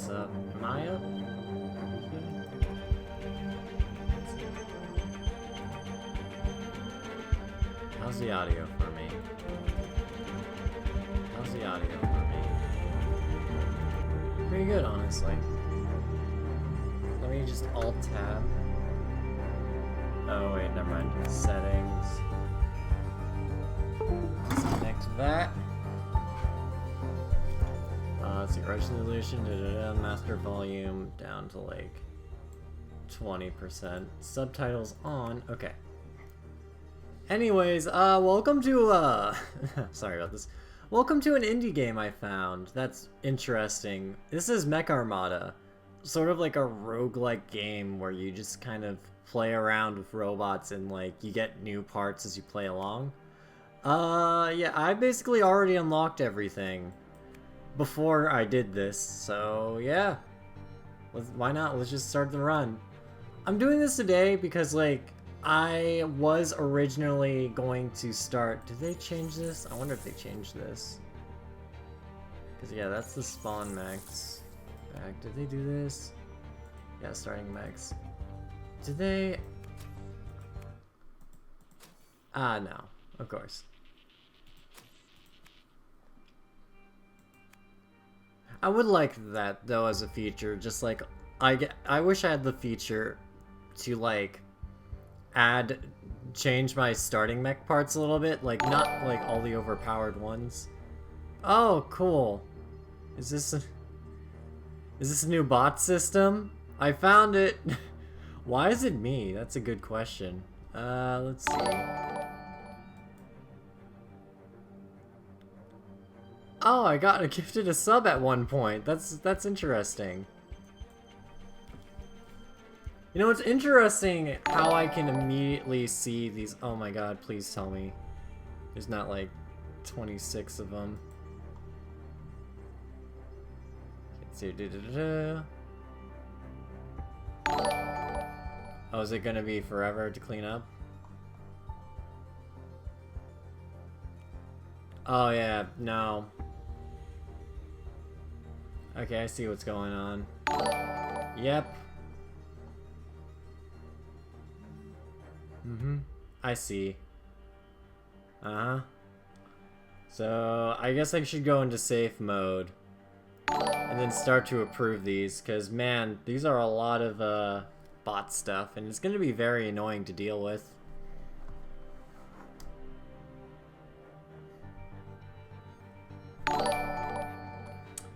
What's up? Am I up? How's the audio for me? How's the audio for me? Pretty good, honestly. Let me just alt-tab. Oh wait, never mind. Settings. Disconnect that. Let's see, resolution, master volume down to like 20%. Subtitles on. Okay. Anyways, welcome to, sorry about this. Welcome to an indie game I found. That's interesting. This is Mech Armada. Sort of like a roguelike game where you just kind of play around with robots and like you get new parts as you play along. Yeah, I basically already unlocked everything before I did this, so yeah. Why not? Let's just start the run. I'm doing this today because like I was originally going to start... Did they change this? I wonder if they changed this. Because, yeah, that's the spawn mechs. Back. Did they do this? Yeah, starting mechs. Did they... Ah, no. Of course. I would like that, though, as a feature. Just, like, I wish I had the feature to, like... change my starting mech parts a little bit, like not like all the overpowered ones. Oh, cool. Is this a new bot system? I found it. Why is it me? That's a good question. Let's see. Oh, I got gifted a sub at one point. That's interesting. You know, it's interesting how I can immediately see these... Oh my god, please tell me there's not like 26 of them. Let's see. Oh, is it gonna be forever to clean up? Oh yeah, no. Okay, I see what's going on. Yep. I see. So, I guess I should go into safe mode. And then start to approve these, because, man, these are a lot of, bot stuff, and it's going to be very annoying to deal with.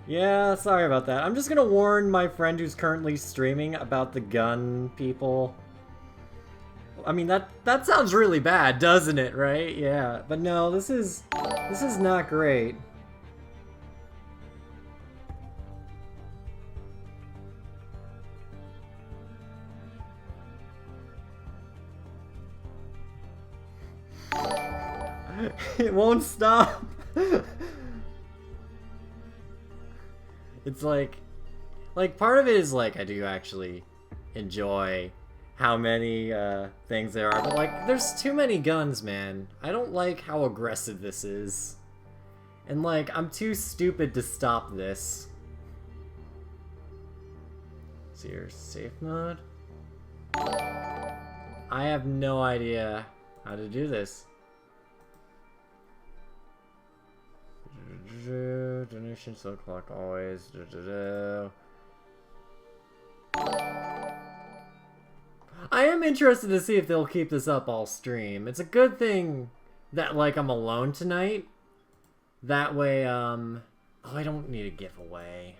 Yeah, sorry about that. I'm just going to warn my friend who's currently streaming about the gun people. I mean, that sounds really bad, doesn't it, right? Yeah, but no, this is not great. It won't stop. It's like part of it is like I do actually enjoy how many things there are, but like there's too many guns, man. I don't like how aggressive this is, and like I'm too stupid to stop this. So your safe mode? I have no idea how to do this. Donation so clock always. I am interested to see if they'll keep this up all stream. It's a good thing that, like, I'm alone tonight. That way, oh, I don't need a giveaway.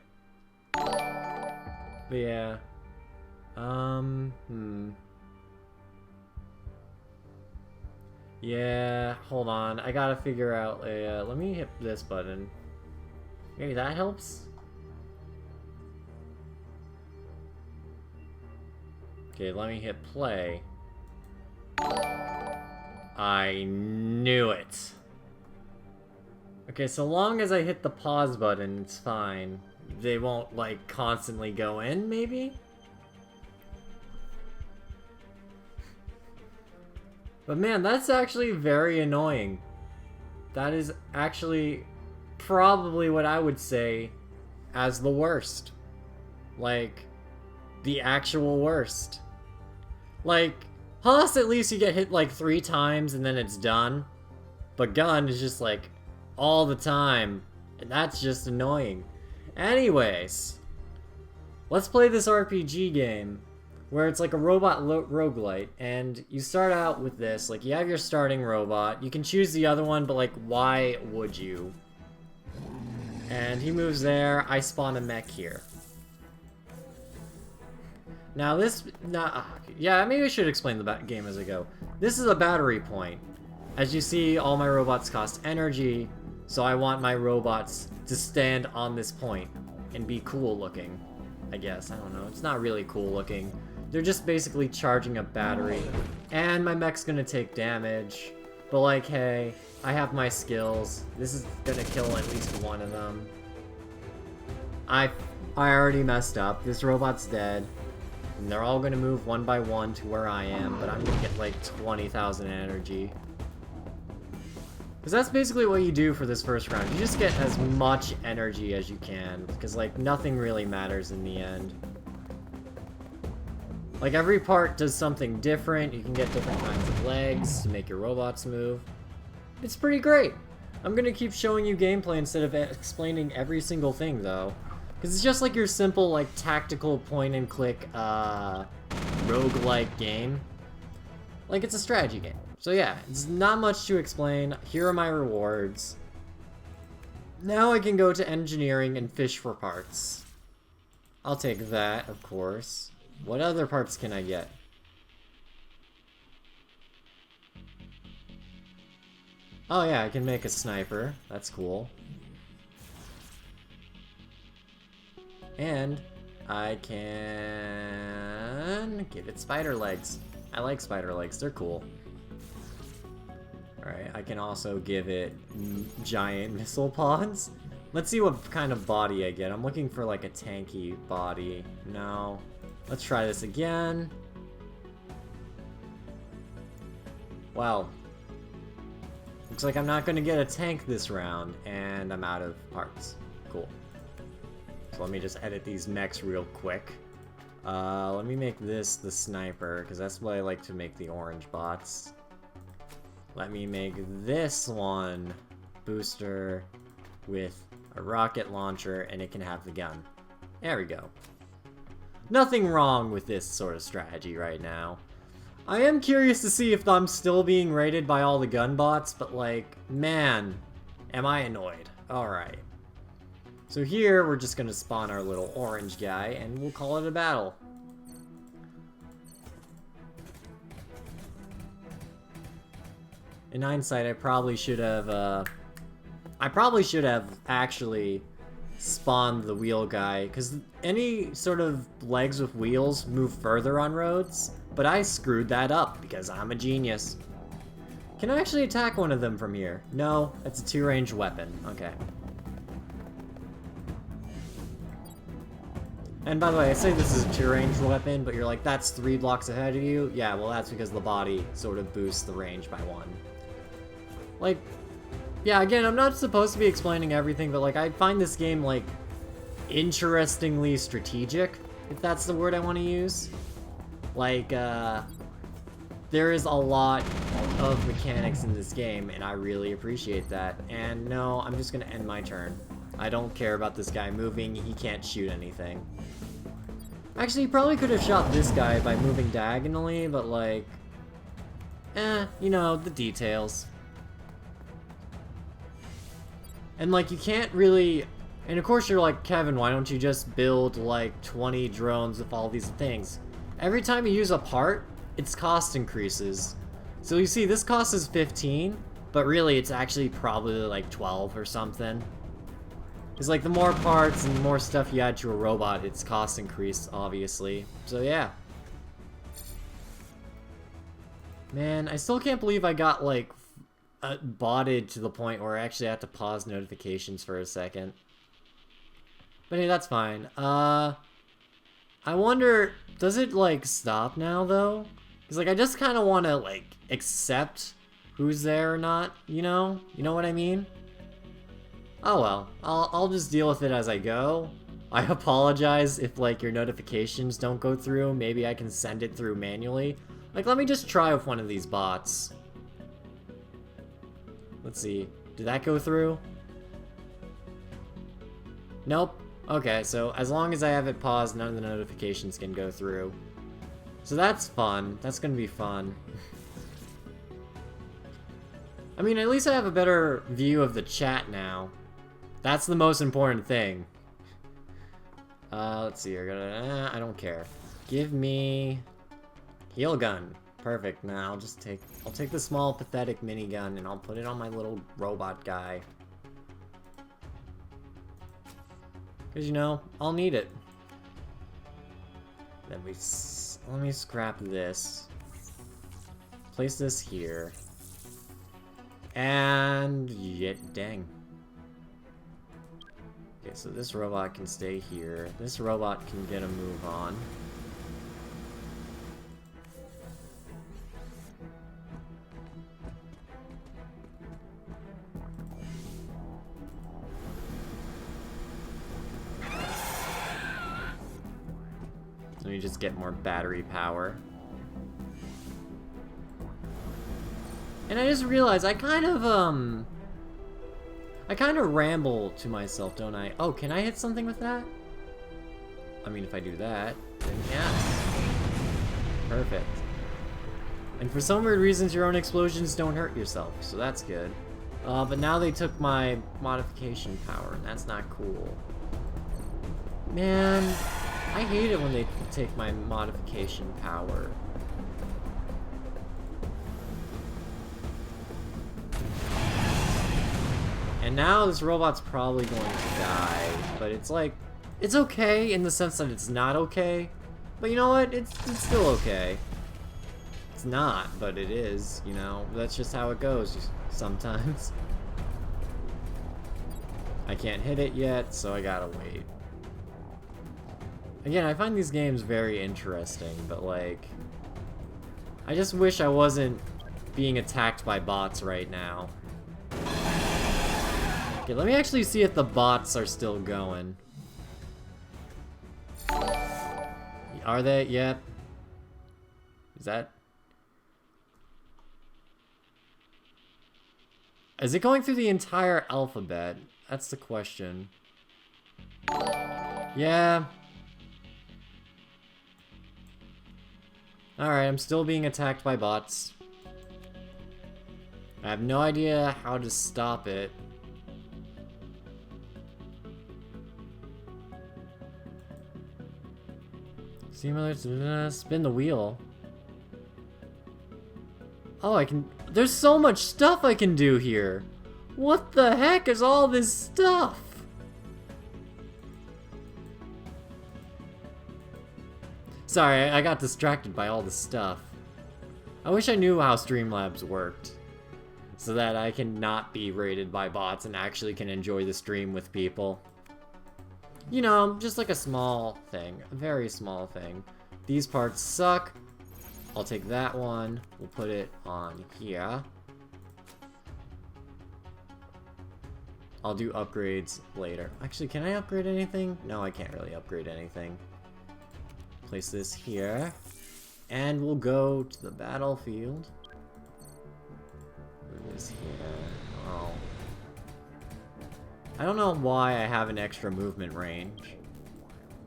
But yeah. Yeah, hold on. I gotta figure out a, let me hit this button. Maybe that helps? Okay, let me hit play. I knew it. Okay, so long as I hit the pause button, it's fine. They won't, like, constantly go in, maybe? But man, that's actually very annoying. That is actually probably what I would say as the worst. Like, the actual worst. Like, Haas, at least you get hit like 3 times and then it's done. But Gun is just like, all the time. And that's just annoying. Anyways, let's play this RPG game where it's like a robot roguelite, and you start out with this, like, you have your starting robot, you can choose the other one, but like, why would you? And he moves there, I spawn a mech here. Now yeah, maybe I should explain the game as I go. This is a battery point. As you see, all my robots cost energy, so I want my robots to stand on this point and be cool looking, I guess. I don't know, it's not really cool looking. They're just basically charging a battery, and my mech's gonna take damage, but like, hey, I have my skills. This is gonna kill at least one of them. I already messed up. This robot's dead, and they're all gonna move one by one to where I am, but I'm gonna get like 20,000 energy. Because that's basically what you do for this first round. You just get as much energy as you can, because like, nothing really matters in the end. Like, every part does something different. You can get different kinds of legs to make your robots move. It's pretty great. I'm gonna keep showing you gameplay instead of explaining every single thing, though. Because it's just like your simple, like, tactical point-and-click, roguelike game. Like, it's a strategy game. So yeah, it's not much to explain. Here are my rewards. Now I can go to engineering and fish for parts. I'll take that, of course. What other parts can I get? Oh yeah, I can make a sniper. That's cool. And I can give it spider legs. I like spider legs, they're cool. Alright, I can also give it giant missile pods. Let's see what kind of body I get. I'm looking for like a tanky body. No. Let's try this again. Well, looks like I'm not gonna get a tank this round, and I'm out of parts. Cool. So let me just edit these mechs real quick. Let me make this the sniper, because that's what I like to make the orange bots. Let me make this one booster with a rocket launcher, and it can have the gun. There we go. Nothing wrong with this sort of strategy right now. I am curious to see if I'm still being raided by all the gun bots, but like, man, am I annoyed. Alright. So here, we're just gonna spawn our little orange guy, and we'll call it a battle. In hindsight, I probably should have actually spawned the wheel guy, because any sort of legs with wheels move further on roads, but I screwed that up because I'm a genius. Can I actually attack one of them from here? No, that's a 2-range weapon. Okay. And by the way, I say this is a 2-range weapon, but you're like, that's 3 blocks ahead of you? Yeah, well that's because the body sort of boosts the range by 1. Like, yeah, again, I'm not supposed to be explaining everything, but like, I find this game, like, interestingly strategic, if that's the word I want to use. Like, there is a lot of mechanics in this game, and I really appreciate that. And no, I'm just gonna end my turn. I don't care about this guy moving, he can't shoot anything. Actually, he probably could have shot this guy by moving diagonally, but like, you know, the details. And like, you can't really, and of course you're like, Kevin, why don't you just build like 20 drones with all these things? Every time you use a part, its cost increases. So you see, this cost is 15, but really it's actually probably like 12 or something. Because like, the more parts and the more stuff you add to a robot, its cost increase, obviously. So yeah. Man, I still can't believe I got like botted to the point where I actually had to pause notifications for a second. But hey, that's fine. I wonder, does it like stop now though? Because like, I just kind of want to like accept who's there or not, you know? You know what I mean? Oh well, I'll just deal with it as I go. I apologize if, like, your notifications don't go through. Maybe I can send it through manually. Like, let me just try with one of these bots. Let's see. Did that go through? Nope. Okay, so as long as I have it paused, none of the notifications can go through. So that's fun. That's gonna be fun. I mean, at least I have a better view of the chat now. That's the most important thing. Let's see. I don't care. Give me heal gun. Perfect. Now I'll take the small pathetic minigun and I'll put it on my little robot guy. Cause you know, I'll need it. Then let me scrap this. Place this here. And dang. Okay, so this robot can stay here. This robot can get a move on. Let me just get more battery power. And I just realized I kind of ramble to myself, don't I? Oh, can I hit something with that? I mean, if I do that, then yes. Perfect. And for some weird reasons, your own explosions don't hurt yourself, so that's good. But now they took my modification power, and that's not cool. Man, I hate it when they take my modification power. And now this robot's probably going to die, but it's like, it's okay in the sense that it's not okay. But you know what? It's still okay. It's not, but it is, you know? That's just how it goes sometimes. I can't hit it yet, so I gotta wait. Again, I find these games very interesting, but like, I just wish I wasn't being attacked by bots right now. Okay, let me actually see if the bots are still going. Are they? Yep. Is that... Is it going through the entire alphabet? That's the question. Yeah. Alright, I'm still being attacked by bots. I have no idea how to stop it. Spin the wheel. Oh, I can... There's so much stuff I can do here. What the heck is all this stuff? Sorry, I got distracted by all the stuff. I wish I knew how Streamlabs worked, so that I can not be raided by bots and actually can enjoy the stream with people. You know, just like a small thing, a very small thing. These parts suck. I'll take that one, we'll put it on here. I'll do upgrades later. Actually, can I upgrade anything? No, I can't really upgrade anything. Place this here. And we'll go to the battlefield. Put this here. Oh. I don't know why I have an extra movement range.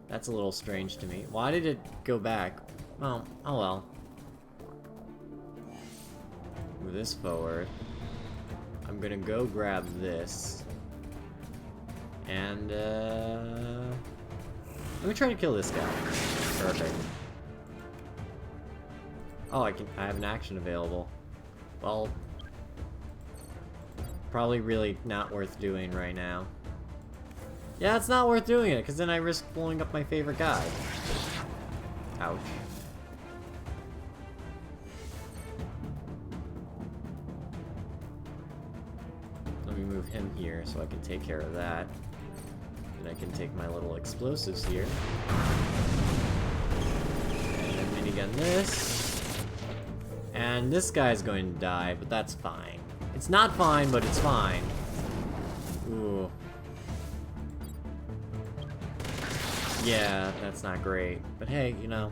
That's a little strange to me. Why did it go back? Oh well. Move this forward. I'm gonna go grab this. And, let me try to kill this guy. Perfect. Oh, I have an action available. Well, probably really not worth doing right now. Yeah, it's not worth doing it, because then I risk blowing up my favorite guy. Ouch. Let me move him here so I can take care of that. And I can take my little explosives here. And then minigun this. And this guy's going to die, but that's fine. It's not fine, but it's fine. Ooh. Yeah, that's not great. But hey, you know,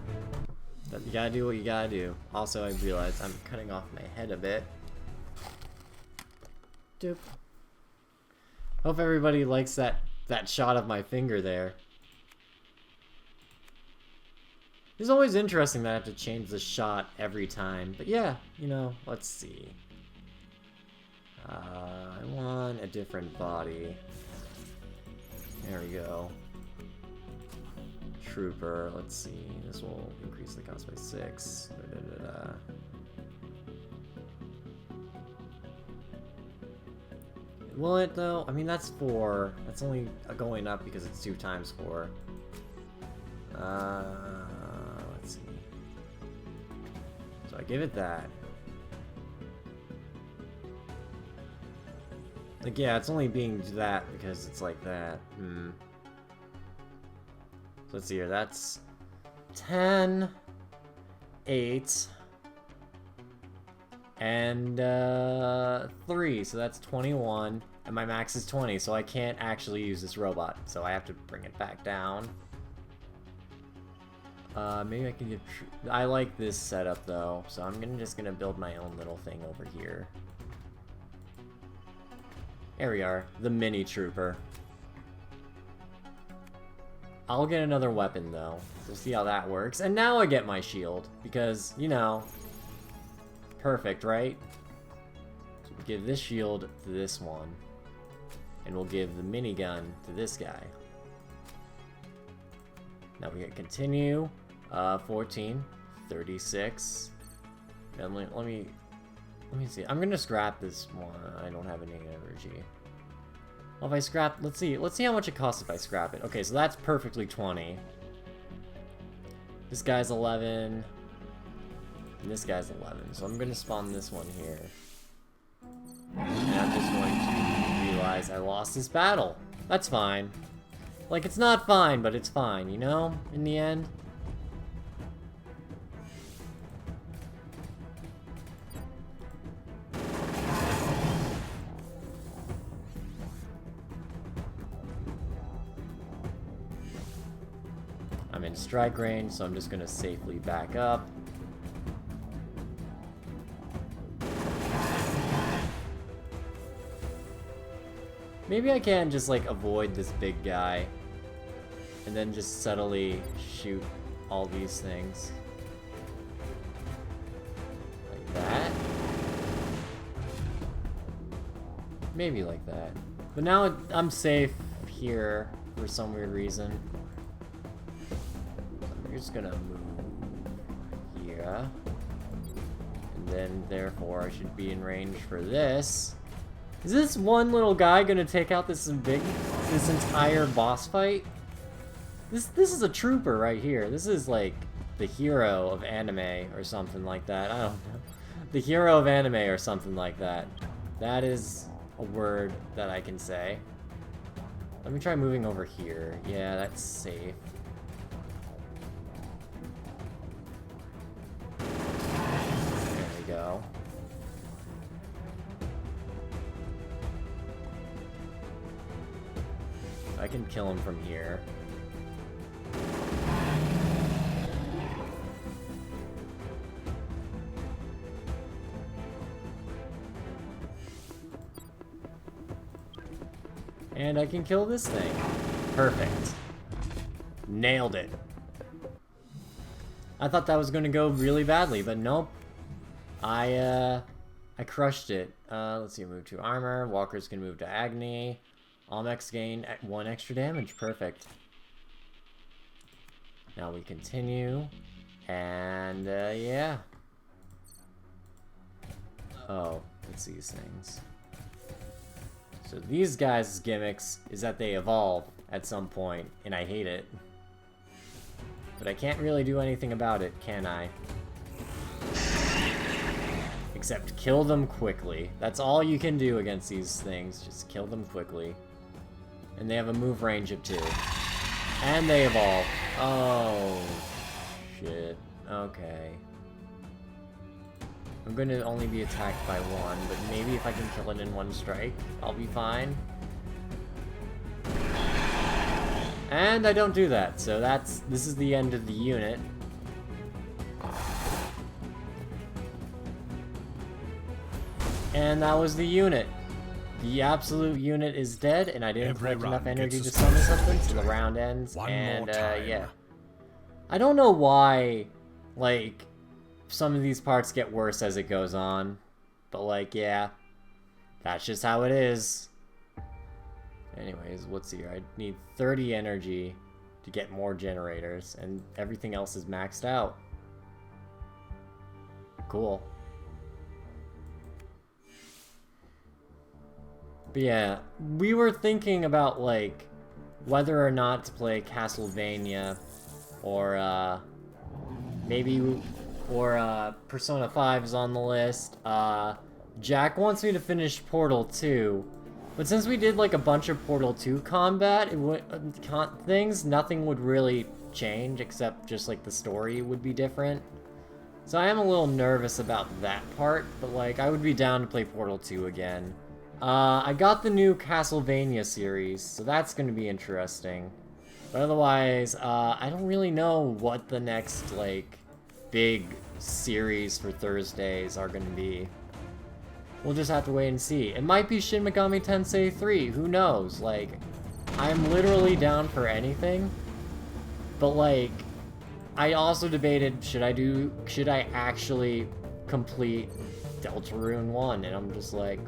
you gotta do what you gotta do. Also, I realized I'm cutting off my head a bit. Doop. Hope everybody likes that shot of my finger there. It's always interesting that I have to change the shot every time. But yeah, you know, let's see. I want a different body. There we go. Trooper, let's see. This will increase the cost by 6. Will it though? I mean, that's 4. That's only going up because it's 2 times 4. Let's see. So I give it that. Like, yeah, it's only being that because it's like that. So let's see here. That's 10, 8, and 3. So that's 21. And my max is 20, so I can't actually use this robot. So I have to bring it back down. Maybe I can give... I like this setup, though. So I'm just gonna build my own little thing over here. There we are. The mini trooper. I'll get another weapon, though. We'll see how that works. And now I get my shield. Because, you know... Perfect, right? So we give this shield to this one. And we'll give the minigun to this guy. Now we get continue. 14. 36. And let me see. I'm gonna scrap this one. I don't have any energy. Well, if I scrap... Let's see how much it costs if I scrap it. Okay, so that's perfectly 20. This guy's 11. And this guy's 11. So I'm gonna spawn this one here. And I'm just going to realize I lost this battle. That's fine. Like, it's not fine, but it's fine, you know? In the end. I'm in strike range, so I'm just gonna safely back up. Maybe I can just, like, avoid this big guy. And then just subtly shoot all these things. Like that. Maybe like that. But now I'm safe here for some weird reason. I'm just gonna move here. And then, therefore, I should be in range for this. Is this one little guy gonna take out this entire boss fight? This is a trooper right here. This is like the hero of anime or something like that. I don't know. The hero of anime or something like that. That is a word that I can say. Let me try moving over here. Yeah, that's safe. There we go. I can kill him from here. And I can kill this thing. Perfect. Nailed it. I thought that was gonna go really badly, but nope. I crushed it. Let's see, move to armor. Walkers can move to agony. All mechs gain 1 extra damage. Perfect. Now we continue. And, yeah. Oh, it's these things. So these guys' gimmicks is that they evolve at some point, and I hate it. But I can't really do anything about it, can I? Except kill them quickly. That's all you can do against these things. Just kill them quickly. And they have a move range of 2. And they evolve. Oh, shit. Okay. I'm gonna only be attacked by 1, but maybe if I can kill it in 1 strike, I'll be fine. And I don't do that, so this is the end of the unit. And that was the unit. The absolute unit is dead, and I didn't collect enough energy to summon something, so the round ends, and yeah. I don't know why, like, some of these parts get worse as it goes on, but like, yeah, that's just how it is. Anyways, let's see here. I need 30 energy to get more generators, and everything else is maxed out. Cool. But yeah, we were thinking about, like, whether or not to play Castlevania, or, maybe, or, Persona 5 is on the list. Jack wants me to finish Portal 2, but since we did, like, a bunch of Portal 2 combat, nothing would really change, except just, like, the story would be different. So I am a little nervous about that part, but, like, I would be down to play Portal 2 again. I got the new Castlevania series, so that's going to be interesting. But otherwise, I don't really know what the next, like, big series for Thursdays are going to be. We'll just have to wait and see. It might be Shin Megami Tensei 3, who knows? Like, I'm literally down for anything. But, like, I also debated, should I actually complete Deltarune 1? And I'm just like,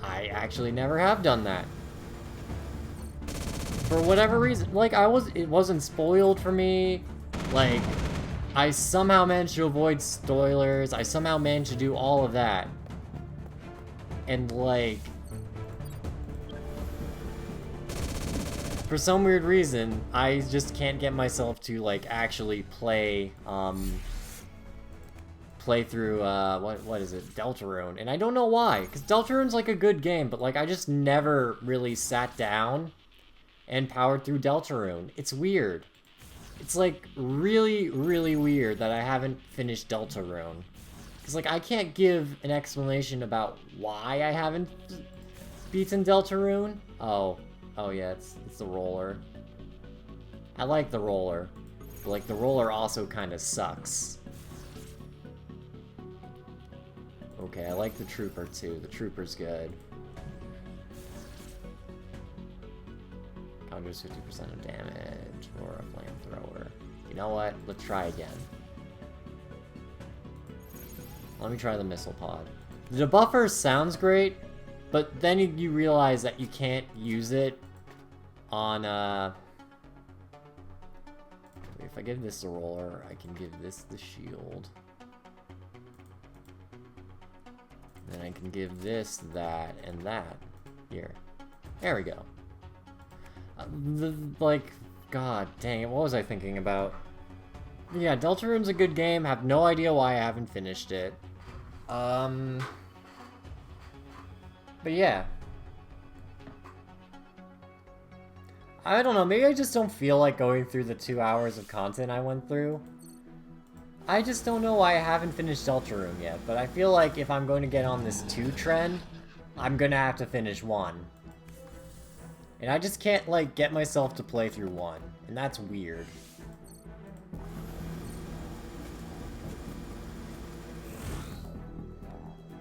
I actually never have done that. For whatever reason, like, it wasn't spoiled for me. Like, I somehow managed to avoid spoilers. I somehow managed to do all of that. And, like, for some weird reason, I just can't get myself to, like, actually play through, what is it? Deltarune. And I don't know why, because Deltarune's, like, a good game, but, like, I just never really sat down and powered through Deltarune. It's weird. It's, like, really, really weird that I haven't finished Deltarune. Because, like, I can't give an explanation about why I haven't beaten Deltarune. Oh, yeah, it's the roller. I like the roller, but, like, the roller also kind of sucks. Okay, I like the Trooper, too. The Trooper's good. Counters 50% of damage for a flamethrower. You know what? Let's try again. Let me try the missile pod. The debuffer sounds great, but then you realize that you can't use it on, if I give this a roller, I can give this the shield. Then I can give this, that, and that. Here. There we go. Like, god dang it, what was I thinking about? Yeah, Deltarune's a good game, have no idea why I haven't finished it. But yeah. I don't know, maybe I just don't feel like going through the 2 hours of content I went through. I just don't know why I haven't finished Deltarune yet, but I feel like if I'm going to get on this 2 trend, I'm gonna have to finish 1. And I just can't, like, get myself to play through 1, and that's weird.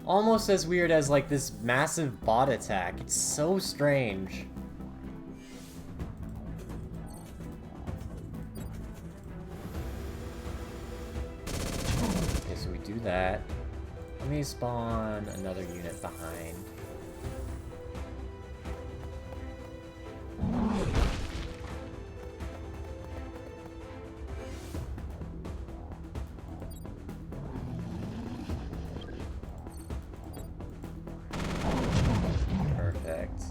Almost as weird as, like, this massive bot attack. It's so strange. Okay, so we do that. Let me spawn another unit behind. Perfect.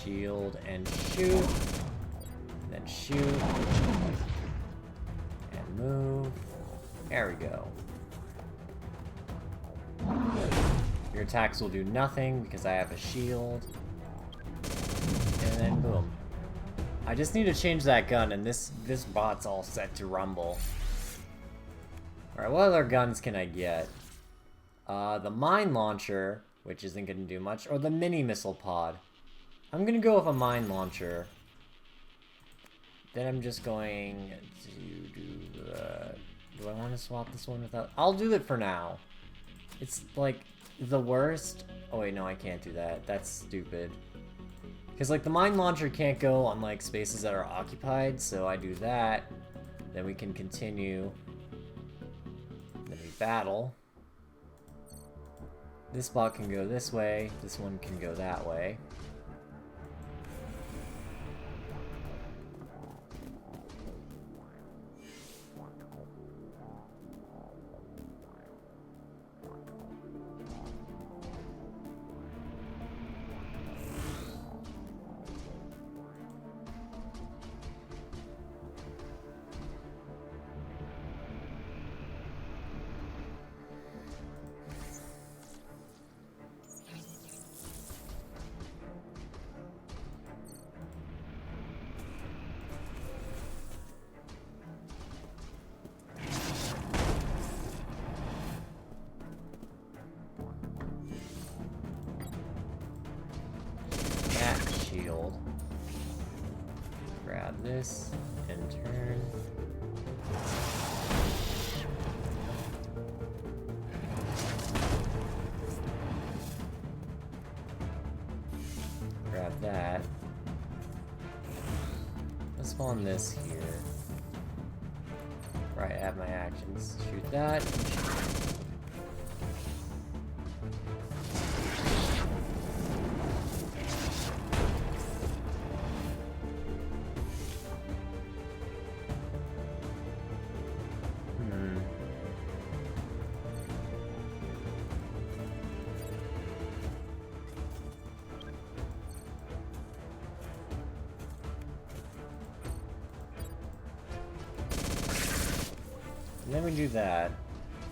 Shield and shoot, and then shoot, and move. There we go. Your attacks will do nothing because I have a shield. And then boom. I just need to change that gun, and this bot's all set to rumble. Alright, what other guns can I get? The mine launcher, which isn't going to do much, or the mini missile pod. I'm going to go with a mine launcher. Then I'm just going to do the... Do I want to swap this one without... I'll do it for now. It's, like, the worst... Oh, wait, no, I can't do that. That's stupid. Because, like, the mine launcher can't go on, like, spaces that are occupied, so I do that. Then we can continue. Then we battle. This bot can go this way. This one can go that way. Shield. Grab this and turn. Grab that. Let's spawn this here. Right, I have my actions. Shoot that. And then we do that.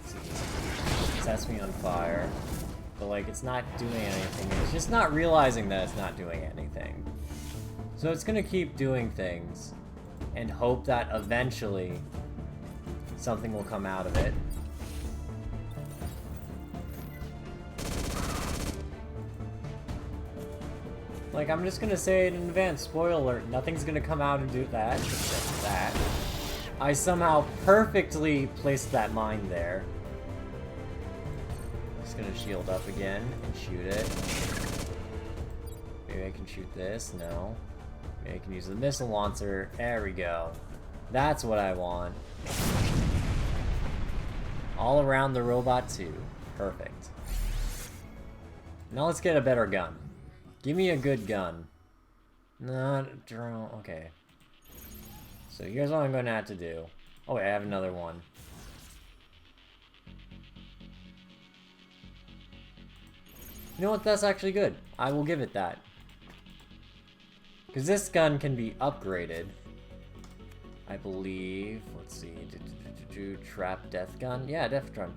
It sets me on fire. But, like, it's not doing anything. It's just not realizing that it's not doing anything. So it's gonna keep doing things. And hope that eventually something will come out of it. Like, I'm just gonna say it in advance. Spoiler alert. Nothing's gonna come out and do that. Except that. I somehow perfectly placed that mine there. Just gonna shield up again and shoot it. Maybe I can shoot this. No. Maybe I can use the missile launcher. There we go. That's what I want. All around the robot too. Perfect. Now let's get a better gun. Give me a good gun. Not drone. Okay. So here's what I'm going to have to do. Oh wait, I have another one. You know what? That's actually good. I will give it that. Because this gun can be upgraded. I believe. Let's see. Trap death gun? Yeah, death gun.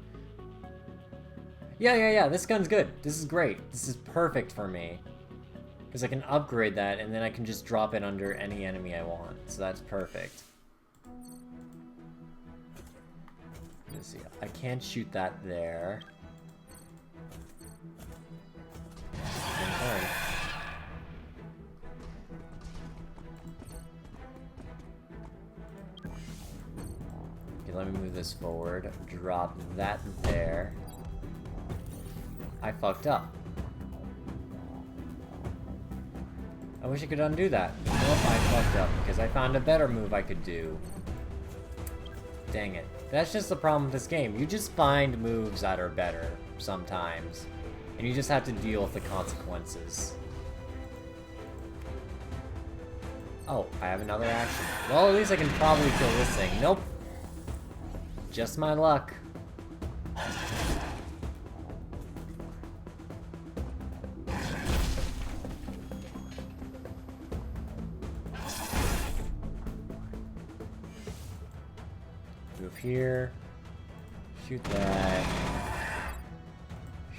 Yeah. This gun's good. This is great. This is perfect for me. Because I can upgrade that, and then I can just drop it under any enemy I want. So that's perfect. Let's see. I can't shoot that there. Okay, let me move this forward. Drop that there. I fucked up. I wish I could undo that. Nope, I fucked up because I found a better move I could do. Dang it. That's just the problem with this game. You just find moves that are better sometimes. And you just have to deal with the consequences. Oh, I have another action. Well, at least I can probably kill this thing. Nope. Just my luck. Move here. Shoot that.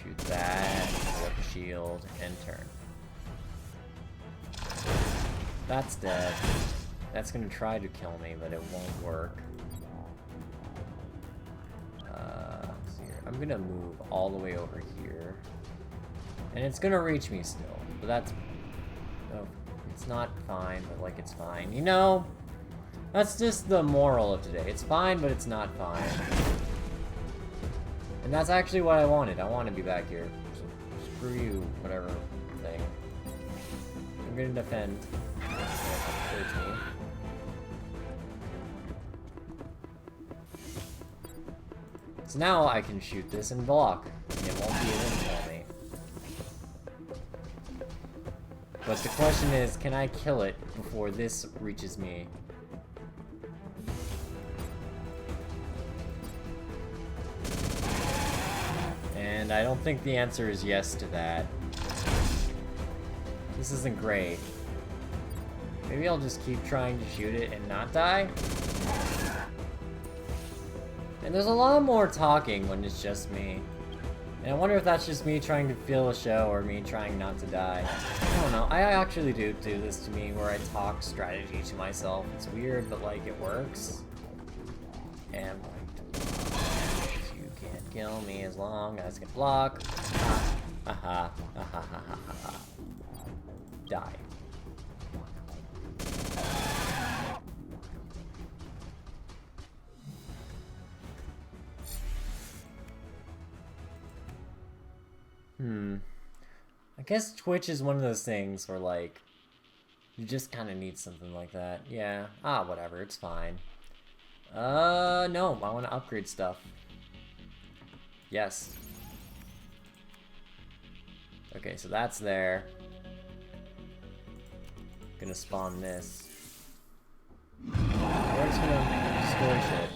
Shoot that. shield, and turn. That's dead. That's gonna try to kill me, but it won't work. Let's see here. I'm gonna move all the way over here. And it's gonna reach me still, but that's... Oh, it's not fine, but like it's fine. You know, that's just the moral of today. It's fine, but it's not fine. And that's actually what I wanted. I want to be back here. So screw you, whatever thing. I'm gonna defend. Hurts me. So now I can shoot this and block. It won't be able to kill me. But the question is, can I kill it before this reaches me? And I don't think the answer is yes to that. This isn't great. Maybe I'll just keep trying to shoot it and not die? And there's a lot more talking when it's just me. And I wonder if that's just me trying to fill a show or me trying not to die. I don't know. I actually do this to me where I talk strategy to myself. It's weird, but like it works. And like, you can't kill me as long as I can block. Ha ha ha ha ha ha ha. Die. I guess Twitch is one of those things where, like, you just kind of need something like that. Yeah. Whatever. It's fine. No. I want to upgrade stuff. Yes. Okay, so that's there. Gonna spawn this. We're just gonna destroy shit.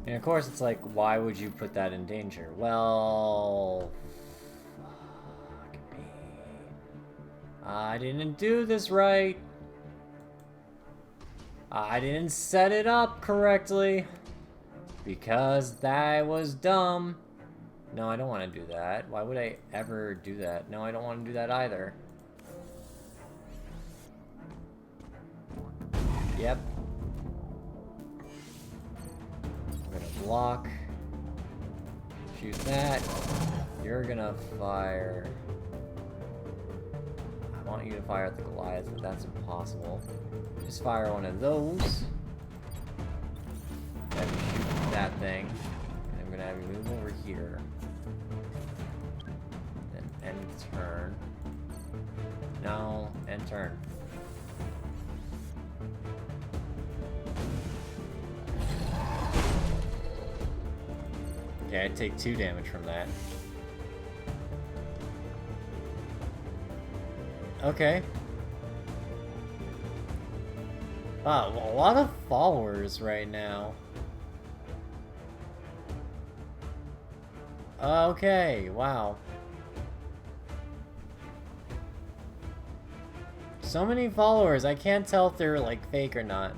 And of course it's like, why would you put that in danger? Well... Fuck me. I didn't do this right. I didn't set it up correctly. Because that was dumb. No, I don't want to do that. Why would I ever do that? No, I don't want to do that either. Yep. Block. Shoot that. You're gonna fire. I want you to fire at the Goliath, but that's impossible. Just fire one of those. Have you shoot that thing. And I'm gonna have you move over here. Then end turn. No, end turn. Okay, I take 2 damage from that. Okay. Wow, a lot of followers right now. Okay, wow. So many followers, I can't tell if they're like fake or not.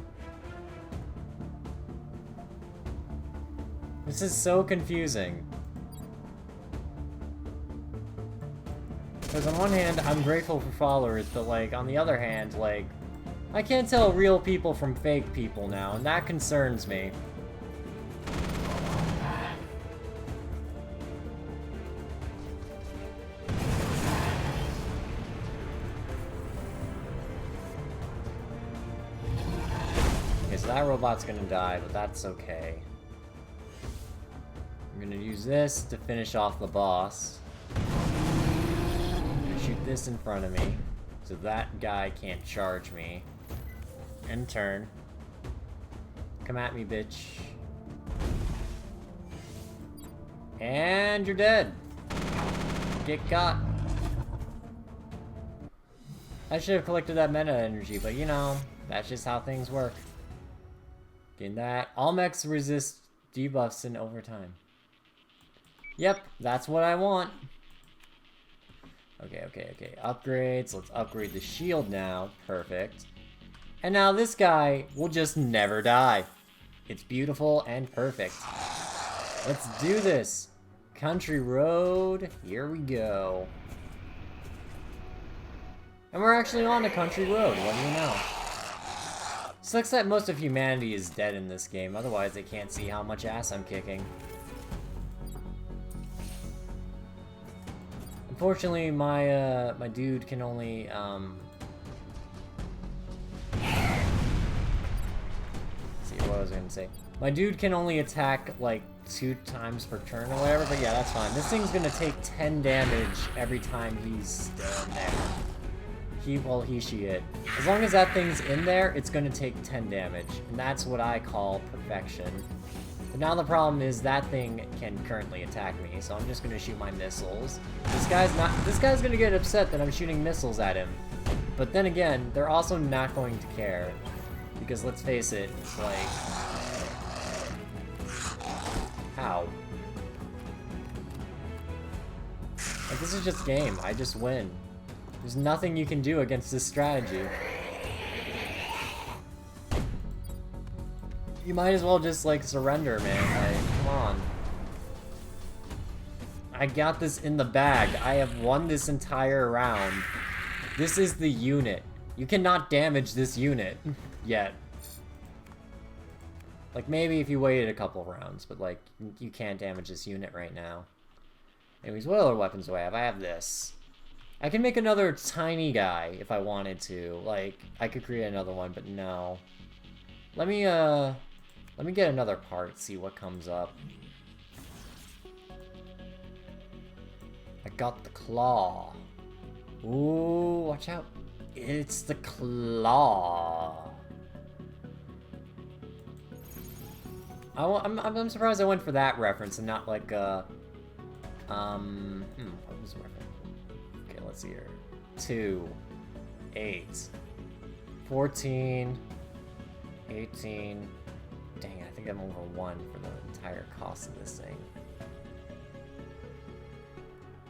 This is so confusing. Because on one hand, I'm grateful for followers, but like, on the other hand, like, I can't tell real people from fake people now, and that concerns me. Okay, so that robot's gonna die, but that's okay. I'm gonna use this to finish off the boss. I'm gonna shoot this in front of me, so that guy can't charge me. End turn. Come at me, bitch. And you're dead. Get got. I should have collected that meta energy, but you know, that's just how things work. Getting that. All mechs resist debuffs in overtime. Yep, that's what I want. Okay, okay, okay. Upgrades. Let's upgrade the shield now. Perfect. And now this guy will just never die. It's beautiful and perfect. Let's do this. Country road. Here we go. And we're actually on a country road. What do you know? Sucks that most of humanity is dead in this game. Otherwise, they can't see how much ass I'm kicking. Unfortunately, my dude can only, let's see, what was I gonna say? My dude can only attack, like, 2 times per turn or whatever, but yeah, that's fine. This thing's gonna take 10 damage every time he's down there. She, it. As long as that thing's in there, it's gonna take 10 damage, and that's what I call perfection. But now the problem is that thing can currently attack me, so I'm just gonna shoot my missiles. This guy's gonna get upset that I'm shooting missiles at him. But then again, they're also not going to care. Because let's face it, it's like... How? Like, this is just game. I just win. There's nothing you can do against this strategy. You might as well just, like, surrender, man. Like, come on. I got this in the bag. I have won this entire round. This is the unit. You cannot damage this unit. Yet. Like, maybe if you waited a couple rounds, but, like, you can't damage this unit right now. Anyways, what other weapons do I have? I have this. I can make another tiny guy if I wanted to. Like, I could create another one, but no. Let me get another part, see what comes up. I got the claw. Ooh, watch out. It's the claw. I'm surprised I went for that reference and not like, what was the reference? Okay, let's see here. 2, 8, 14, 18. Dang, I think I'm over 1 for the entire cost of this thing.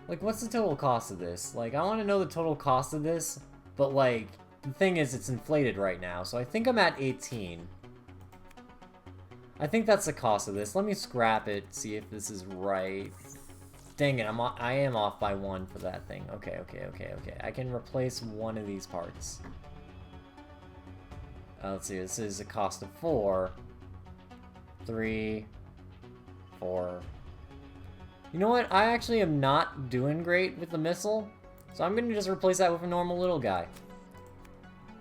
Like, what's the total cost of this? Like, I want to know the total cost of this, but, like, the thing is, it's inflated right now, so I think I'm at 18. I think that's the cost of this. Let me scrap it, see if this is right. Dang it, I am off by 1 for that thing. Okay. I can replace one of these parts. Let's see, this is a cost of 4. 3, 4. You know what? I actually am not doing great with the missile, so I'm gonna just replace that with a normal little guy.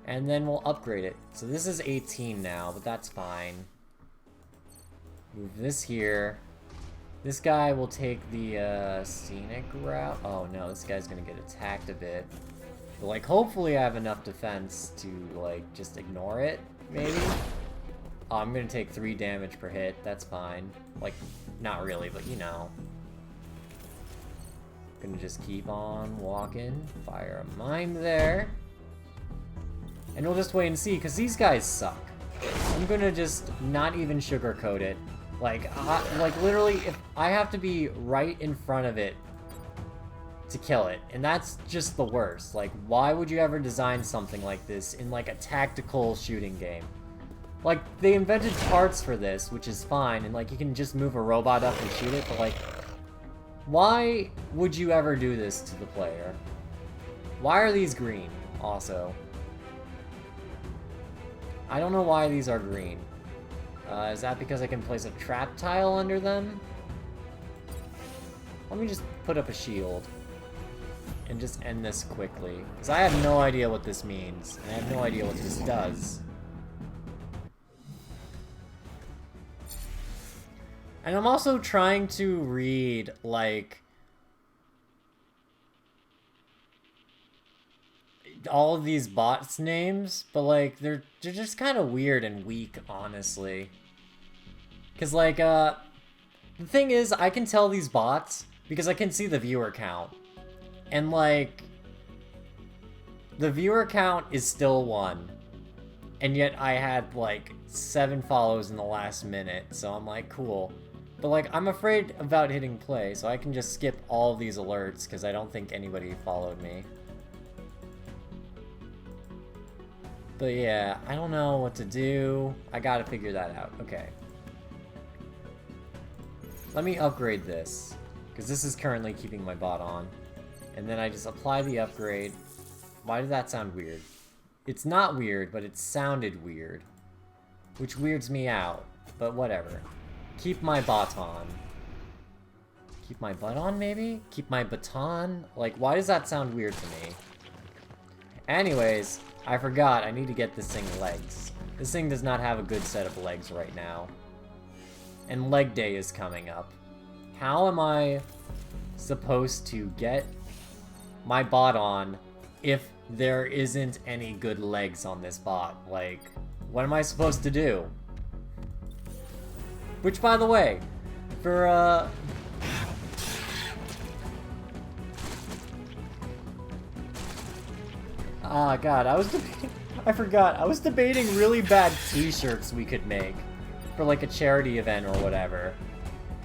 And then we'll upgrade it. So this is 18 now, but that's fine. Move this here. This guy will take the scenic route. Oh no, this guy's gonna get attacked a bit. But like, hopefully I have enough defense to like just ignore it, maybe? Oh, I'm gonna take 3 damage per hit. That's fine. Like, not really, but you know. Gonna just keep on walking. Fire a mine there. And we'll just wait and see, because these guys suck. I'm gonna just not even sugarcoat it. Like literally, if I have to be right in front of it to kill it, and that's just the worst. Like, why would you ever design something like this in like a tactical shooting game? Like, they invented parts for this, which is fine, and like you can just move a robot up and shoot it, but like, why would you ever do this to the player? Why are these green, also? I don't know why these are green. Is that because I can place a trap tile under them? Let me just put up a shield and just end this quickly, because I have no idea what this means, and I have no idea what this does. And I'm also trying to read, like, all of these bots' names, but like they're just kind of weird and weak, honestly. Cause like the thing is, I can tell these bots because I can see the viewer count, and like the viewer count is still 1, and yet I had like 7 follows in the last minute, so I'm like, cool. But like, I'm afraid about hitting play, so I can just skip all of these alerts because I don't think anybody followed me. But yeah, I don't know what to do. I gotta figure that out. Okay. Let me upgrade this, because this is currently keeping my bot on. And then I just apply the upgrade. Why did that sound weird? It's not weird, but it sounded weird. Which weirds me out, but whatever. Keep my bot on. Keep my butt on, maybe? Keep my baton? Like, why does that sound weird to me? Anyways, I forgot, I need to get this thing legs. This thing does not have a good set of legs right now. And leg day is coming up. How am I supposed to get my bot on if there isn't any good legs on this bot? Like, what am I supposed to do? Which, by the way, for, ah, God, I was debating... I forgot. I was debating really bad t-shirts we could make for, like, a charity event or whatever.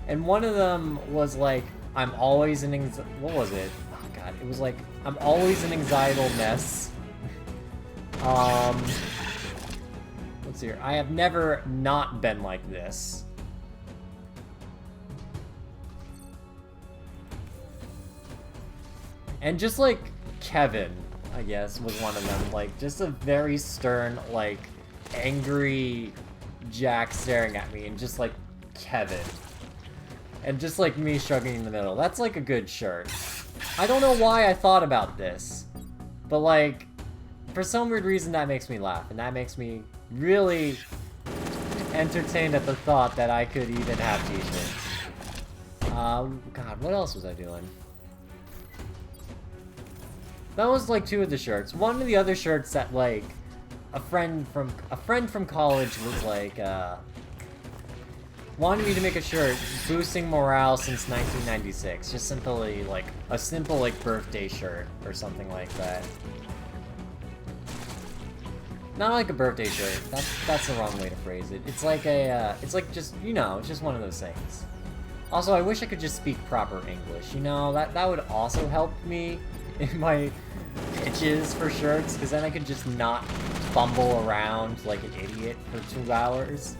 And one of them was, like, I'm always an what was it? Oh, God. It was, like, I'm always an anxietal mess. Let's see here. I have never not been like this. And just, like, Kevin, I guess, was one of them. Like, just a very stern, like, angry Jack staring at me, and just, like, Kevin. And just, like, me shrugging in the middle. That's, like, a good shirt. I don't know why I thought about this, but, like, for some weird reason that makes me laugh, and that makes me really entertained at the thought that I could even have t-shirts. God, what else was I doing? That was like two of the shirts. One of the other shirts that like a friend from college was like wanted me to make a shirt boosting morale since 1996. Just simply like a simple like birthday shirt or something like that. Not like a birthday shirt. That's the wrong way to phrase it. It's like a it's like just, you know, it's just one of those things. Also, I wish I could just speak proper English. You know, that would also help me in my pitches for shirts, because then I could just not fumble around like an idiot for 2 hours.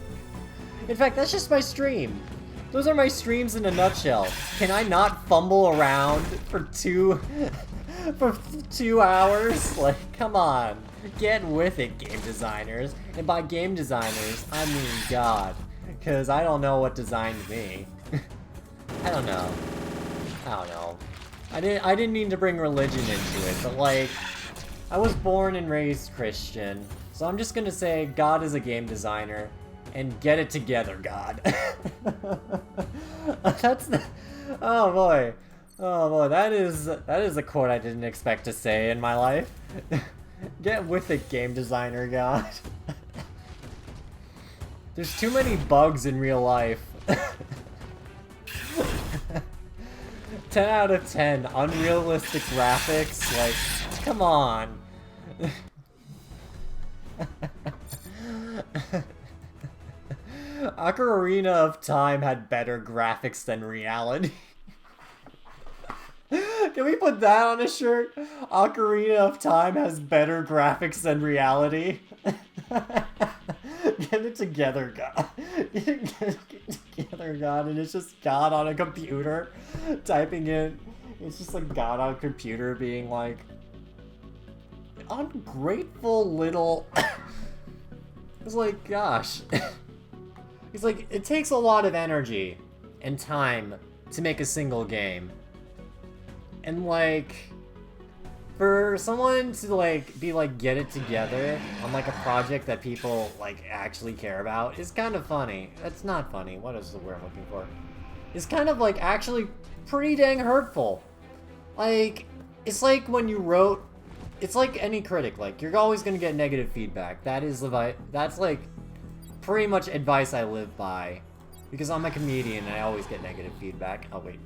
In fact, that's just my stream. Those are my streams in a nutshell. Can I not fumble around for 2 hours? Like, come on. Get with it, game designers. And by game designers, I mean God. Because I don't know what designed me. I don't know. I didn't mean to bring religion into it, but like, I was born and raised Christian, so I'm just gonna say God is a game designer, and get it together, God. That's the... Oh boy, that is a quote I didn't expect to say in my life. Get with it, game designer, God. There's too many bugs in real life. 10 out of 10. Unrealistic graphics. Like, come on. Ocarina of Time had better graphics than reality. Can we put that on a shirt? Ocarina of Time has better graphics than reality. Get it together, God. Get it together, God. And it's just God on a computer typing in. It's just like God on a computer being like, ungrateful little. It's like, gosh. He's like, it takes a lot of energy and time to make a single game. And like, for someone to like be like get it together on like a project that people like actually care about is kind of funny. That's not funny. What is the word I'm looking for? It's kind of like actually pretty dang hurtful. Like, it's like when you wrote, it's like any critic, like you're always gonna get negative feedback. That is that's like pretty much advice I live by, because I'm a comedian and I always get negative feedback. Oh wait.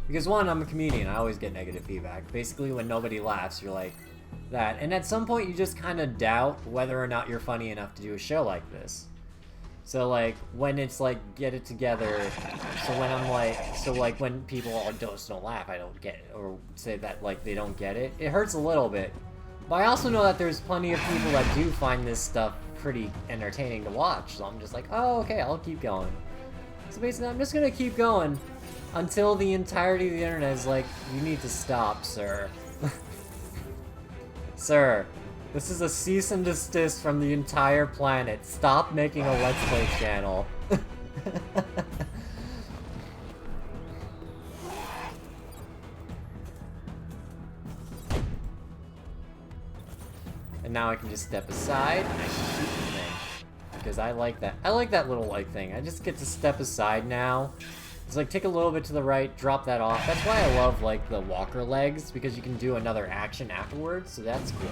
Because one, I'm a comedian, I always get negative feedback. Basically, when nobody laughs, you're like that. And at some point, you just kind of doubt whether or not you're funny enough to do a show like this. So like when it's like get it together, so when I'm like, so like when people don't laugh, I don't get it, or say that like they don't get it, it hurts a little bit. But I also know that there's plenty of people that do find this stuff pretty entertaining to watch, so I'm just like, oh, okay, I'll keep going. So basically, I'm just gonna keep going until the entirety of the internet is like, you need to stop, sir. Sir, this is a cease and desist from the entire planet. Stop making a Let's Play channel. And now I can just step aside and I can shoot the thing. Because I like that. I like that little like thing. I just get to step aside now. It's like take a little bit to the right, drop that off. That's why I love like the walker legs, because you can do another action afterwards, so that's cool.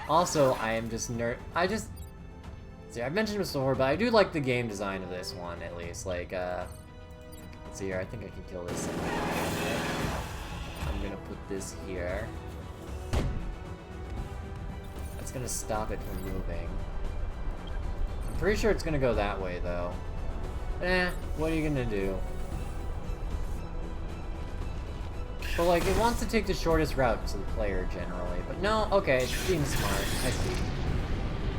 Also, I am just see, I've mentioned this before, but I do like the game design of this one, at least. Like, let's see here, I think I can kill this thing. I'm gonna put this here. That's gonna stop it from moving. I'm pretty sure it's gonna go that way, though. Eh, what are you gonna do? But, like, it wants to take the shortest route to the player, generally. But no, okay, it's being smart. I see.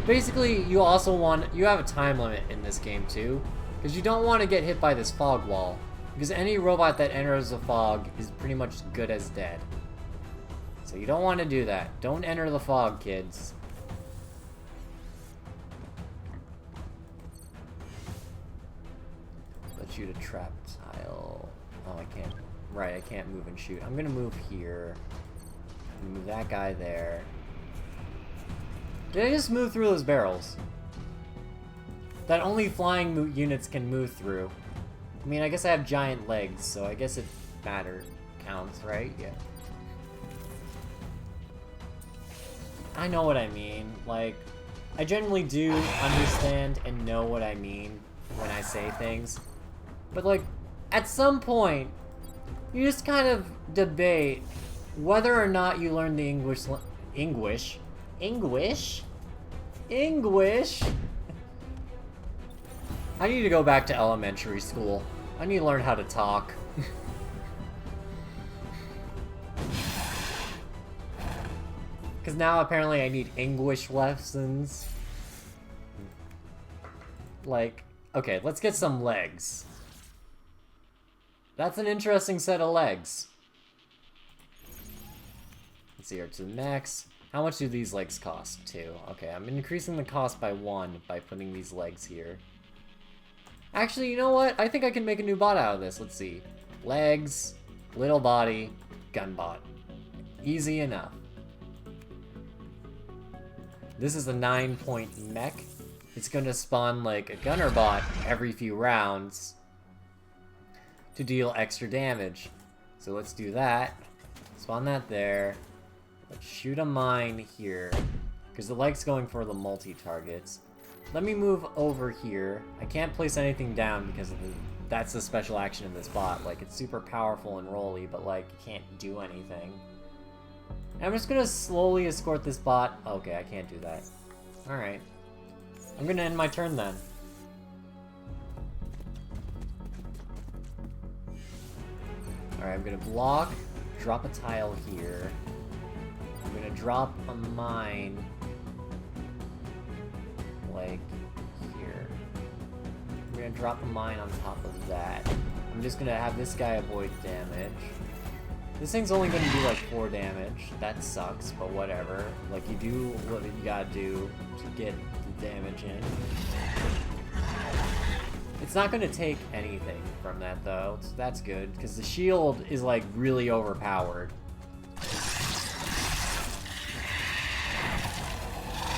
Basically, you also you have a time limit in this game, too. Because you don't want to get hit by this fog wall. Because any robot that enters the fog is pretty much as good as dead. So you don't want to do that. Don't enter the fog, kids. Let's shoot a trap tile. Oh, I can't. Right, I can't move and shoot. I'm gonna move here. Move that guy there. Did I just move through those barrels? That only flying units can move through. I mean, I guess I have giant legs, so I guess it counts, right? Yeah. I know what I mean. Like, I generally do understand and know what I mean when I say things. But, like, at some point, you just kind of debate whether or not you learn the English. I need to go back to elementary school. I need to learn how to talk. Because now apparently I need English lessons. Like, okay, let's get some legs. That's an interesting set of legs. Let's see here, to the max. How much do these legs cost? 2. Okay, I'm increasing the cost by 1 by putting these legs here. Actually, you know what? I think I can make a new bot out of this. Let's see. Legs, little body, gun bot. Easy enough. This is a 9-point mech. It's gonna spawn like a gunner bot every few rounds to deal extra damage. So let's do that. Spawn that there. Let's shoot a mine here, because the leg's going for the multi-targets. Let me move over here. I can't place anything down because of that's the special action in this bot. Like, it's super powerful and rolly, but like, you can't do anything. And I'm just gonna slowly escort this bot. Okay, I can't do that. Alright. I'm gonna end my turn then. Alright, I'm gonna block, drop a tile here. I'm gonna drop a mine, like, here. I'm gonna drop a mine on top of that. I'm just gonna have this guy avoid damage. This thing's only gonna do like 4 damage. That sucks, but whatever. Like, you do what you gotta do to get the damage in. It's not gonna take anything from that though, so that's good, because the shield is like really overpowered.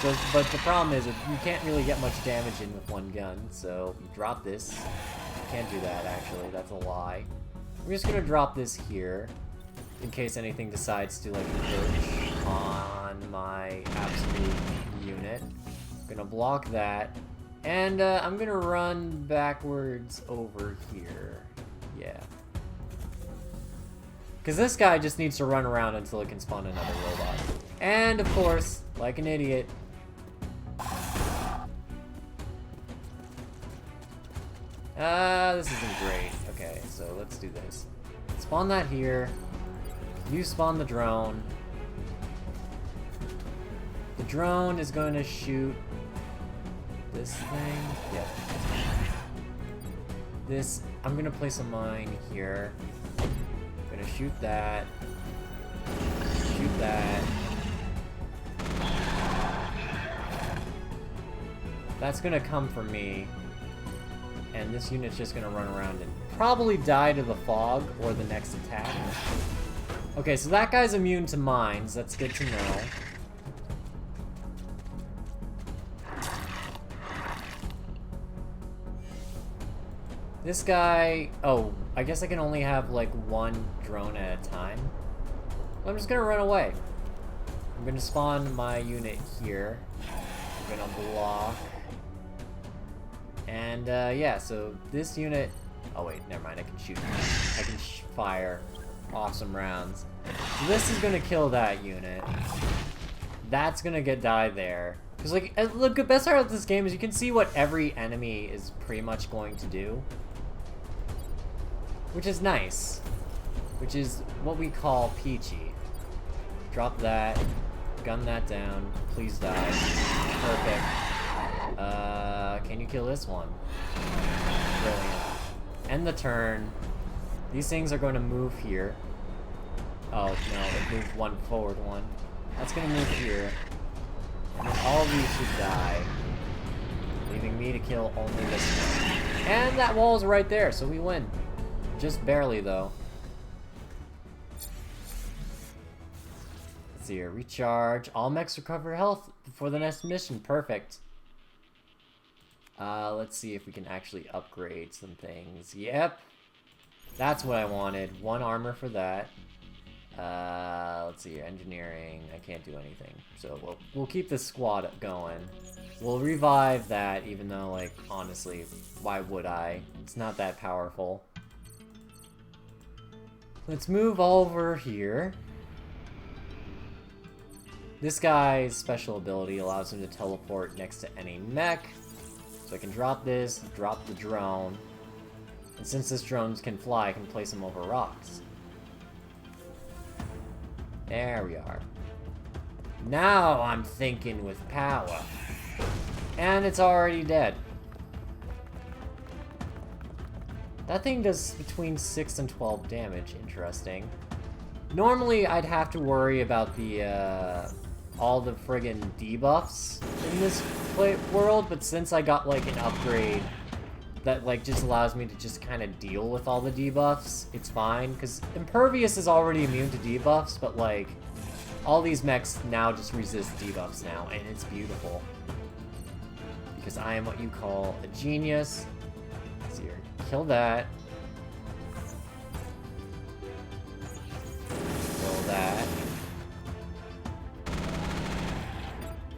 So, but the problem is, you can't really get much damage in with one gun, so you drop this. You can't do that, actually, that's a lie. We're just gonna drop this here, in case anything decides to like encroach on my absolute unit. I'm gonna block that. And I'm gonna run backwards over here. Yeah. Because this guy just needs to run around until it can spawn another robot. And, of course, like an idiot, This isn't great. Okay, so let's do this. Spawn that here. You spawn the drone. The drone is going to shoot this thing. Yeah. This, I'm gonna place a mine here. I'm gonna shoot that. Shoot that. That's gonna come for me. And this unit's just gonna run around and probably die to the fog or the next attack. Okay, so that guy's immune to mines. That's good to know. This guy... Oh, I guess I can only have, like, one drone at a time. I'm just gonna run away. I'm gonna spawn my unit here. I'm gonna block. And, yeah, so this unit... Oh, wait, never mind. I can shoot. I can fire off some rounds. So this is gonna kill that unit. That's gonna die there. Because, like, look, the best part of this game is you can see what every enemy is pretty much going to do. Which is nice. Which is what we call peachy. Drop that. Gun that down. Please die. Perfect. Can you kill this one? Brilliant. End the turn. These things are going to move here. Oh, no, it moved one forward one. That's going to move here. And then all of these should die. Leaving me to kill only this one. And that wall is right there, so we win. Just barely, though. Let's see here. Recharge. All mechs recover health before the next mission. Perfect. Let's see if we can actually upgrade some things. Yep. That's what I wanted. 1 armor for that. Let's see here. Engineering. I can't do anything. So we'll keep this squad going. We'll revive that, even though, like, honestly, why would I? It's not that powerful. Let's move over here. This guy's special ability allows him to teleport next to any mech. So I can drop this, drop the drone. And since this drone can fly, I can place him over rocks. There we are. Now I'm thinking with power. And it's already dead. That thing does between 6 and 12 damage. Interesting. Normally, I'd have to worry about the, all the friggin' debuffs in this world, but since I got, like, an upgrade that, like, just allows me to just kind of deal with all the debuffs, it's fine, because Impervious is already immune to debuffs, but, like, all these mechs now just resist debuffs now, and it's beautiful. Because I am what you call a genius. Let's see here. Kill that. Kill that.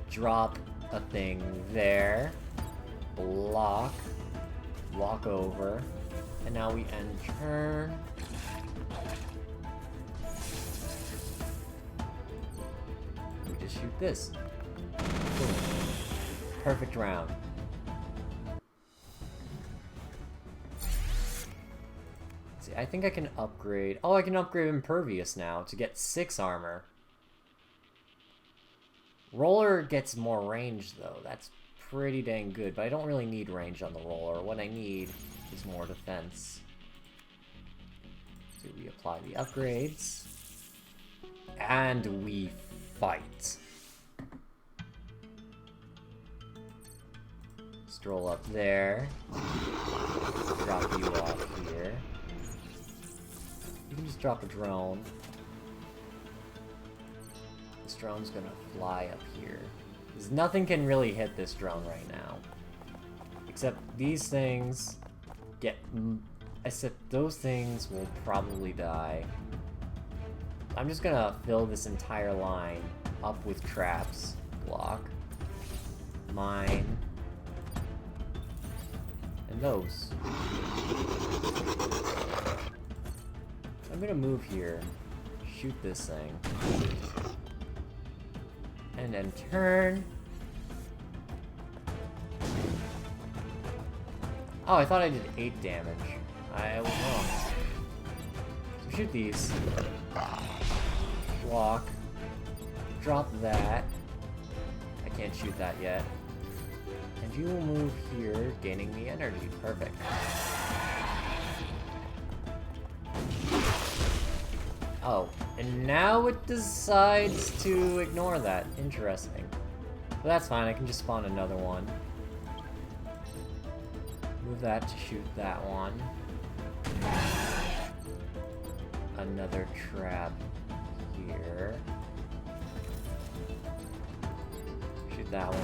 Drop a thing there. Block. Walk over. And now we end turn. We just shoot this. Boom. Perfect round. See, I think I can upgrade... Oh, I can upgrade Impervious now to get 6 armor. Roller gets more range, though. That's pretty dang good, but I don't really need range on the roller. What I need is more defense. So we apply the upgrades. And we fight. Stroll up there. Drop you off here. You can just drop a drone. This drone's gonna fly up here. Because nothing can really hit this drone right now. Except these things get... Except those things will probably die. I'm just gonna fill this entire line up with traps. Block. Mine. And those. I'm gonna move here. Shoot this thing. And then turn. Oh, I thought I did 8 damage. I was wrong. So shoot these. Block. Drop that. I can't shoot that yet. And you will move here, gaining the energy. Perfect. Oh, and now it decides to ignore that. Interesting. But that's fine, I can just spawn another one. Move that to shoot that one. Another trap here. Shoot that one.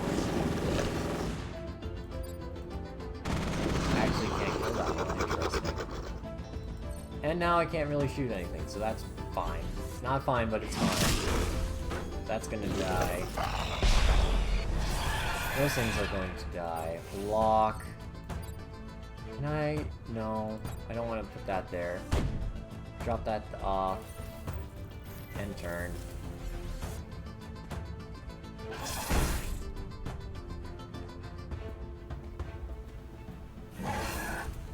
I actually can't kill that one, interesting. And now I can't really shoot anything, so that's fine. It's not fine, but it's fine. That's gonna die. Those things are going to die. Block. Can I? No. I don't want to put that there. Drop that off. And turn.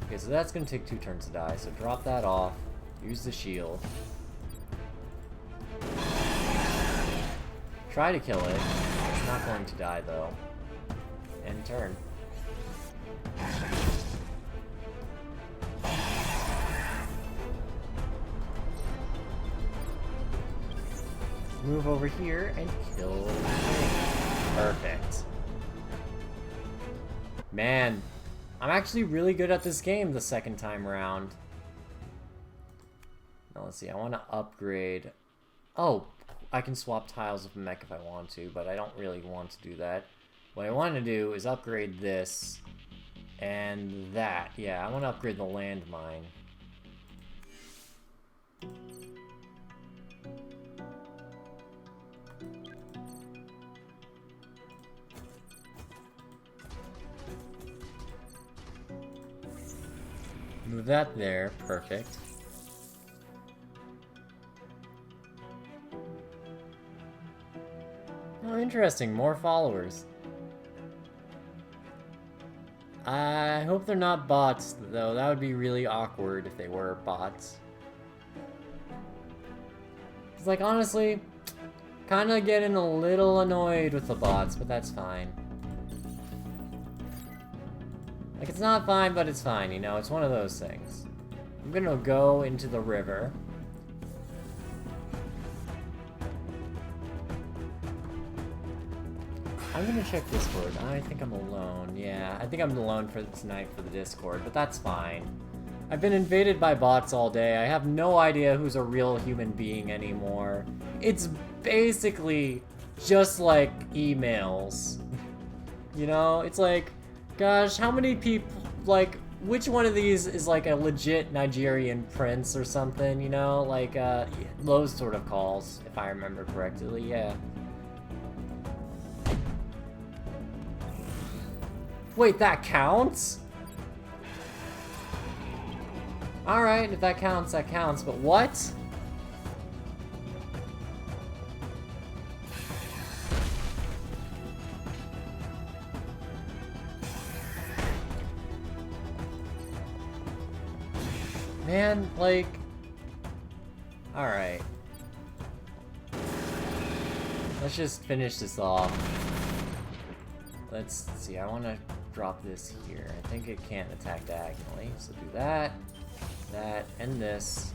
Okay, so that's gonna take 2 turns to die, so drop that off. Use the shield. Try to kill it. It's not going to die, though. And turn. Move over here and kill the thing. Perfect. Man, I'm actually really good at this game the second time around. Now let's see, I want to upgrade. Oh, I can swap tiles with Mech if I want to, but I don't really want to do that. What I want to do is upgrade this and that. Yeah, I want to upgrade the landmine. Move that there. Perfect. Oh, interesting. More followers. I hope they're not bots, though. That would be really awkward if they were bots. It's like, honestly, kind of getting a little annoyed with the bots, but that's fine. Like, it's not fine, but it's fine, you know? It's one of those things. I'm gonna go into the river. I'm gonna check Discord. I think I'm alone. Yeah, I think I'm alone for tonight for the Discord, but that's fine. I've been invaded by bots all day. I have no idea who's a real human being anymore. It's basically just like emails. You know, it's like, gosh, how many people, like, which one of these is like a legit Nigerian prince or something, you know? Like, those sort of calls, if I remember correctly, yeah. Wait, that counts? Alright, if that counts, but what? Man, like... Alright. Let's just finish this off. Let's see, I want to drop this here. I think it can't attack diagonally, so do that, that, and this.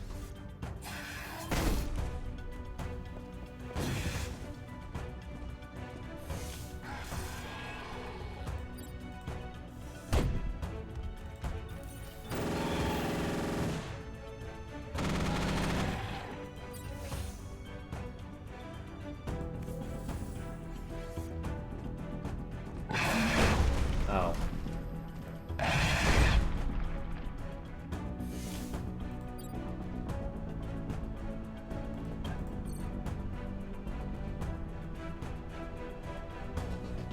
Oh.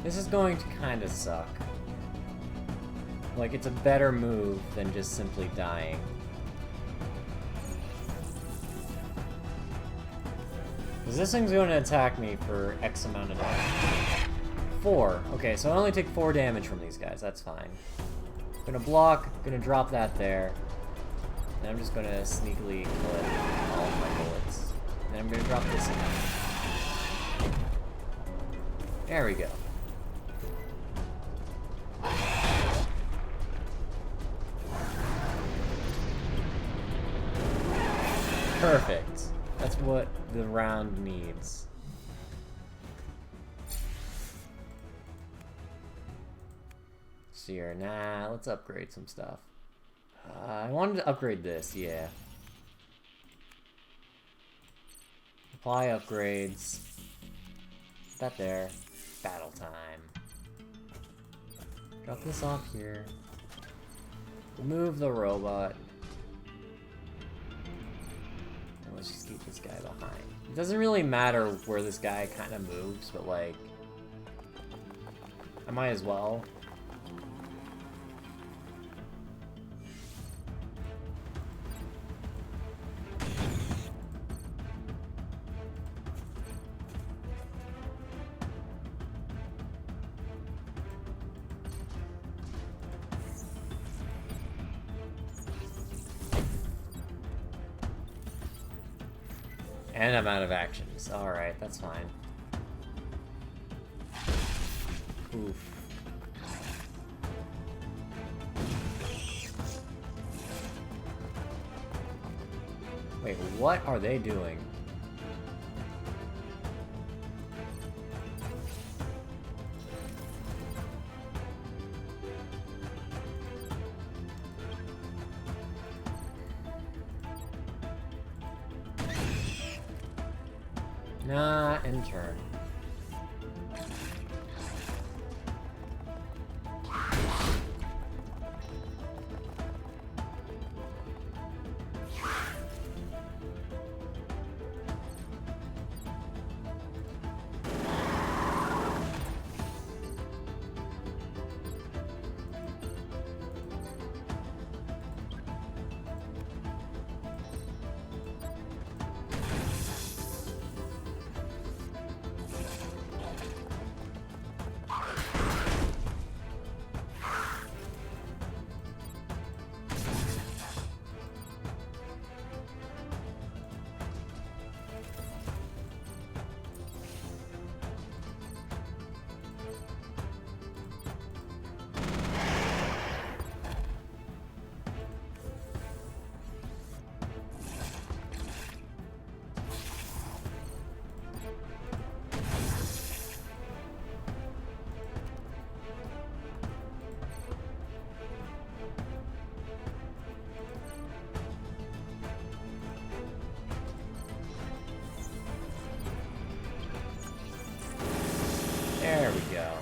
This is going to kind of suck. Like, it's a better move than just simply dying. Because this thing's going to attack me for X amount of damage. 4. Okay, so I only take 4 damage from these guys. That's fine. Gonna block, gonna drop that there. And I'm just gonna sneakily kill it all of my bullets. And then I'm gonna drop this in. There we go. Perfect. That's what the round needs. Here, nah, let's upgrade some stuff. I wanted to upgrade this, yeah. Apply upgrades. Put that there. Battle time. Drop this off here. Remove the robot. And let's just keep this guy behind. It doesn't really matter where this guy kind of moves, but like... I might as well. And I'm out of actions. Alright, that's fine. Oof. Wait, what are they doing? Nah, in turn. There we go.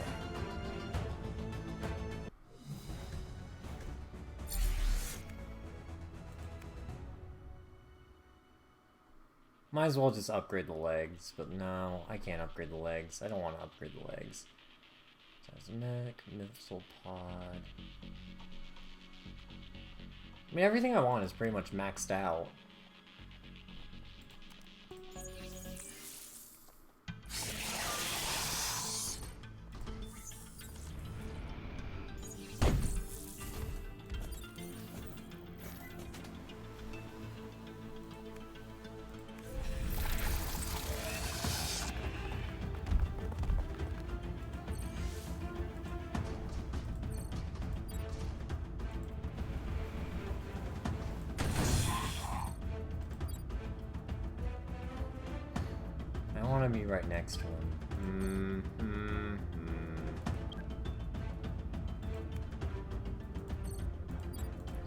Might as well just upgrade the legs, but no, I can't upgrade the legs. I don't want to upgrade the legs. Mech, missile pod. I mean, everything I want is pretty much maxed out. I want to be right next to him.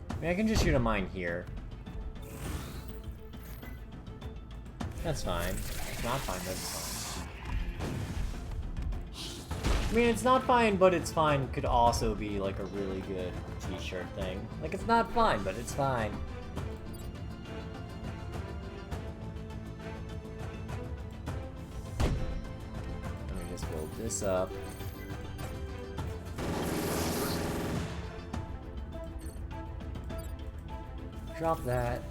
I mean, I can just shoot a mine here. That's fine. It's not fine, but it's fine. I mean, it's not fine, but it's fine could also be like a really good t-shirt thing. Like, it's not fine, but it's fine. Let me just build this up. Drop that,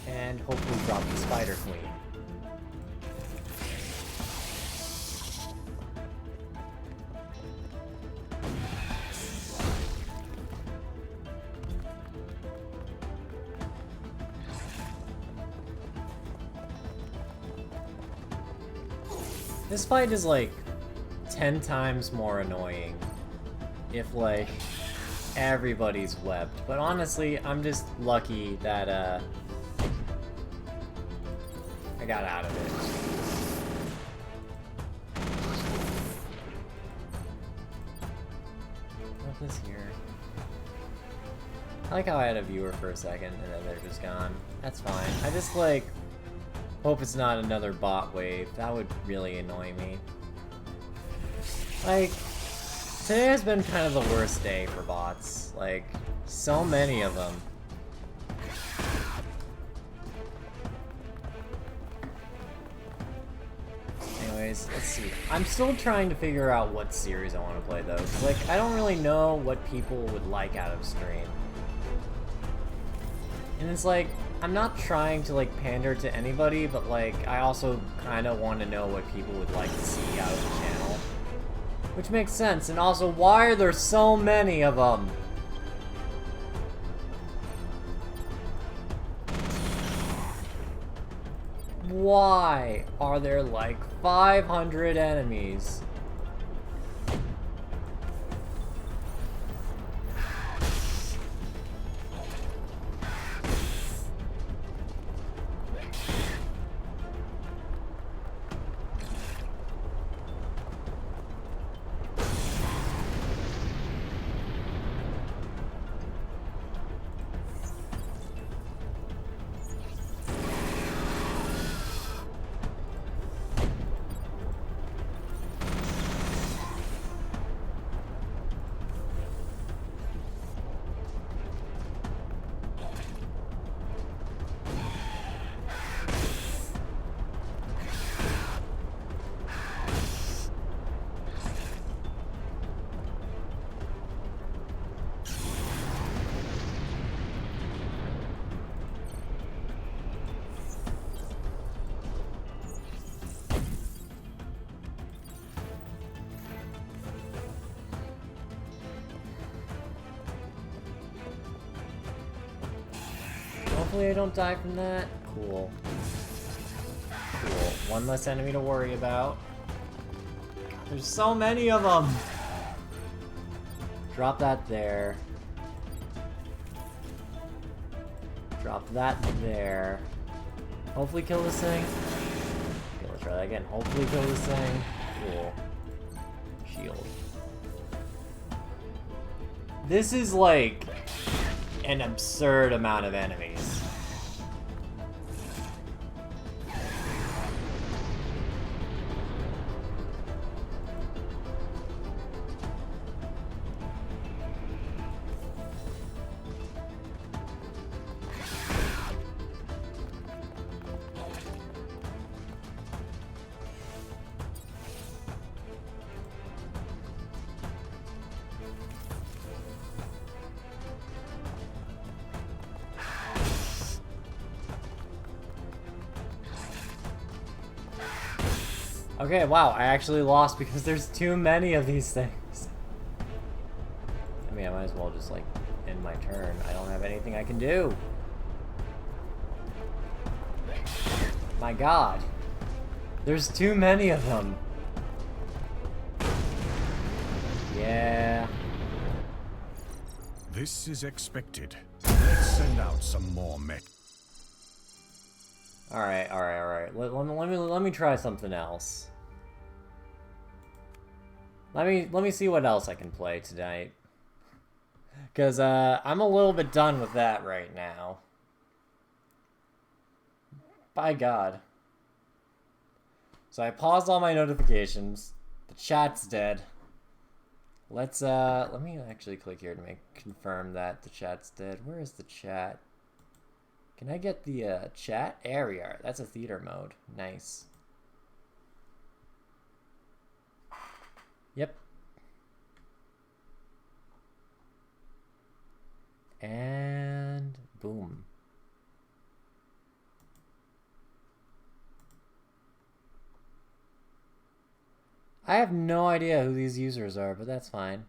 and hopefully drop the Spider Queen. This fight is like 10 times more annoying if like everybody's webbed. But honestly, I'm just lucky that I got out of it. What this here? I like how I had a viewer for a second and then they're just gone. That's fine. I just like hope it's not another bot wave. That would really annoy me. Like, today has been kind of the worst day for bots. Like, so many of them. Anyways, let's see. I'm still trying to figure out what series I want to play though. 'Cause, like, I don't really know what people would like out of stream. And it's like, I'm not trying to like pander to anybody, but like, I also kind of want to know what people would like to see out of the channel. Which makes sense, and also, why are there so many of them? Why are there like 500 enemies? Hopefully I don't die from that. Cool. Cool. One less enemy to worry about. God, there's so many of them! Drop that there. Drop that there. Hopefully kill this thing. Okay, let's try that again. Hopefully kill this thing. Cool. Shield. This is like an absurd amount of enemies. Okay, wow, I actually lost because there's too many of these things. I mean, I might as well just, like, end my turn. I don't have anything I can do. My god. There's too many of them. Yeah. This is expected. Let's send out some more mech. Alright. Let me try something else. Let me see what else I can play tonight. Because, I'm a little bit done with that right now. By God. So I paused all my notifications. The chat's dead. Let me actually click here to confirm that the chat's dead. Where is the chat? Can I get the, chat? There we are. That's a theater mode. Nice. Yep. And boom. I have no idea who these users are, but that's fine.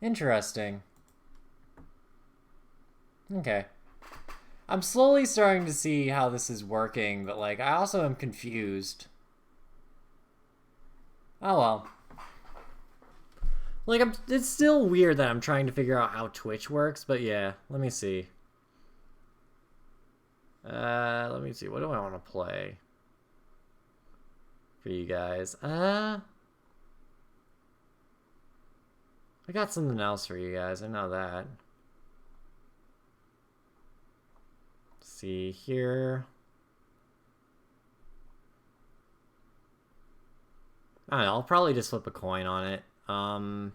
Interesting. Okay. I'm slowly starting to see how this is working, but like I also am confused. Oh well. Like it's still weird that I'm trying to figure out how Twitch works, but yeah, let me see. Let me see. What do I want to play for you guys? I got something else for you guys. I know that. Let's see here. I don't know. I'll probably just flip a coin on it. On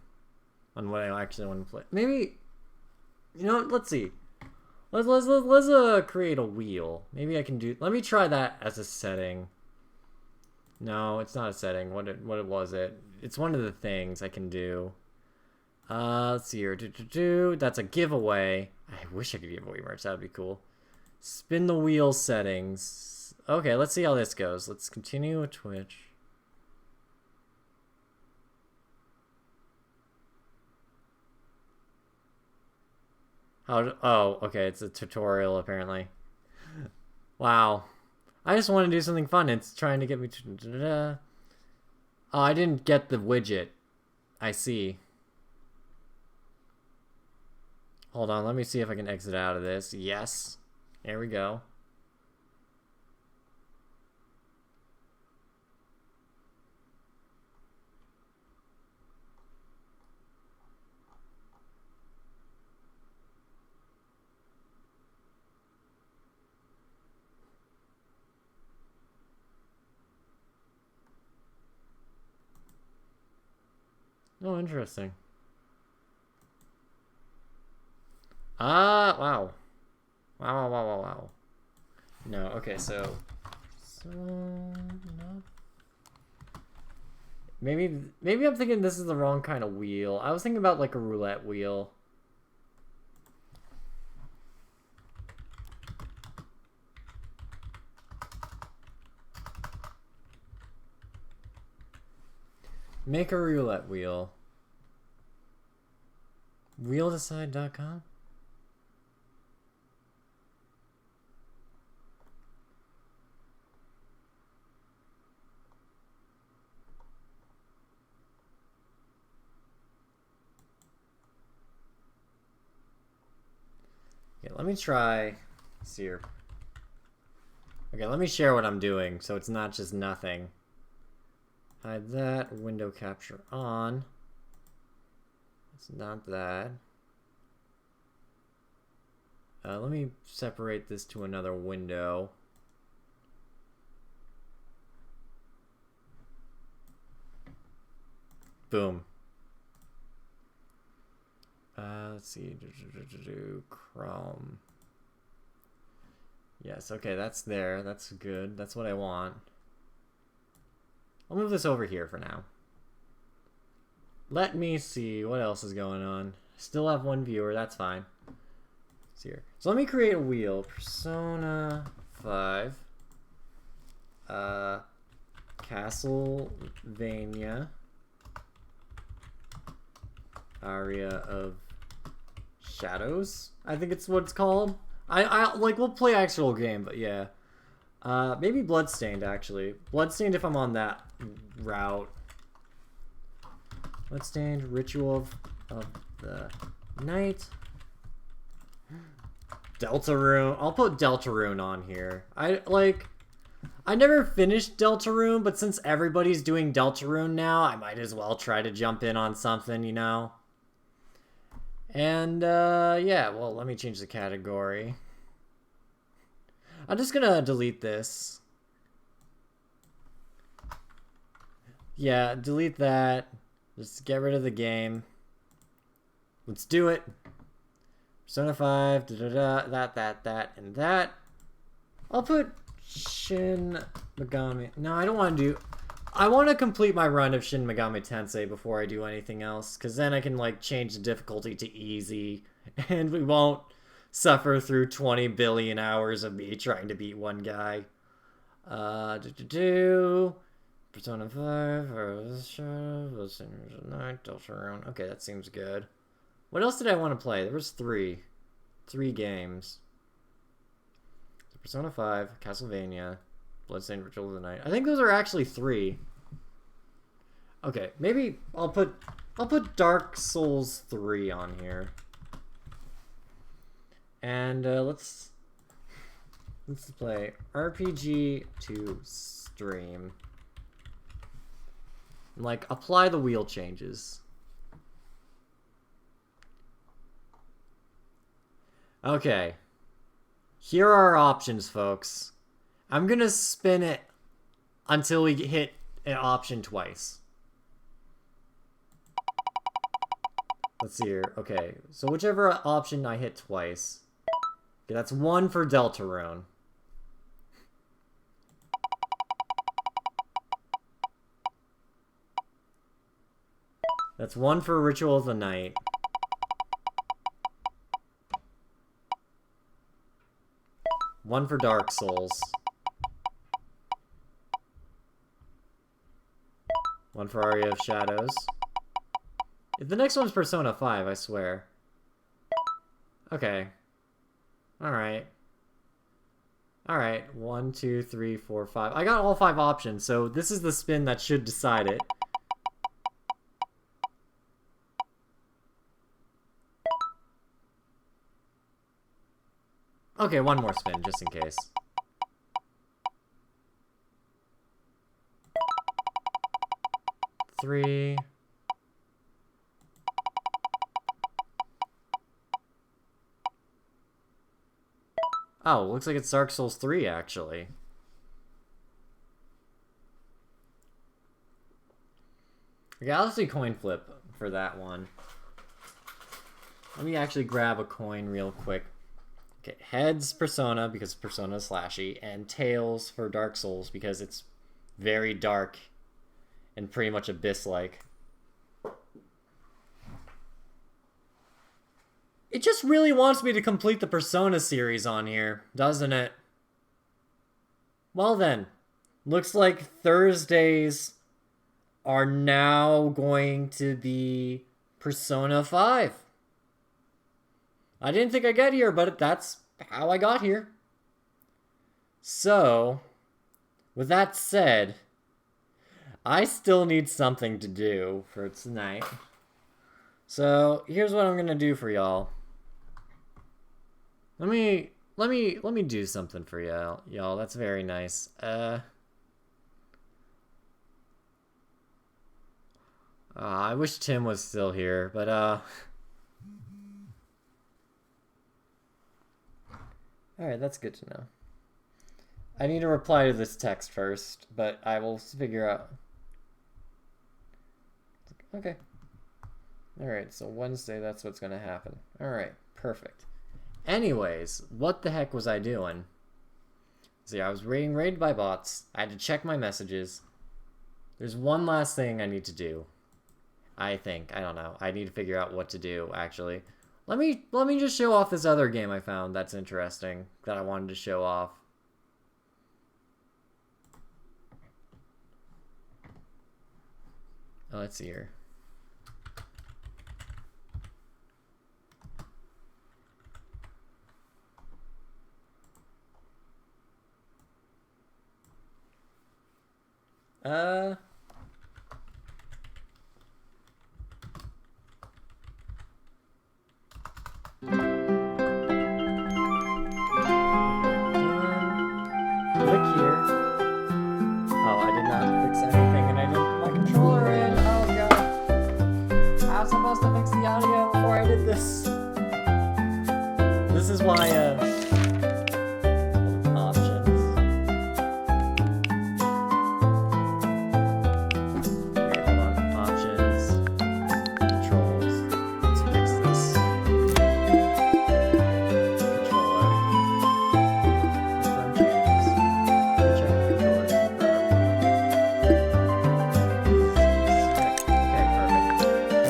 what I actually want to play. Maybe, you know what? Let's see. Let's create a wheel. Maybe I can do. Let me try that as a setting. No, it's not a setting. What was it? It's one of the things I can do. Let's see here. That's a giveaway. I wish I could give away merch. That would be cool. Spin the wheel settings. Okay, let's see how this goes. Let's continue with Twitch. Oh, okay, it's a tutorial apparently. Wow. I just want to do something fun. It's trying to get me to... Oh, I didn't get the widget. I see. Hold on, let me see if I can exit out of this. Yes. There we go. Oh, interesting. Wow. Wow. No, okay, so no. Maybe I'm thinking this is the wrong kind of wheel. I was thinking about like a roulette wheel. Make a roulette wheel. Wheeldecide.com? Okay, let me try. Let's see here. Okay, let me share what I'm doing so it's not just nothing. Hide that. Window capture on. It's not that. Let me separate this to another window. Boom. Let's see. Chrome. Yes, okay, that's there. That's good. That's what I want. I'll move this over here for now. Let me see what else is going on. Still have one viewer, that's fine. Let's see here. So let me create a wheel. Persona 5. Castlevania. Aria of Shadows, I think it's what it's called. I like, we'll play actual game, but yeah. Maybe Bloodstained, actually. Bloodstained if I'm on that route. Bloodstained, Ritual of the Night. Deltarune. I'll put Deltarune on here. I never finished Deltarune, but since everybody's doing Deltarune now, I might as well try to jump in on something, you know? And, yeah, well, let me change the category. I'm just gonna delete this. Yeah, delete that. Just get rid of the game. Let's do it. Persona 5, that, and that. I'll put Shin Megami. No, I don't want to do... I want to complete my run of Shin Megami Tensei before I do anything else, because then I can, like, change the difficulty to easy, and we won't suffer through 20 billion hours of me trying to beat one guy. Persona 5, Night, Deltarune. Okay, that seems good. What else did I want to play? There was three games. Persona 5, Castlevania, Bloodstained Ritual of the Night. I think those are actually 3. Okay, maybe I'll put Dark Souls 3 on here. And let's play RPG to stream. And, like, apply the wheel changes. Okay. Here are our options, folks. I'm gonna spin it until we hit an option twice. Let's see here. Okay, so whichever option I hit twice. Okay, that's 1 for Deltarune. That's 1 for Ritual of the Night. One for Dark Souls. 1 for Aria of Shadows. The next one's Persona 5, I swear. Okay. Alright. Alright. 1, 2, 3, 4, 5. I got all 5 options, so this is the spin that should decide it. Okay, one more spin, just in case. Three. Oh, looks like it's Dark Souls 3, actually. Okay, I'll just do coin flip for that one. Let me actually grab a coin real quick. Okay, heads Persona, because Persona is slashy, and tails for Dark Souls, because it's very dark and pretty much Abyss-like. It just really wants me to complete the Persona series on here, doesn't it? Well then, looks like Thursdays are now going to be Persona 5. I didn't think I'd get here, but that's how I got here. So, with that said, I still need something to do for tonight. So, here's what I'm gonna do for y'all. Let me do something for y'all. That's very nice. I wish Tim was still here, but Alright, that's good to know. I need to reply to this text first, but I will figure out. Okay. Alright, so Wednesday, that's what's gonna happen. Alright, perfect. Anyways, what the heck was I doing? See, I was being raided by bots. I had to check my messages. There's one last thing I need to do. I think. I don't know. I need to figure out what to do, actually. Let me just show off this other game I found that's interesting, that I wanted to show off. Oh, let's see here. Click here. Oh, I did not fix anything and I didn't put my controller in. Oh god. I was supposed to fix the audio before I did this. This is why, options. Okay, hold on. Options. Controls. Let's fix this. Controller. Confirm changes. Check the controller confirm. Okay, perfect.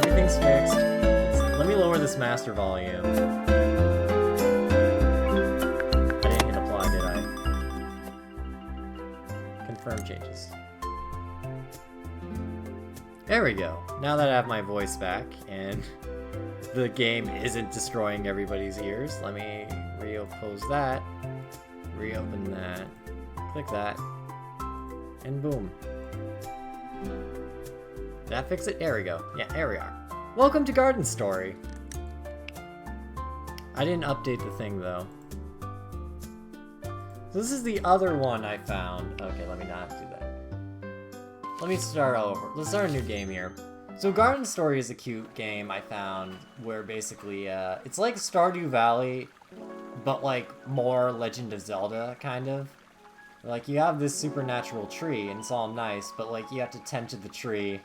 Everything's fixed. Let me lower this master volume. I didn't hit apply, did I? Confirm changes. There we go. Now that I have my voice back, and the game isn't destroying everybody's ears. Let me close that, reopen that, click that, and boom. Did that fix it? There we go. Yeah, there we are. Welcome to Garden Story. I didn't update the thing though. So this is the other one I found. Okay, let me not do that. Let me start over. Let's start a new game here. So Garden Story is a cute game I found where basically, it's like Stardew Valley, but like more Legend of Zelda, kind of. Like you have this supernatural tree and it's all nice, but like you have to tend to the tree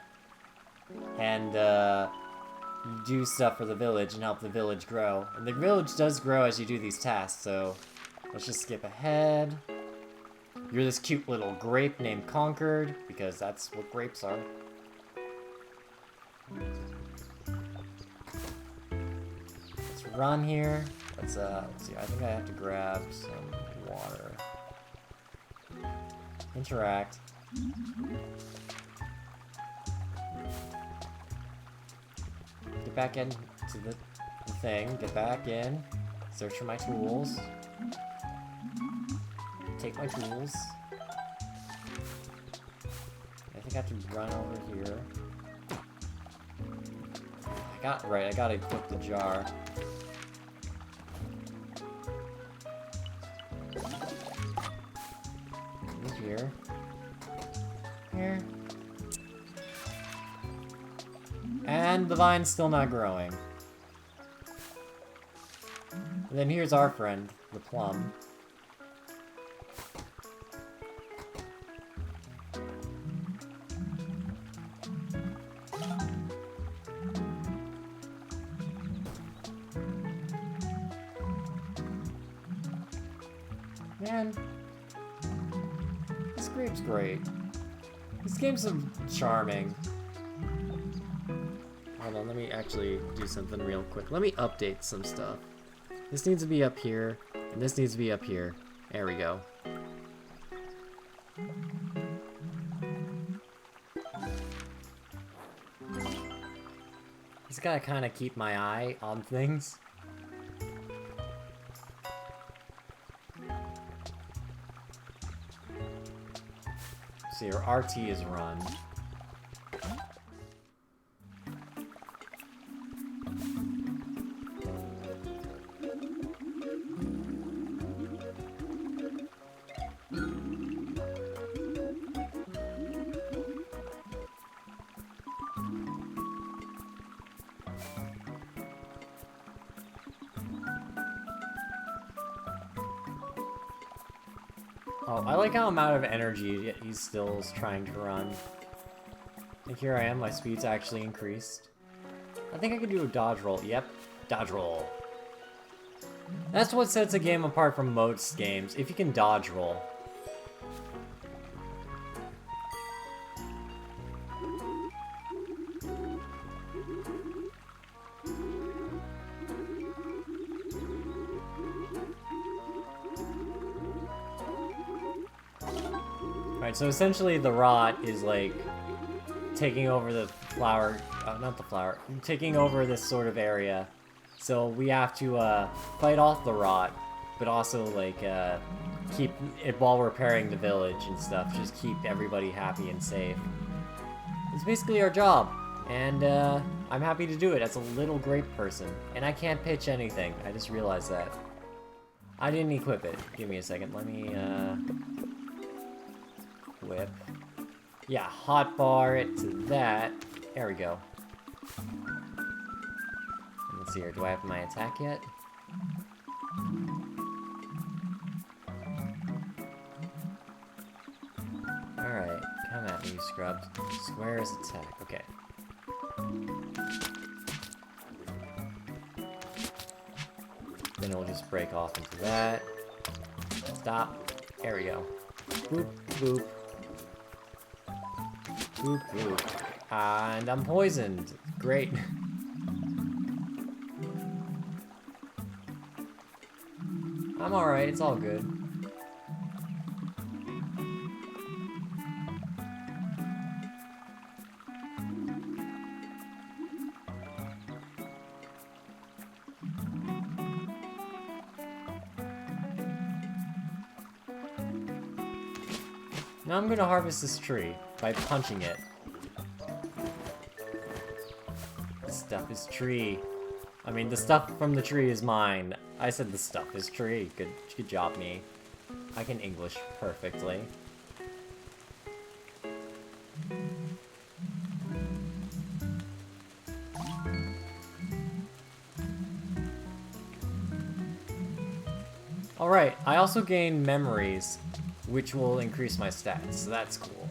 and you do stuff for the village and help the village grow. And the village does grow as you do these tasks, so let's just skip ahead. You're this cute little grape named Concord, because that's what grapes are. Let's run here. Let's see, I think I have to grab some water. Interact. Get back into the thing, get back in, search for my tools. Take my tools. I think I have to run over here. I gotta equip the jar. Here. Here. And the vine's still not growing. And then here's our friend, the plum. Man, this grape's great. This game's so charming. Hold on, let me actually do something real quick. Let me update some stuff. This needs to be up here, and this needs to be up here. There we go. Just gotta kind of keep my eye on things. See, your RT is run. Oh, I like how I'm out of energy, yet he's still trying to run. And here I am, my speed's actually increased. I think I could do a dodge roll. Yep, dodge roll. That's what sets a game apart from most games, if you can dodge roll. Alright, so essentially the rot is like taking over the flower, not the flower, taking over this sort of area. So we have to fight off the rot, but also like keep it while repairing the village and stuff. Just keep everybody happy and safe. It's basically our job, and I'm happy to do it as a little grape person. And I can't pitch anything, I just realized that. I didn't equip it. Give me a second, let me equip. Yeah, hotbar it to that. There we go. Let's see here, do I have my attack yet? Alright, come at me, you scrubs. Square is attack, okay. Then it'll just break off into that. Stop. There we go. Boop, boop. Boop, boop. And I'm poisoned. Great. I'm alright, it's all good. Now I'm gonna harvest this tree by punching it. The stuff is tree. I mean, the stuff from the tree is mine. I said the stuff is tree. Good job, me. I can English perfectly. Alright, I also gain memories, which will increase my stats, so that's cool.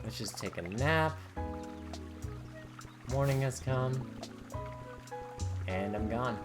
Let's just take a nap. Morning has come. And I'm gone.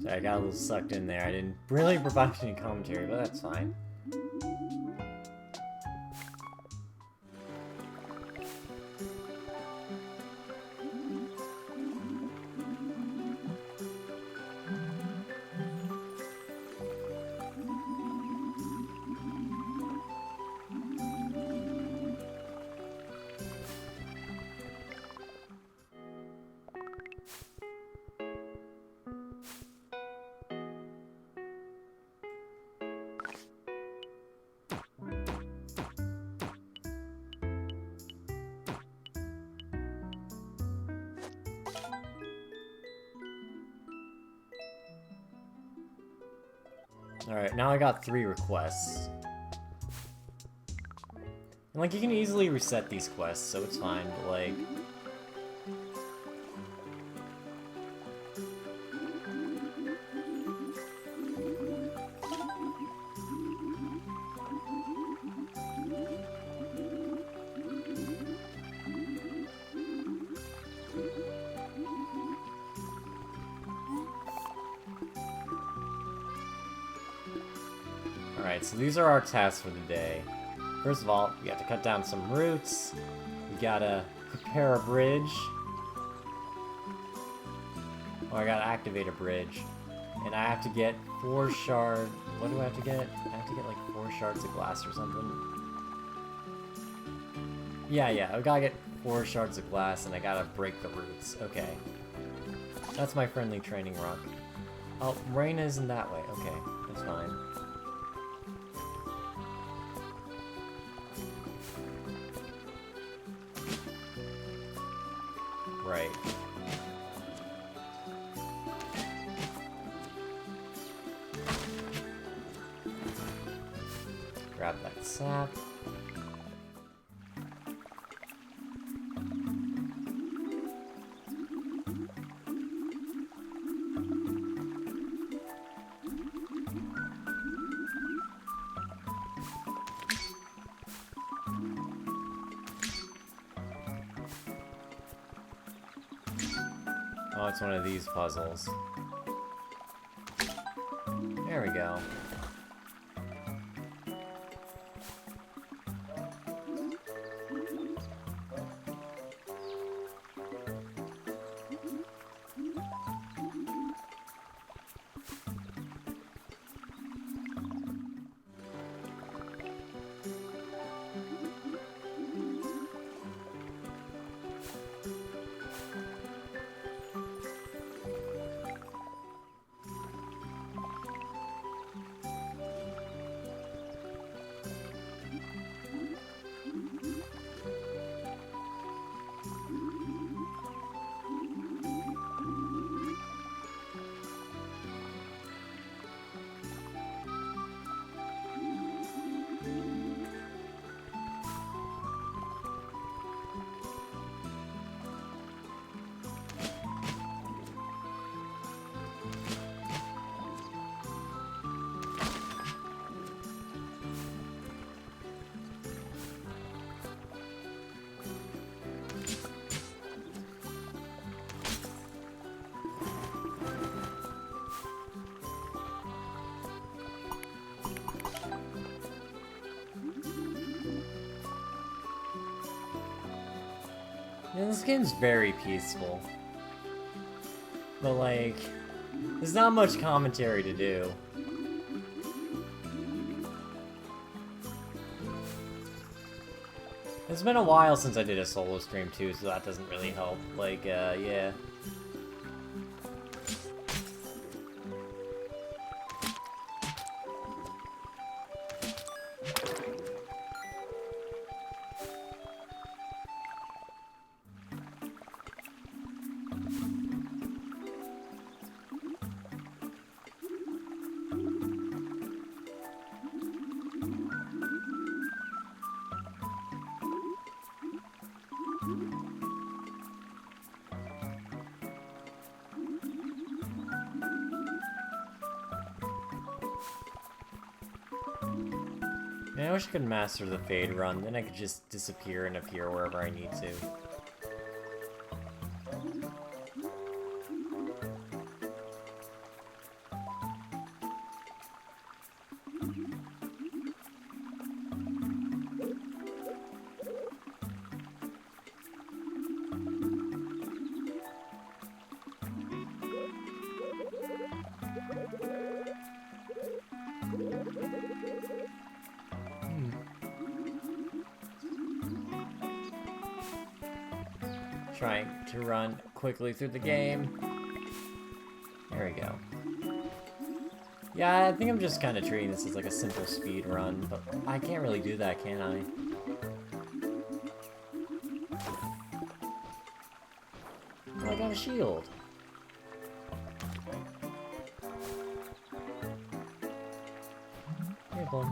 Sorry, I got a little sucked in there. I didn't really provide any commentary, but that's fine. Alright, now I got 3 requests. And, like, you can easily reset these quests, so it's fine, but, like... Alright, so these are our tasks for the day. First of all, we have to cut down some roots. We gotta prepare a bridge. Oh, I gotta activate a bridge. And I have to get 4 shards... What do I have to get? I have to get like 4 shards of glass or something. Yeah, I gotta get 4 shards of glass and I gotta break the roots. Okay. That's my friendly training rock. Oh, rain isn't that way. Okay, that's fine. Right. Grab that sap. Oh, it's one of these puzzles. There we go. And this game's very peaceful. But like, there's not much commentary to do. It's been a while since I did a solo stream too, so that doesn't really help. Like, yeah. Man, I wish I could master the fade run, then I could just disappear and appear wherever I need to. Trying to run quickly through the game. There we go. Yeah, I think I'm just kind of treating this as like a simple speed run, but I can't really do that, can I? Oh, I got a shield. Hey, bud.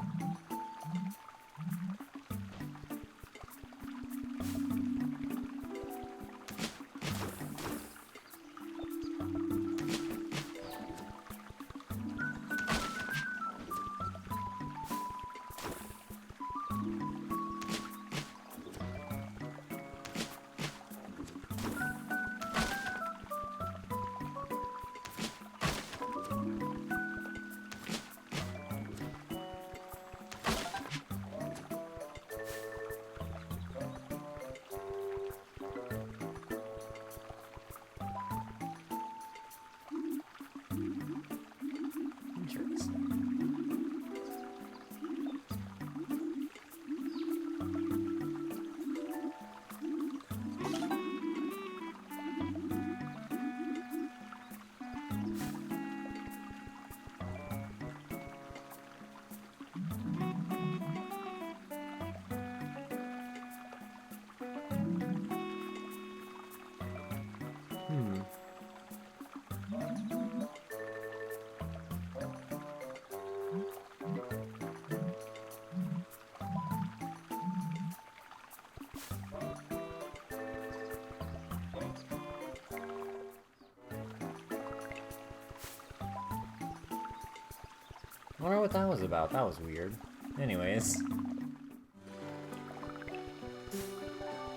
I wonder what that was about. That was weird. Anyways.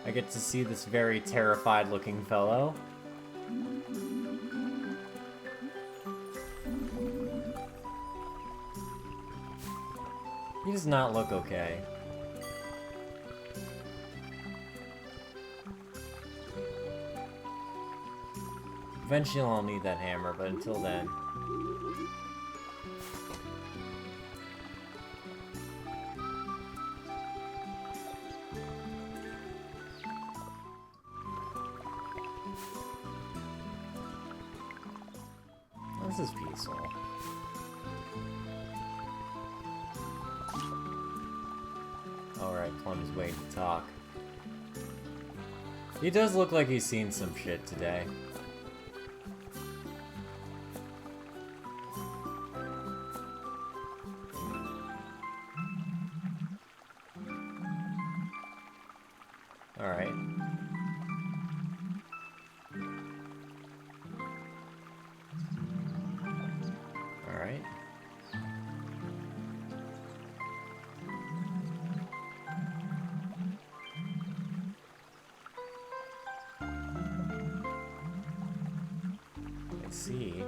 I get to see this very terrified looking fellow. He does not look okay. Eventually I'll need that hammer, but until then... This is peaceful. Alright, Plum is waiting to talk. He does look like he's seen some shit today. Alright. Alright. I see.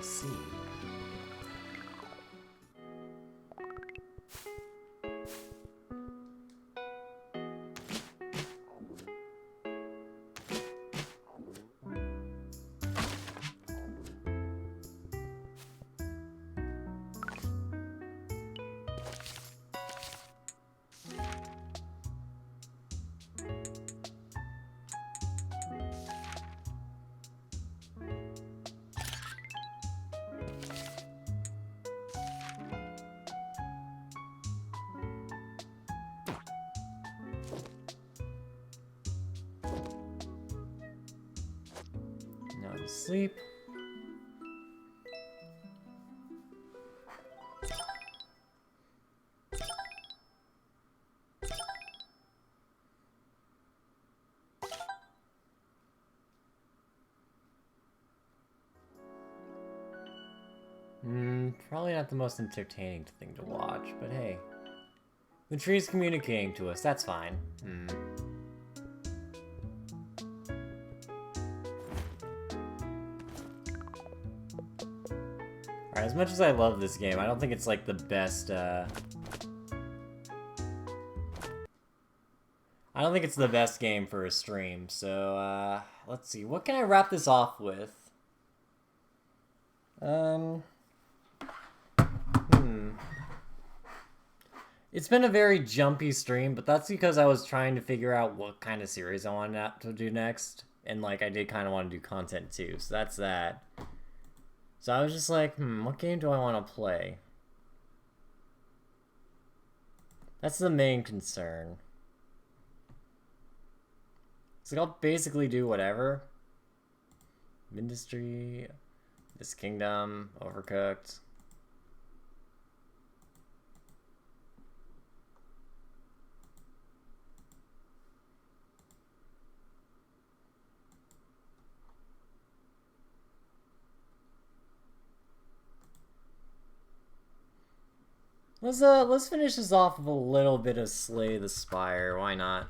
see. Now to sleep. Probably not the most entertaining thing to watch, but hey. The tree's communicating to us, that's fine. Alright, as much as I love this game, I don't think it's like the best, I don't think it's the best game for a stream, so, let's see. What can I wrap this off with? It's been a very jumpy stream, but that's because I was trying to figure out what kind of series I wanted to do next. And, like, I did kind of want to do content, too, so that's that. So I was just like, what game do I want to play? That's the main concern. So I'll basically do whatever. Industry, This Kingdom, Overcooked. Let's finish this off with a little bit of Slay the Spire. Why not?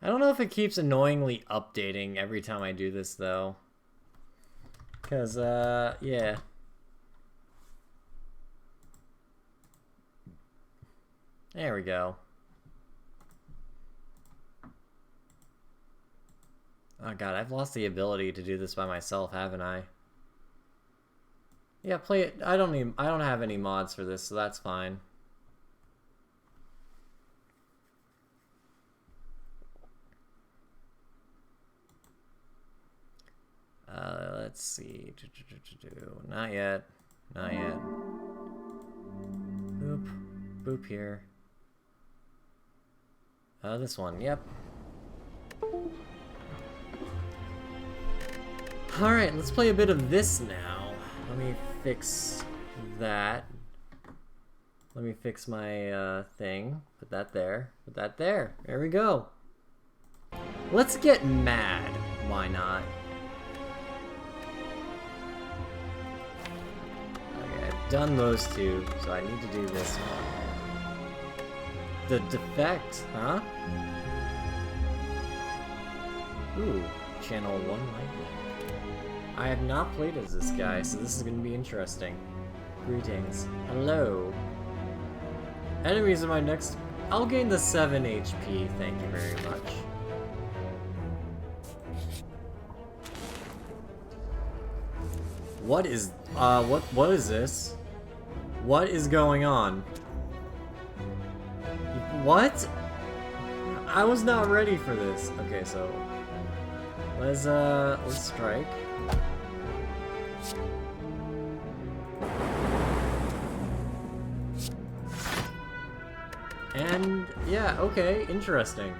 I don't know if it keeps annoyingly updating every time I do this, though. Because, yeah. There we go. Oh god, I've lost the ability to do this by myself, haven't I? Yeah, play it. I don't have any mods for this, so that's fine. Let's see. Not yet. Not yet. Boop. Boop here. This one. Yep. Alright, let's play a bit of this now. Let me fix that. Let me fix my thing. Put that there. Put that there. There we go. Let's get mad. Why not? Okay, I've done those two, so I need to do this one. The defect, huh? Ooh, channel 1 lightning. I have not played as this guy, so this is going to be interesting. Greetings. Hello. Enemies in my next... I'll gain the 7 HP, thank you very much. What is... what is this? What is going on? What? I was not ready for this. Okay, so... let's strike. And, yeah, okay, interesting.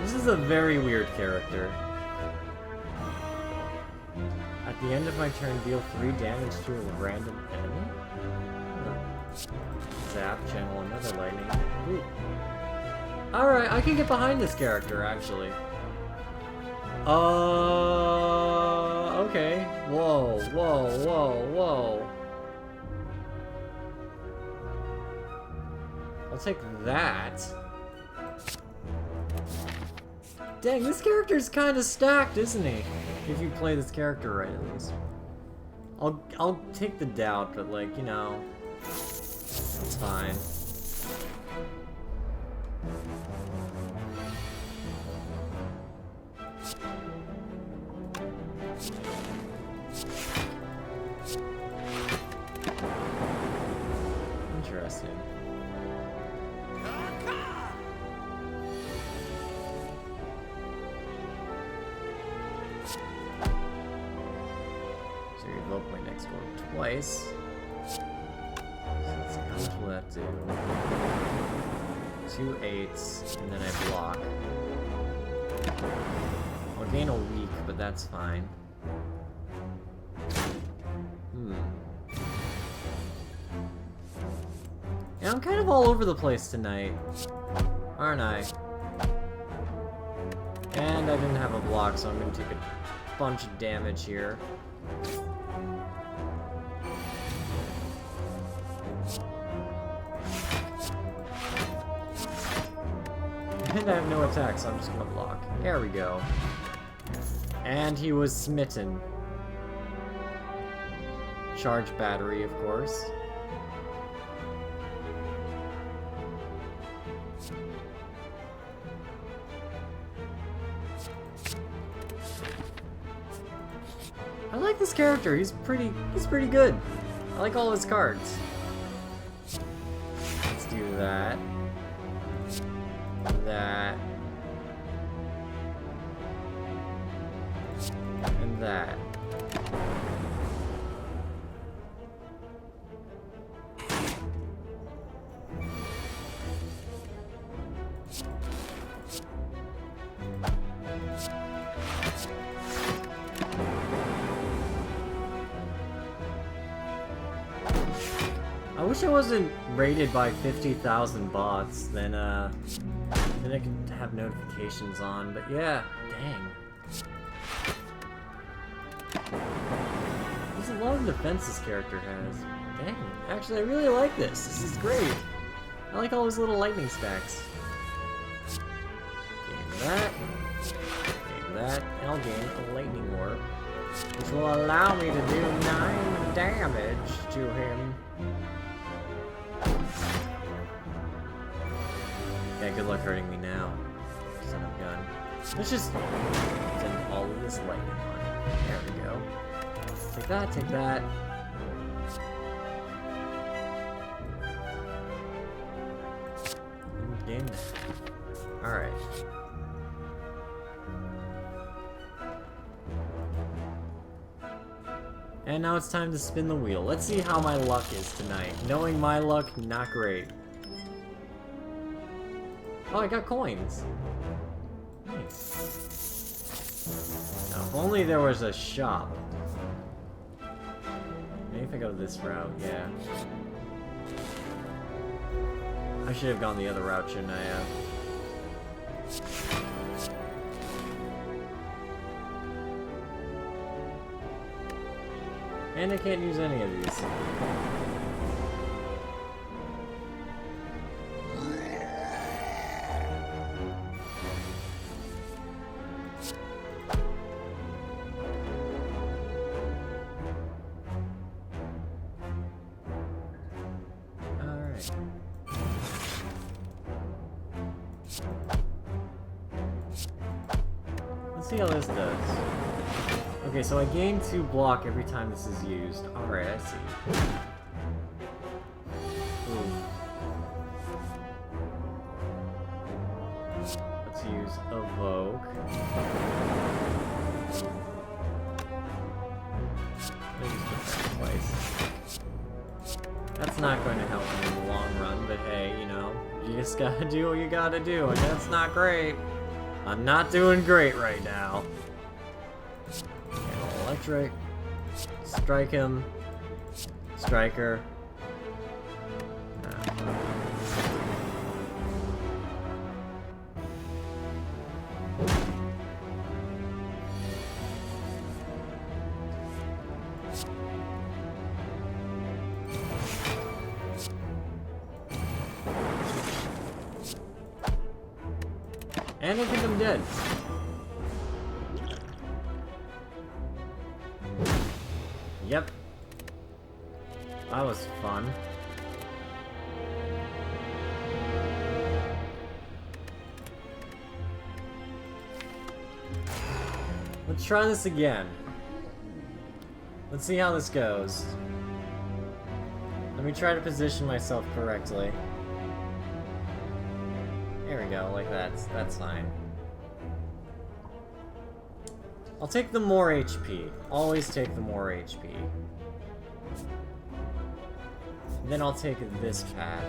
This is a very weird character. At the end of my turn, deal 3 damage to a random enemy? Zap, channel another lightning. Ooh. Alright, I can get behind this character, actually. Okay. Whoa, whoa, whoa, whoa. I'll take that. Dang, this character's kind of stacked, isn't he? If you play this character right, at least. I'll take the doubt, but like, you know, it's fine. Interesting. So you evoke my next orb twice. So let's see, how much will that do? 2 8s, and then I block. I'll gain a weak, but that's fine. Yeah, I'm kind of all over the place tonight, aren't I? And I didn't have a block, so I'm going to take a bunch of damage here. And I have no attack, so I'm just going to block. There we go. And he was smitten. Charge battery, of course. I like this character. He's pretty good. I like all his cards. Let's do that. That. And that. I wish I wasn't rated by 50,000 bots, then I could have notifications on, but yeah, dang. There's a lot of defense this character has. Dang, actually I really like this. This is great. I like all his little lightning stacks. Gain that. Gain that. And I'll gain a lightning orb, which will allow me to do 9 damage to him. Yeah, good luck hurting me now, son of a gun. Let's just send all of this lightning on it. There we go. Take that, take that. And gain that. Alright. And now it's time to spin the wheel. Let's see how my luck is tonight. Knowing my luck, not great. Oh, I got coins. Nice. Now, if only there was a shop. Maybe if I go this route, yeah. I should have gone the other route, shouldn't I have? And I can't use any of these. Let's see how this does. Okay, so I gain 2 block every time this is used. Alright, I see. Ooh. Let's use Evoke. Maybe just put that twice. That's not going to help me in the long run, but hey, you know, you just gotta do what you gotta do, and that's not great. I'm not doing great right now. Electric. Strike him. Striker. And I think I'm dead. Yep. That was fun. Let's try this again. Let's see how this goes. Let me try to position myself correctly. There we go, like that's fine. I'll take the more HP. Always take the more HP. Then I'll take this path.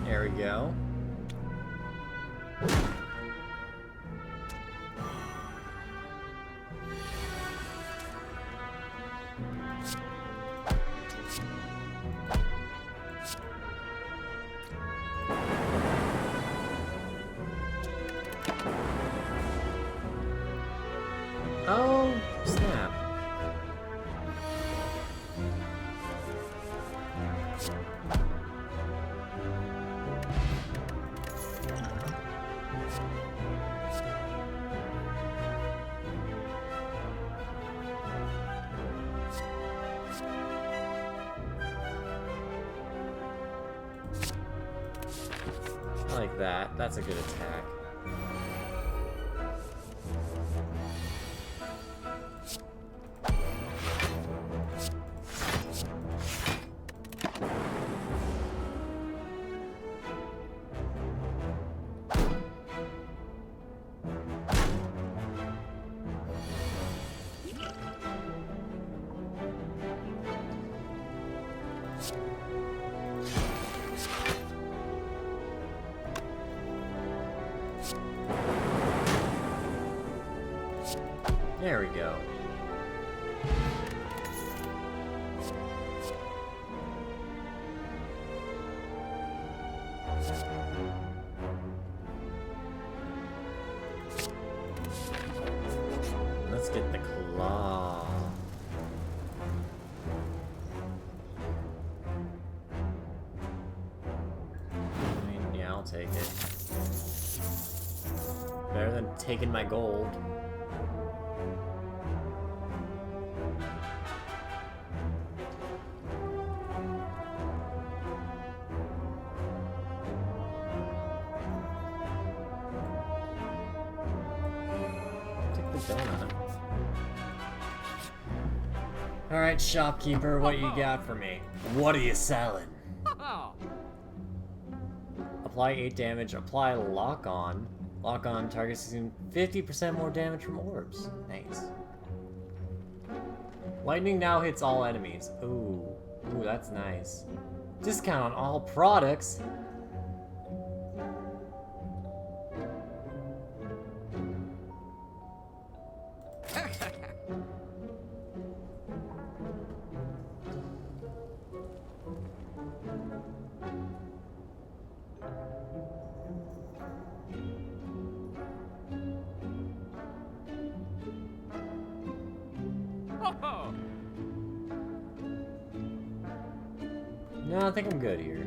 There we go. Oh, snap. I like that. That's a good attack. There we go. Let's get the claw. I mean, yeah, I'll take it. Better than taking my gold. Donut. Alright, shopkeeper, what you got for me? What are you selling? Apply 8 damage, apply lock on. Lock on, target 50% more damage from orbs. Nice. Lightning now hits all enemies. Ooh, that's nice. Discount on all products. No, I think I'm good here.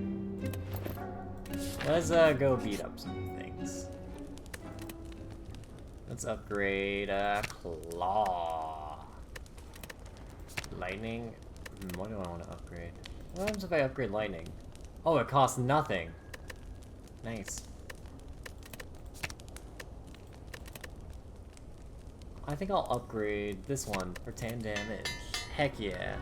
Let's go beat up some things. Let's upgrade claw. Lightning. What do I want to upgrade? What happens if I upgrade lightning? Oh, it costs nothing. Nice. I think I'll upgrade this one for 10 damage. Heck yeah.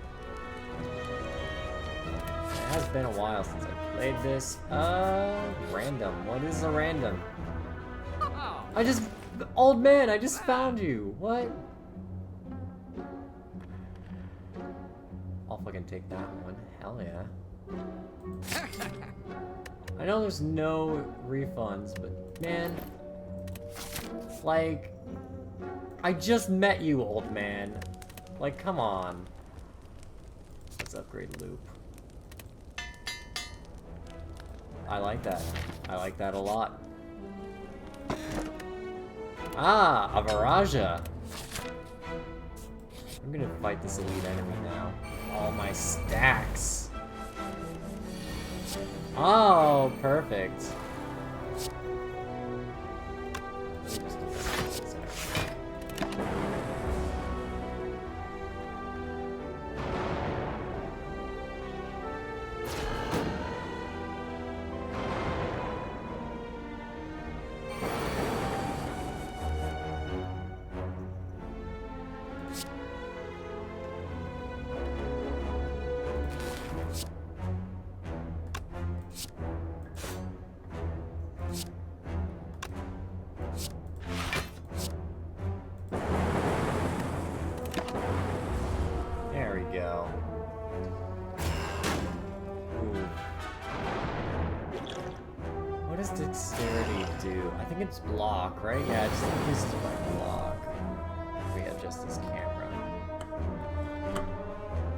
It has been a while since I played this. Random. What is a random? Old man, I just found you. What? I'll fucking take that one. Hell yeah. I know there's no refunds, but man, Like, I just met you, old man. Like, come on. Let's upgrade loop. I like that. I like that a lot. Ah, a Viraja. I'm gonna fight this elite enemy now. All my stacks. Oh, perfect. Let me just do this. There we go. Ooh. What does dexterity do? I think it's block, right? Yeah, it just increases my block. We adjust this camera.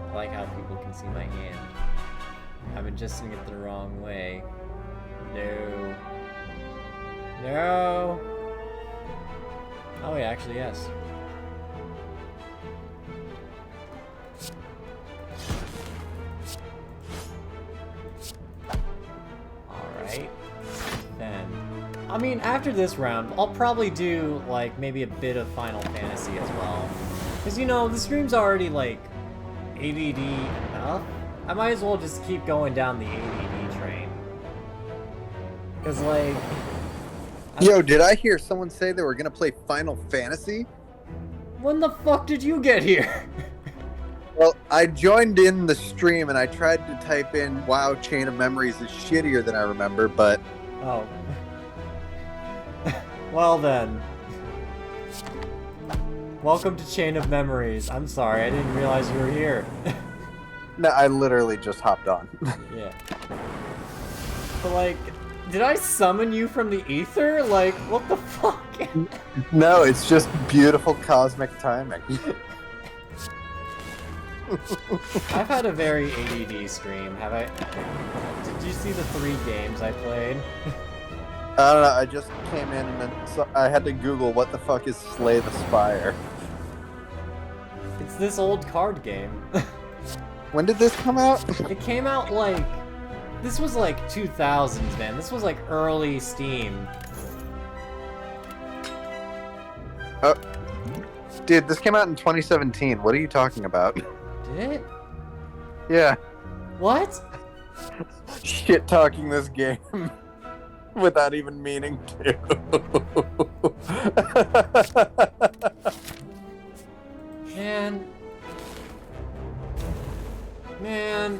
I like how people can see my hand. I'm adjusting it the wrong way. No. No! Oh, yeah, actually, yes. Alright. Then. I mean, after this round, I'll probably do, like, maybe a bit of Final Fantasy as well. Because, you know, the stream's already, like, ADD enough. I might as well just keep going down the ADD train. Because, like... Yo, did I hear someone say they were gonna play Final Fantasy? When the fuck did you get here? Well, I joined in the stream and I tried to type in WoW Chain of Memories is shittier than I remember, but... Oh. Well then. Welcome to Chain of Memories. I'm sorry, I didn't realize you were here. No, I literally just hopped on. Yeah. But like, did I summon you from the ether? Like, what the fuck? No, it's just beautiful cosmic timing. I've had a very ADD stream. Have I? Did you see the 3 games I played? I don't know, I just came in and then I had to Google what the fuck is Slay the Spire. It's this old card game. When did this come out? It came out like... This was like 2000s, man. This was like early Steam. Oh, dude, this came out in 2017. What are you talking about? Did it? Yeah. What? Shit talking this game without even meaning to. Man.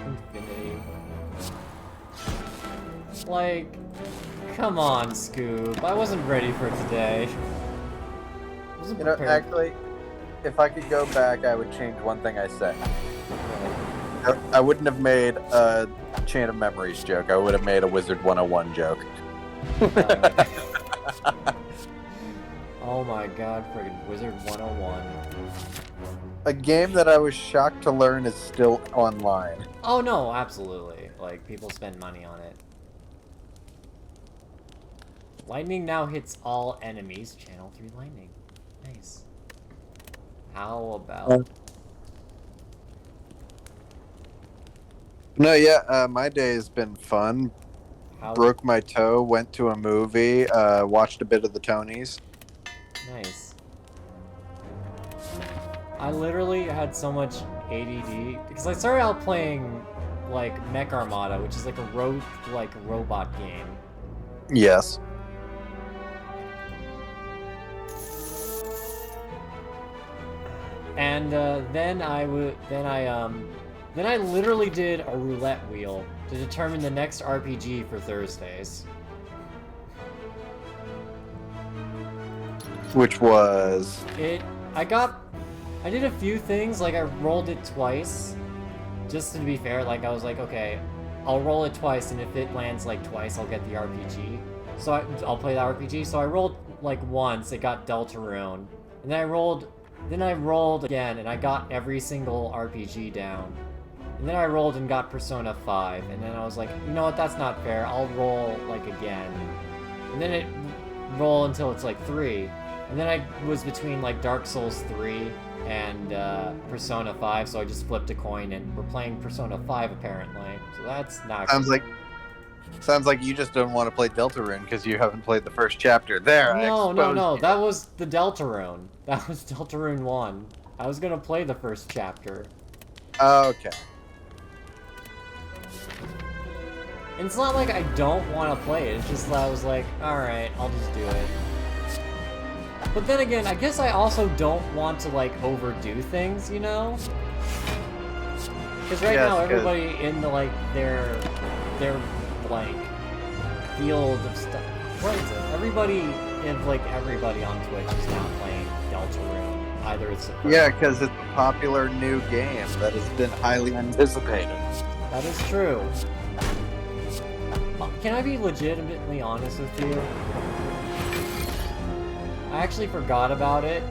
Infinity. Like, come on, Scoob. I wasn't ready for today. I wasn't You know, prepared. actually, if I could go back, I would change one thing I said. I wouldn't have made a Chain of Memories joke. I would have made a Wizard 101 joke. Oh my god, friggin' Wizard 101. A game that I was shocked to learn is still online. Oh no, absolutely. Like, people spend money on it. Lightning now hits all enemies. Channel 3 lightning. Nice. How about... No, yeah, my day has been fun. How... Broke my toe, went to a movie, watched a bit of the Tonys. Nice. I literally had so much ADD because I started out playing like Mech Armada, which is like a robot game. Yes. And then I literally did a roulette wheel to determine the next RPG for Thursdays. Which was... I did a few things, like I rolled it twice, just to be fair, like I was like, okay, I'll roll it twice, and if it lands like twice, I'll get the RPG. So I'll play the RPG. So I rolled like once, it got Deltarune. And then I rolled again, and I got every single RPG down. And then I rolled and got Persona 5, and then I was like, you know what, that's not fair, I'll roll, like, again. And then it roll until it's like 3. And then I was between, like, Dark Souls 3 and Persona 5, so I just flipped a coin, and we're playing Persona 5, apparently. So that's not Sounds like you just don't want to play Deltarune because you haven't played the first chapter. There, No, that was the Deltarune. That was Deltarune 1. I was gonna play the first chapter. Okay. And it's not like I don't want to play it, it's just that I was like, alright, I'll just do it. But then again, I guess I also don't want to, like, overdo things, you know? Because now, everybody in the, like, their like, field of stuff... What is it? Everybody on Twitch is now playing Deltarune. Either it's... Yeah, because it's a popular new game that has been highly anticipated. That is true. Can I be legitimately honest with you? I actually forgot about it.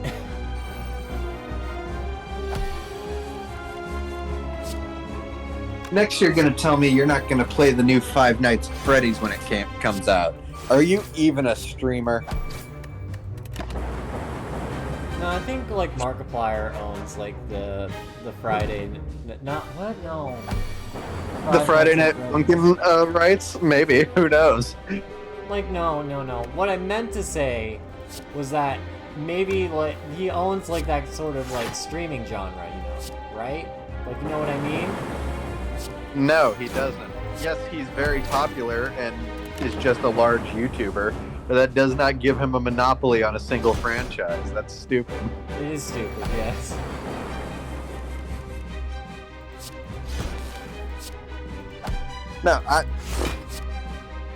Next, you're gonna tell me you're not gonna play the new Five Nights at Freddy's when it comes out. Are you even a streamer? No, I think like Markiplier owns like the Friday. Not what? No. The Friday Night Funkin' rights? Maybe. Who knows? Like no. What I meant to say was that maybe like he owns like that sort of like streaming genre, you know, right? Like you know what I mean? No, he doesn't. Yes, he's very popular and is just a large YouTuber, but that does not give him a monopoly on a single franchise. That's stupid. It is stupid, yes. No,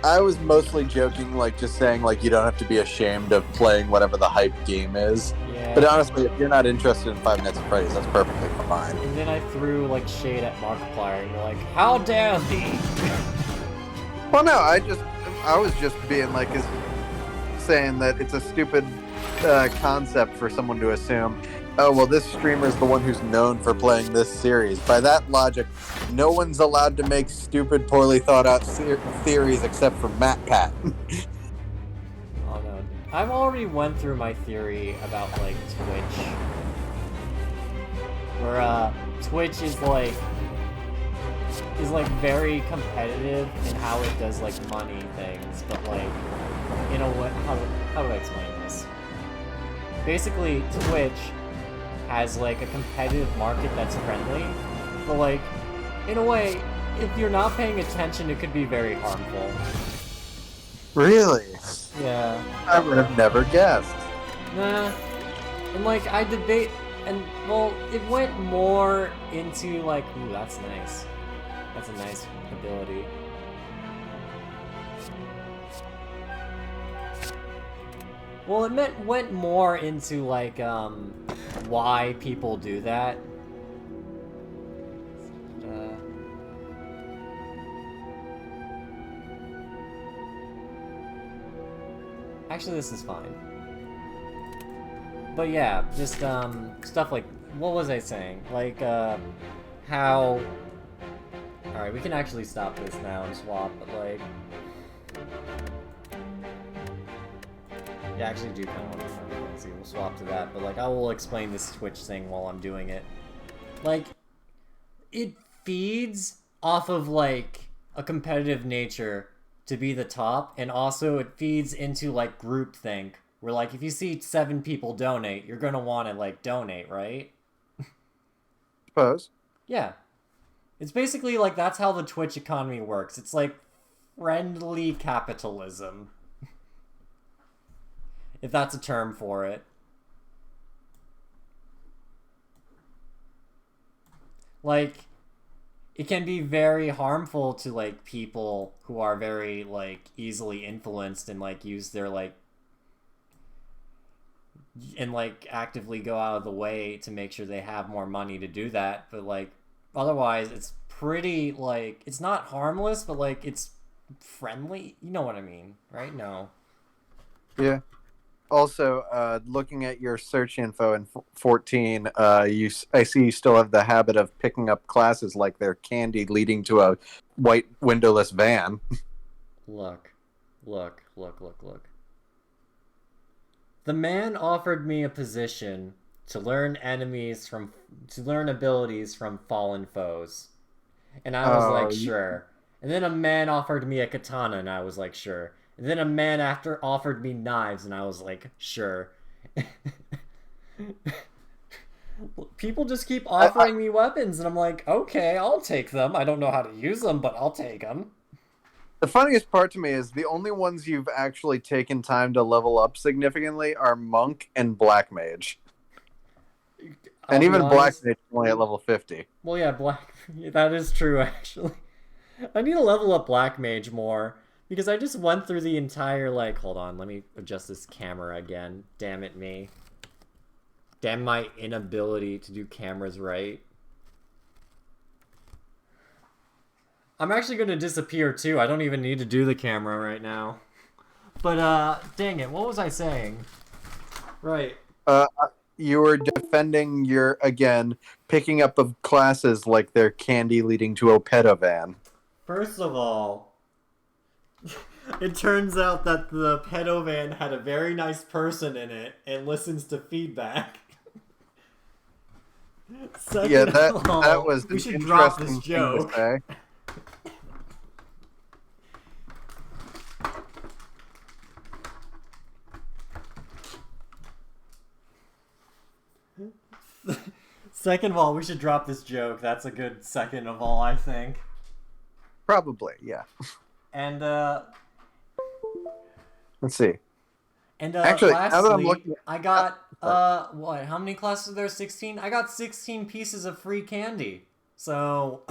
I was mostly joking, like just saying like you don't have to be ashamed of playing whatever the hype game is. Yeah. But honestly, if you're not interested in Five Nights at Freddy's, that's perfectly fine. And then I threw like shade at Markiplier, and you're like, how dare he? Well, no, I was just being like, saying that it's a stupid concept for someone to assume, oh, well, this streamer is the one who's known for playing this series. By that logic, no one's allowed to make stupid, poorly thought out theories except for Matt Pat. Oh no, I've already went through my theory about like Twitch, where Twitch is like very competitive in how it does like money things, but like in a way, how do I explain this? Basically, Twitch has like a competitive market that's friendly, but like in a way, if you're not paying attention, it could be very harmful. Really? Yeah. I would have never guessed. Nah. And like I debate, and well, it went more into like, ooh, that's nice. That's a nice ability. Well, it went more into like why people do that. Actually, this is fine. But yeah, just stuff like, what was I saying? Like how. All right, we can actually stop this now and swap, but like. Yeah, I actually do kind of want to find it. See, we'll swap to that, but like I will explain this Twitch thing while I'm doing it. Like, it feeds off of like a competitive nature to be the top, and also it feeds into like groupthink, where like if you see 7 people donate, you're gonna want to like donate, right? Suppose. Yeah, it's basically like that's how the Twitch economy works. It's like friendly capitalism. If that's a term for it. Like, it can be very harmful to, like, people who are very, like, easily influenced and, like, use their, like, and, like, actively go out of the way to make sure they have more money to do that. But, like, otherwise, it's pretty, like, it's not harmless, but, like, it's friendly. You know what I mean, right? No. Yeah. Also, looking at your search info in 14, I see you still have the habit of picking up classes like they're candy leading to a white windowless van. Look. The man offered me a position to learn abilities from fallen foes. And I was like, Oh, sure. And then a man offered me a katana, and I was like, sure. And then a man after offered me knives, and I was like, sure. People just keep offering me weapons, and I'm like, okay, I'll take them. I don't know how to use them, but I'll take them. the funniest part to me is the only ones you've actually taken time to level up significantly are Monk and Black Mage. I'll And be even Black honest. Mage is only at level 50. Well, yeah, that is true, actually. I need to level up Black Mage more. Because I just went through the entire, like, hold on, let me adjust this camera again. Damn it, me. Damn my inability to do cameras right. I'm actually going to disappear, too. I don't even need to do the camera right now. But, dang it, what was I saying? Right. You were defending your, again, picking up of classes like they're candy leading to a pedovan. First of all, it turns out that the pedovan had a very nice person in it and listens to feedback. Yeah, that was we an should drop this interesting thing to joke. say. Second of all, we should drop this joke. That's a good second of all, I think. Probably, yeah. And Let's see. And actually, lastly, now that I'm looking, I got what? How many classes are there? 16. I got 16 pieces of free candy. So,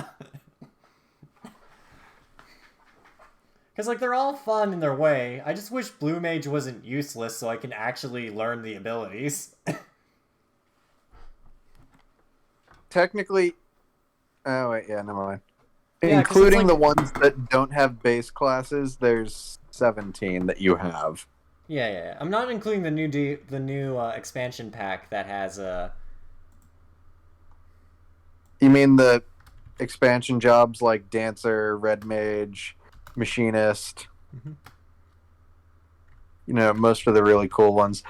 because like they're all fun in their way. I just wish Blue Mage wasn't useless, so I can actually learn the abilities. technically, oh wait, yeah, never mind. Yeah, 'cause it's Including like- the ones that don't have base classes, there's 17 that you have. Yeah. I'm not including the new expansion pack that has You mean the expansion jobs like Dancer, Red Mage, Machinist? Mhm. You know, most of the really cool ones.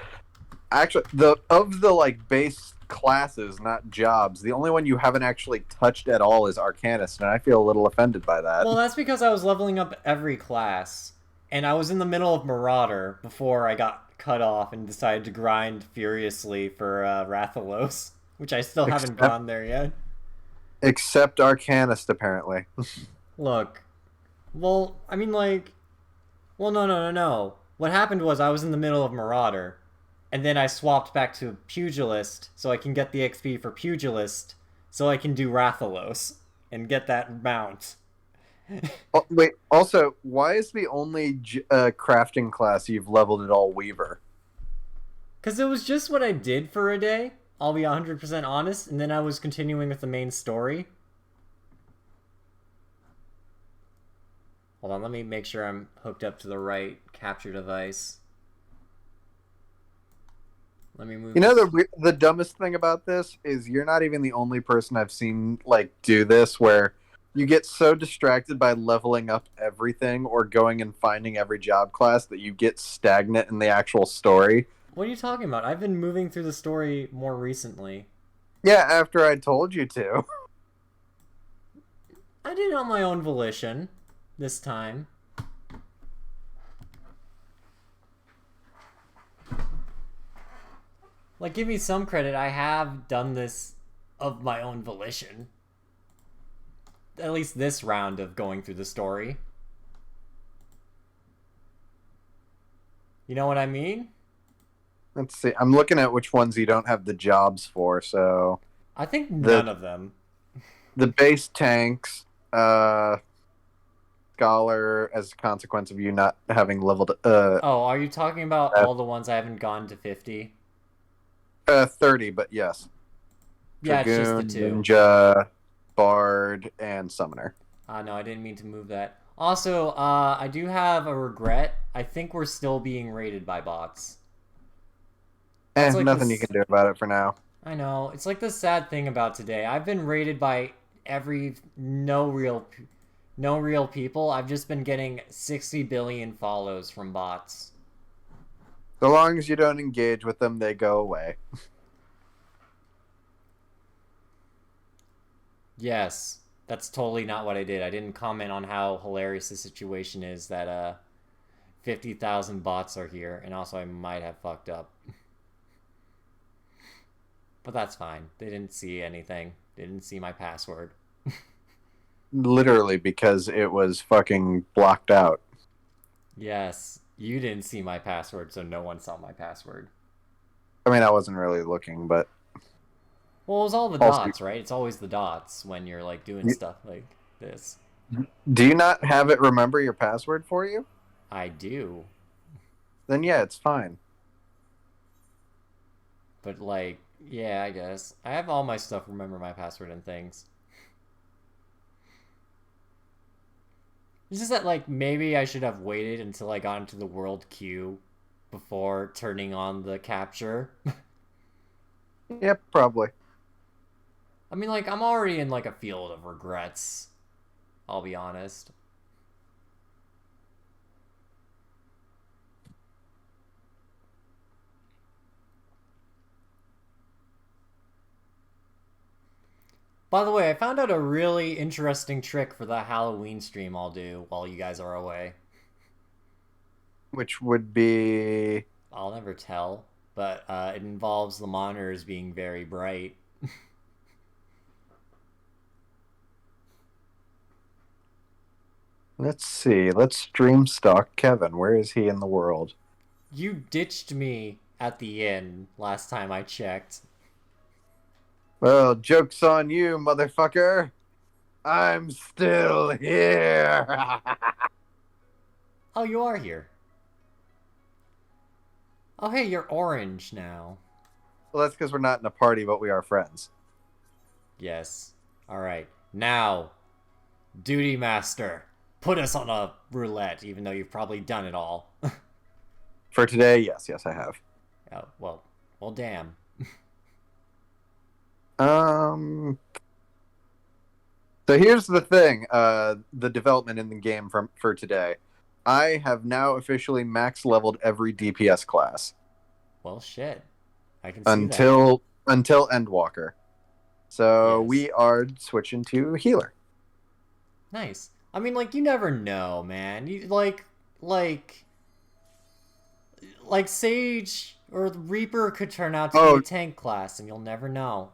Actually, the like base classes, not jobs, the only one you haven't actually touched at all is Arcanist, and I feel a little offended by that. Well, that's because I was leveling up every class, and I was in the middle of Marauder before I got cut off and decided to grind furiously for Rathalos, which I still haven't gone there yet. Except Arcanist, apparently. Look, well, I mean, like, well, no. What happened was I was in the middle of Marauder, and then I swapped back to Pugilist so I can get the XP for Pugilist so I can do Rathalos and get that mount. Oh, wait, also, why is the only crafting class you've leveled at all Weaver? Because it was just what I did for a day, I'll be 100% honest, and then I was continuing with the main story. Hold on, let me make sure I'm hooked up to the right capture device. Let me move. You know, the dumbest thing about this is you're not even the only person I've seen like do this, where you get so distracted by leveling up everything or going and finding every job class that you get stagnant in the actual story. What are you talking about? I've been moving through the story more recently. Yeah, after I told you to. I did it on my own volition this time. Like, give me some credit. I have done this of my own volition. At least this round of going through the story. You know what I mean? Let's see. I'm looking at which ones you don't have the jobs for, so... I think none of them. The base tanks, Scholar, as a consequence of you not having leveled... Oh, are you talking about all the ones I haven't gone to 50? 30, but yes. Yeah, Dragoon, it's just the two. Ninja, Bard, and Summoner. No, I didn't mean to move that. Also, I do have a regret. I think we're still being raided by bots. That's like Nothing you can this. do about it for now. I know. It's like the sad thing about today. I've been raided by every no real people. I've just been getting 60 billion follows from bots. So long as you don't engage with them, they go away. Yes, that's totally not what I did. I didn't comment on how hilarious the situation is that 50,000 bots are here, and also I might have fucked up. But that's fine. They didn't see anything. They didn't see my password. Literally because it was fucking blocked out. Yes, you didn't see my password, so no one saw my password. I mean, I wasn't really looking, but Well, it was all the also, dots, right? It's always the dots when you're like doing stuff like this. do you not have it remember your password for you? I do, Then yeah, it's fine. but like, yeah, I guess I have all my stuff. Remember my password and things. It's just that like maybe I should have waited until I got into the world queue before turning on the capture. Yep, probably. I mean, like I'm already in like a field of regrets. I'll be honest. By the way, I found out a really interesting trick for the Halloween stream I'll do while you guys are away. Which would be I'll never tell, but it involves the monitors being very bright. let's see. Let's stream stalk Kevin. Where is he in the world? You ditched me at the inn last time I checked. Well, joke's on you, motherfucker. I'm still here. Oh, you are here. Oh, hey, you're orange now. Well, that's because we're not in a party, but we are friends. Yes. Alright. Now, Duty Master, put us on a roulette, even though you've probably done it all. For today, yes, I have. Oh, well, damn. Um. So here's the thing. The development in the game for today. I have now officially max leveled every DPS class Well, shit. I can see that. until Endwalker. So Yes. we are switching to healer. Nice. I mean, like, you never know, man. You like Sage or Reaper could turn out to be Oh, a tank class, and you'll never know.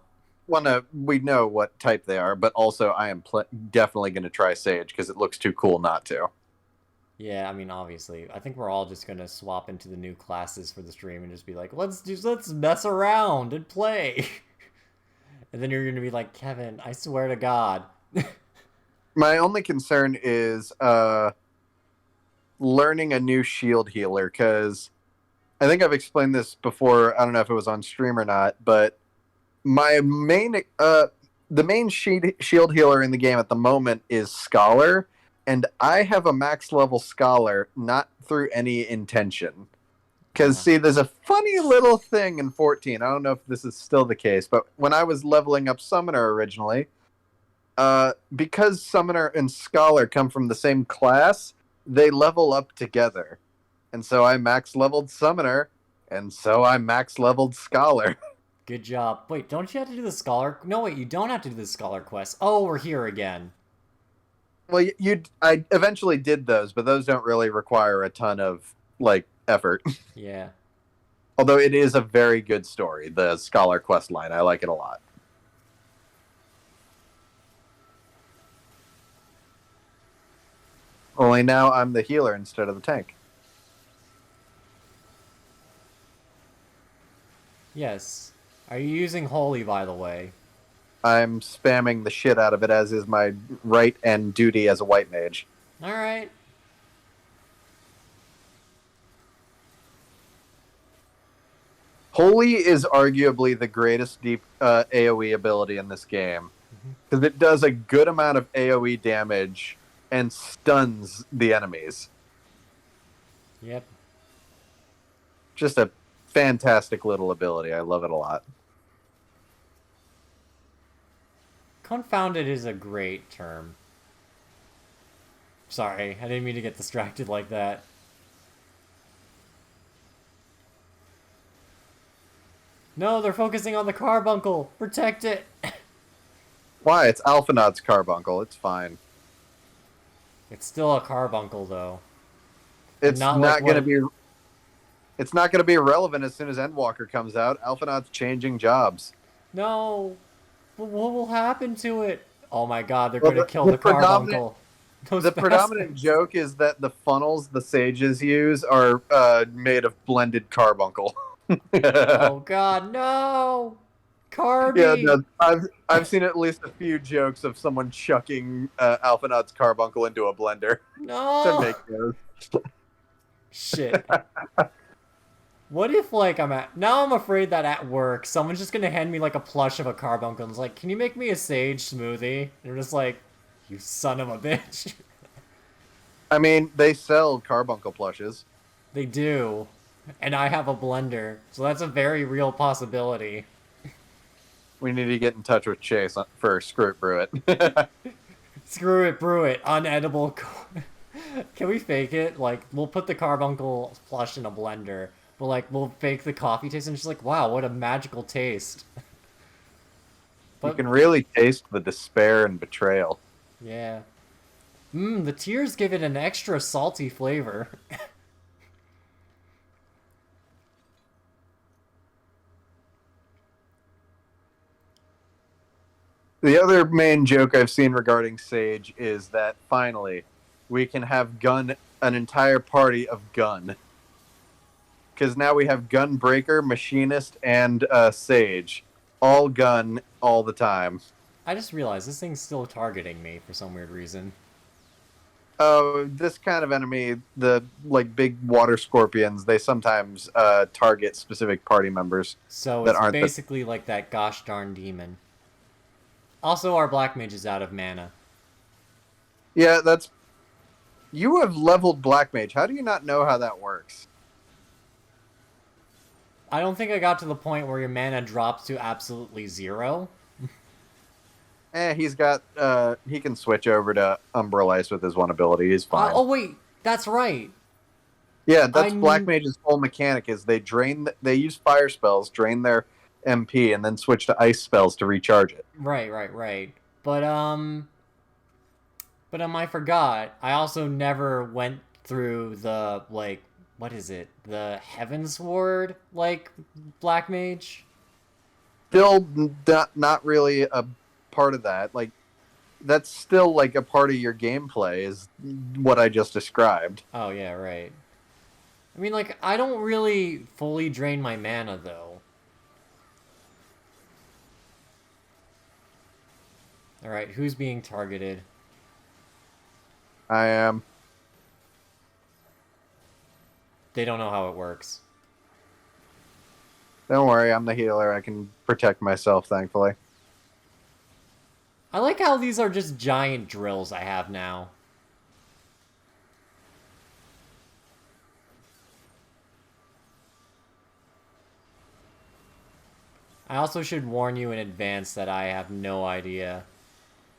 we know what type they are, but also I am definitely going to try Sage because it looks too cool not to. Yeah, I mean, obviously, I think we're all just gonna swap into the new classes for the stream and just be like, let's mess around and play. And then you're gonna be like, Kevin, I swear to God. My only concern is learning a new shield healer because I think I've explained this before. I don't know if it was on stream or not, but my the main shield healer in the game at the moment is Scholar, and I have a max level Scholar not through any intention. Because, see, there's a funny little thing in 14. I don't know if this is still the case, but when I was leveling up Summoner originally, because Summoner and Scholar come from the same class, they level up together. And so I max leveled Summoner, and so I max leveled Scholar. Good job. Wait, don't you have to do the scholar? No, wait, you don't have to do the scholar quest. Oh, we're here again. Well, I eventually did those, but those don't really require a ton of like effort. Yeah. Although it is a very good story, the Scholar quest line. I like it a lot. Only now I'm the healer instead of the tank. Yes. Are you using holy, by the way? I'm spamming the shit out of it, as is my right and duty as a white mage. All right. Holy is arguably the greatest deep AoE ability in this game because it does a good amount of AoE damage and stuns the enemies. Yep. Just a fantastic little ability. I love it a lot. Confounded is a great term. Sorry, I didn't mean to get distracted like that. No, they're focusing on the carbuncle. Protect it. Why? It's Alphanod's carbuncle. It's fine. It's still a carbuncle though. And It's not like not going to what be. It's not going to be irrelevant as soon as Endwalker comes out. Alphanod's changing jobs. No. But what will happen to it? Oh my god, they're Well, gonna kill the carbuncle. Those the predominant bastards. joke is that the funnels the sages use are made of blended carbuncle. Oh god, no! Yeah, Carby! no, I've seen at least a few jokes of someone chucking Alphanod's carbuncle into a blender to No! make those. Shit. What if, like, now I'm afraid that at work, someone's just gonna hand me, like, a plush of a carbuncle and is like, can you make me a sage smoothie? And I'm just like, you son of a bitch. I mean, they sell carbuncle plushes. They do. And I have a blender, so that's a very real possibility. We need to get in touch with Chase for Screw It Brew It. Screw it, brew it, unedible. Can we fake it? Like, we'll put the carbuncle plush in a blender, but like, we'll fake the coffee taste, and it's just like, wow, what a magical taste. You can really taste the despair and betrayal. Yeah. The tears give it an extra salty flavor. The other main joke I've seen regarding Sage is that finally we can have an entire party of Gun. Because now we have Gunbreaker, Machinist, and Sage. All Gun all the time. I just realized this thing's still targeting me for some weird reason. Oh, this kind of enemy, the like big water scorpions, they sometimes target specific party members. So that it's aren't basically like that gosh darn demon. Also, our black mage is out of mana. Yeah, that's. You have leveled Black Mage. How do you not know how that works? I don't think I got to the point where your mana drops to absolutely zero. He's got. He can switch over to Umbral Ice with his one ability. He's fine. Oh wait, that's right. Yeah, that's Black Mage's whole mechanic. Is they they use fire spells, drain their MP, and then switch to ice spells to recharge it. Right. But I forgot. I also never went through the like, what is it? The Heaven's Ward like black mage. Still, not really a part of that. Like, that's still like a part of your gameplay. Is what I just described. Oh yeah, right. I mean, like, I don't really fully drain my mana though. Alright, who's being targeted? I am. They don't know how it works. Don't worry, I'm the healer. I can protect myself, thankfully. I like how these are just giant drills I have now. I also should warn you in advance that I have no idea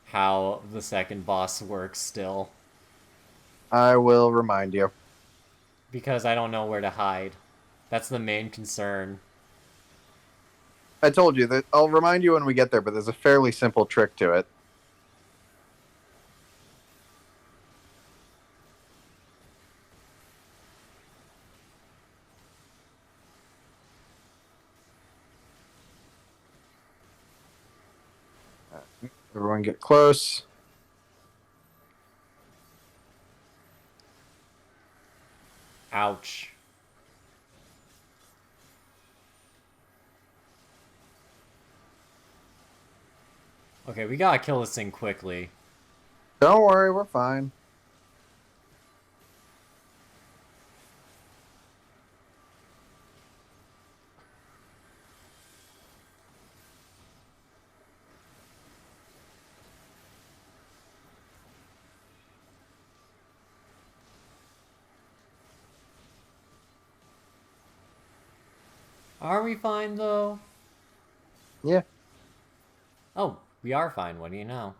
how the second boss works still. I will remind you. Because I don't know where to hide. That's the main concern. I told you that I'll remind you when we get there, but there's a fairly simple trick to it. Everyone get close. Ouch. Okay, we gotta kill this thing quickly. Don't worry, we're fine. Are we fine, though? Yeah. Oh, we are fine. What do you know?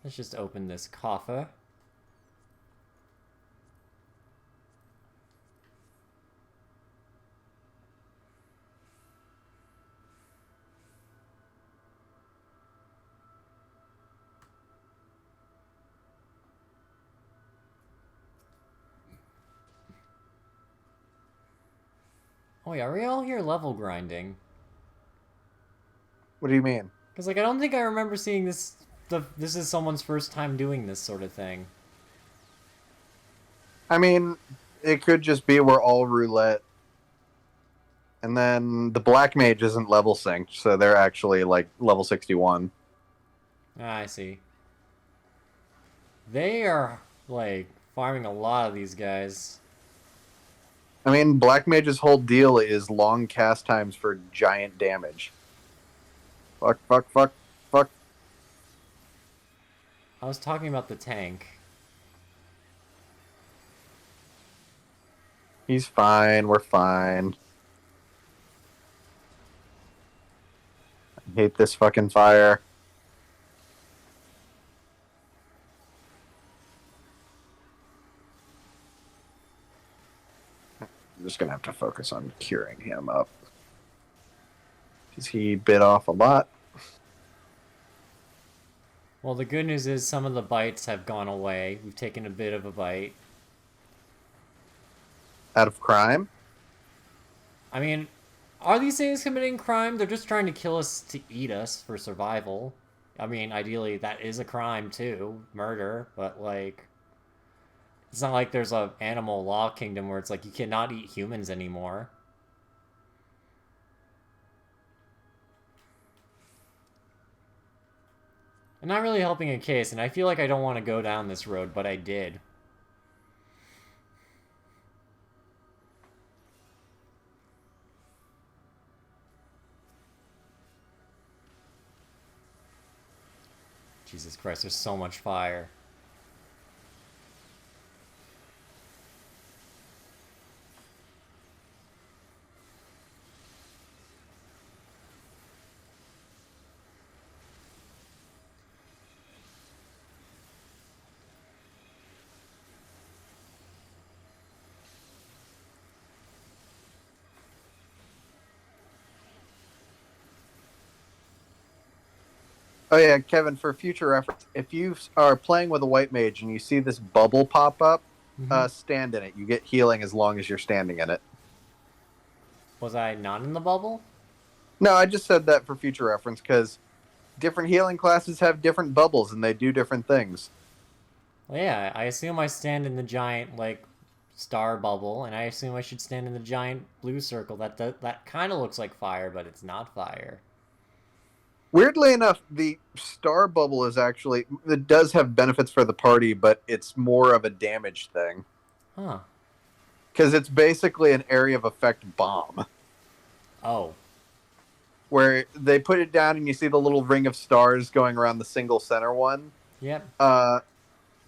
Let's just open this coffer. Oh, yeah, are we all here level grinding? What do you mean? Because, like, I don't think I remember seeing this... This is someone's first time doing this sort of thing. I mean, it could just be we're all roulette. And then the black mage isn't level synced, so they're actually like level 61. Ah, I see. They are, like, farming a lot of these guys. I mean, black mage's whole deal is long cast times for giant damage. Fuck, fuck, fuck, fuck. I was talking about the tank. He's fine, we're fine. I hate this fucking fire. I'm just gonna have to focus on curing him up. Because he bit off a lot. Well, the good news is some of the bites have gone away. We've taken a bit of a bite. Out of crime? I mean, are these things committing crime? They're just trying to kill us to eat us for survival. I mean, ideally, that is a crime too. Murder, but like... It's not like there's a animal law kingdom where it's like you cannot eat humans anymore. I'm not really helping a case, and I feel like I don't want to go down this road, but I did. Jesus Christ, there's so much fire. Oh yeah, Kevin, for future reference, if you are playing with a white mage and you see this bubble pop up, stand in it. You get healing as long as you're standing in it. Was I not in the bubble? No, I just said that for future reference because different healing classes have different bubbles and they do different things. Well, yeah, I assume I stand in the giant, like, star bubble, and I assume I should stand in the giant blue circle. That kind of looks like fire, but it's not fire. Weirdly enough, the star bubble is actually it does have benefits for the party, but it's more of a damage thing. Huh. Because it's basically an area of effect bomb. Oh. Where they put it down and you see the little ring of stars going around the single center one. Yep.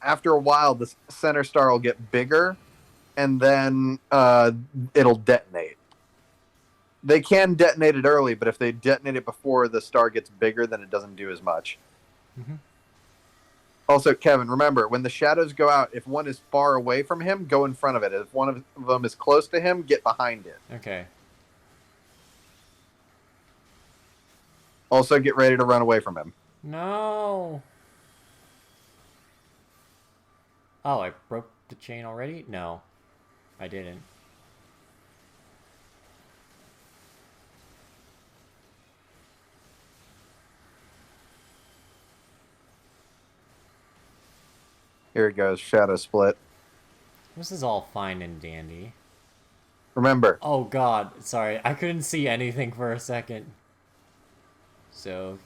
After a while, the center star will get bigger, and then it'll detonate. They can detonate it early, but if they detonate it before the star gets bigger, then it doesn't do as much. Mm-hmm. Also, Kevin, remember, when the shadows go out, if one is far away from him, go in front of it. If one of them is close to him, get behind it. Okay. Also, get ready to run away from him. No. Oh, I broke the chain already? No, I didn't. Here it goes, shadow split. This is all fine and dandy. Remember. Oh god, sorry, I couldn't see anything for a second. So,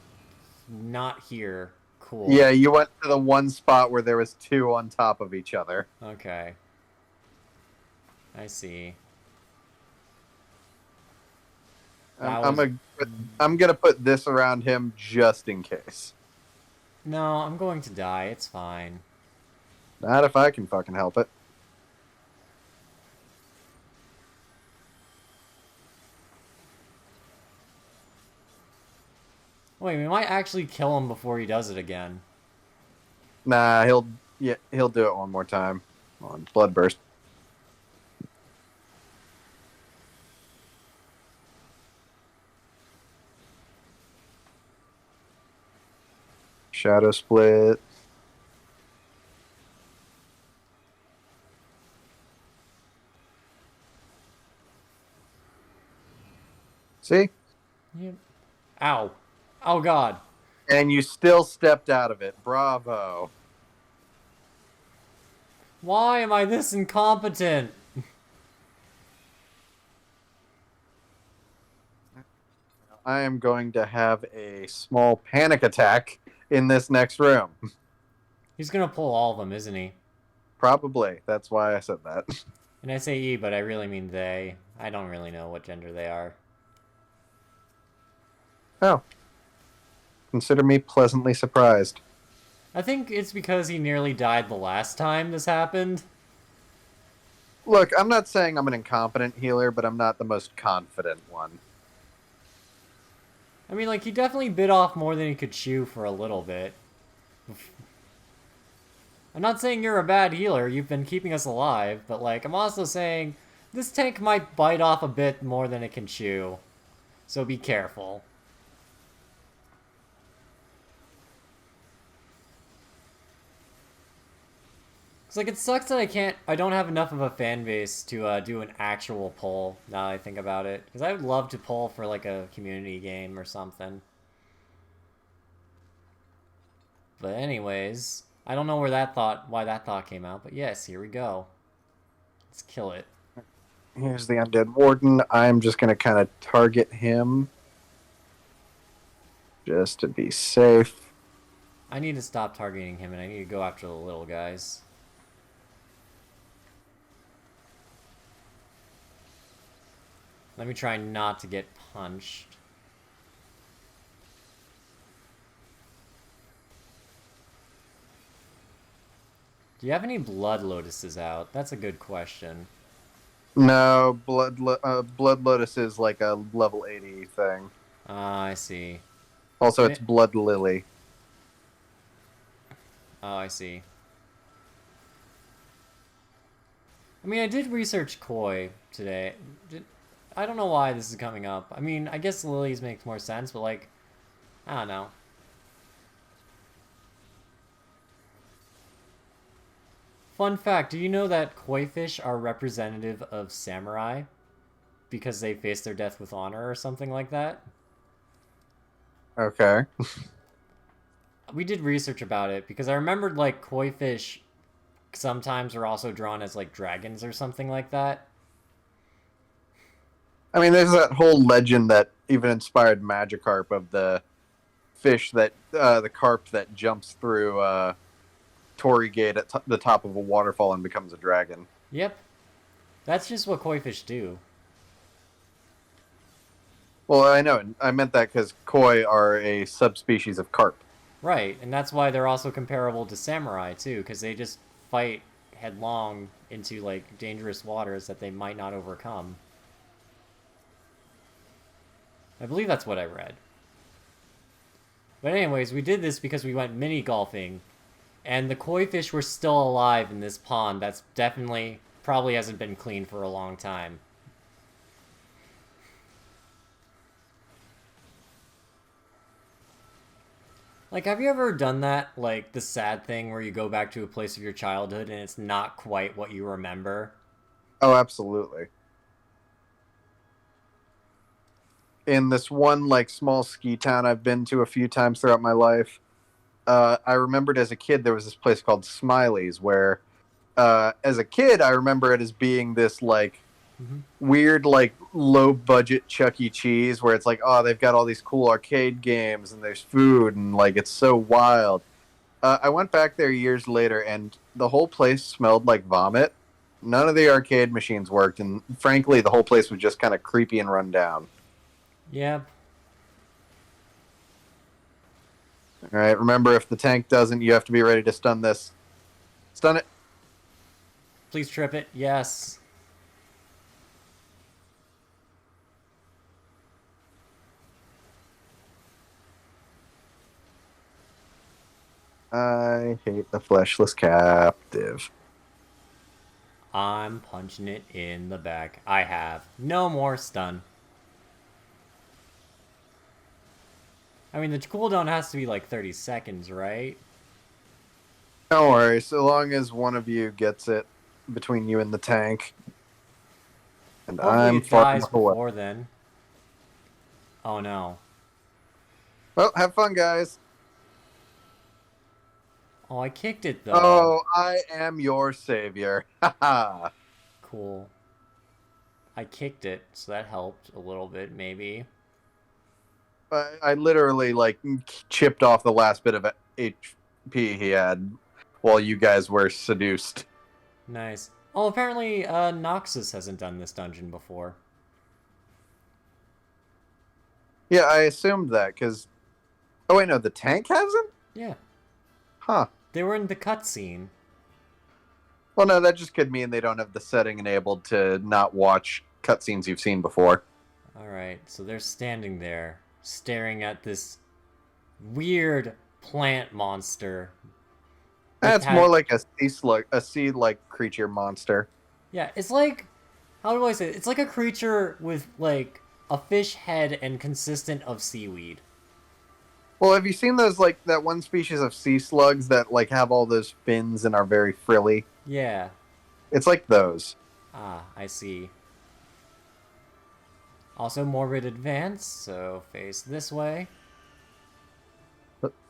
not here. Cool. Yeah, you went to the one spot where there was two on top of each other. Okay. I see. I'm gonna put this around him just in case. No, I'm going to die. It's fine. Not if I can fucking help it. Wait, we might actually kill him before he does it again. Nah, he'll do it one more time. On Bloodburst. Shadow Split. See? Yep. Ow. Oh god. And you still stepped out of it. Bravo. Why am I this incompetent? I am going to have a small panic attack in this next room. He's gonna pull all of them, isn't he? Probably. That's why I said that. And I say he, but I really mean they. I don't really know what gender they are. Oh. Consider me pleasantly surprised. I think it's because he nearly died the last time this happened. Look, I'm not saying I'm an incompetent healer, but I'm not the most confident one. I mean, like, he definitely bit off more than he could chew for a little bit. I'm not saying you're a bad healer, you've been keeping us alive, but, like, I'm also saying this tank might bite off a bit more than it can chew. So be careful. It's like, it sucks that I don't have enough of a fan base to do an actual poll, now that I think about it. Because I would love to poll for, like, a community game or something. But anyways, I don't know why that thought came out, but yes, here we go. Let's kill it. Here's the Undead Warden. I'm just going to kind of target him. Just to be safe. I need to stop targeting him, and I need to go after the little guys. Let me try not to get punched. Do you have any Blood Lotuses out? That's a good question. No, Blood Lotus is like a level 80 thing. Ah, I see. Also, it's Blood Lily. Oh, I see. I mean, I did research Koi today. I don't know why this is coming up. I mean, I guess lilies makes more sense, but like, I don't know. Fun fact, do you know that koi fish are representative of samurai? Because they face their death with honor or something like that? Okay. We did research about it, because I remembered, like, koi fish sometimes are also drawn as, like, dragons or something like that. I mean, there's that whole legend that even inspired Magikarp of the fish that, the carp that jumps through, Torii Gate at the top of a waterfall and becomes a dragon. Yep. That's just what koi fish do. Well, I know. I meant that because koi are a subspecies of carp. Right, and that's why they're also comparable to samurai, too, because they just fight headlong into, like, dangerous waters that they might not overcome. I believe that's what I read. But anyways, we did this because we went mini-golfing, and the koi fish were still alive in this pond that's definitely, probably hasn't been cleaned for a long time. Like, have you ever done that, like, the sad thing where you go back to a place of your childhood and it's not quite what you remember? Oh, absolutely. In this one, like, small ski town I've been to a few times throughout my life, I remembered as a kid there was this place called Smiley's where, as a kid, I remember it as being this, like, weird, like, low-budget Chuck E. Cheese where it's like, oh, they've got all these cool arcade games and there's food and, like, it's so wild. I went back there years later and the whole place smelled like vomit. None of the arcade machines worked, and frankly, the whole place was just kind of creepy and run down. Yep. All right, remember, if the tank doesn't, you have to be ready to stun this. Stun it. Please trip it. Yes. I hate the fleshless captive. I'm punching it in the back. I have no more stun. I mean, the cooldown has to be like 30 seconds, right? Don't worry, so long as one of you gets it between you and the tank. And Hopefully I'm it far dies enough away. before then. Oh no. Well, have fun, guys. Oh, I kicked it though. Oh, I am your savior. Haha. Cool. I kicked it, so that helped a little bit, maybe. I literally like chipped off the last bit of HP he had while you guys were seduced. Nice. Oh, apparently Noxus hasn't done this dungeon before. Yeah, I assumed that because. Oh wait, no, the tank hasn't. Yeah. Huh. They were in the cutscene. Well, no, that just could mean they don't have the setting enabled to not watch cutscenes you've seen before. Alright, so they're standing there, staring at this weird plant monster. With That's more had like a sea slug, a sea-like creature monster. Yeah, it's like, how do I say it? It's like a creature with like a fish head and consistent of seaweed. Well, have you seen those like that one species of sea slugs that like have all those fins and are very frilly? Yeah. It's like those. Ah, I see. Also morbid advance, so face this way.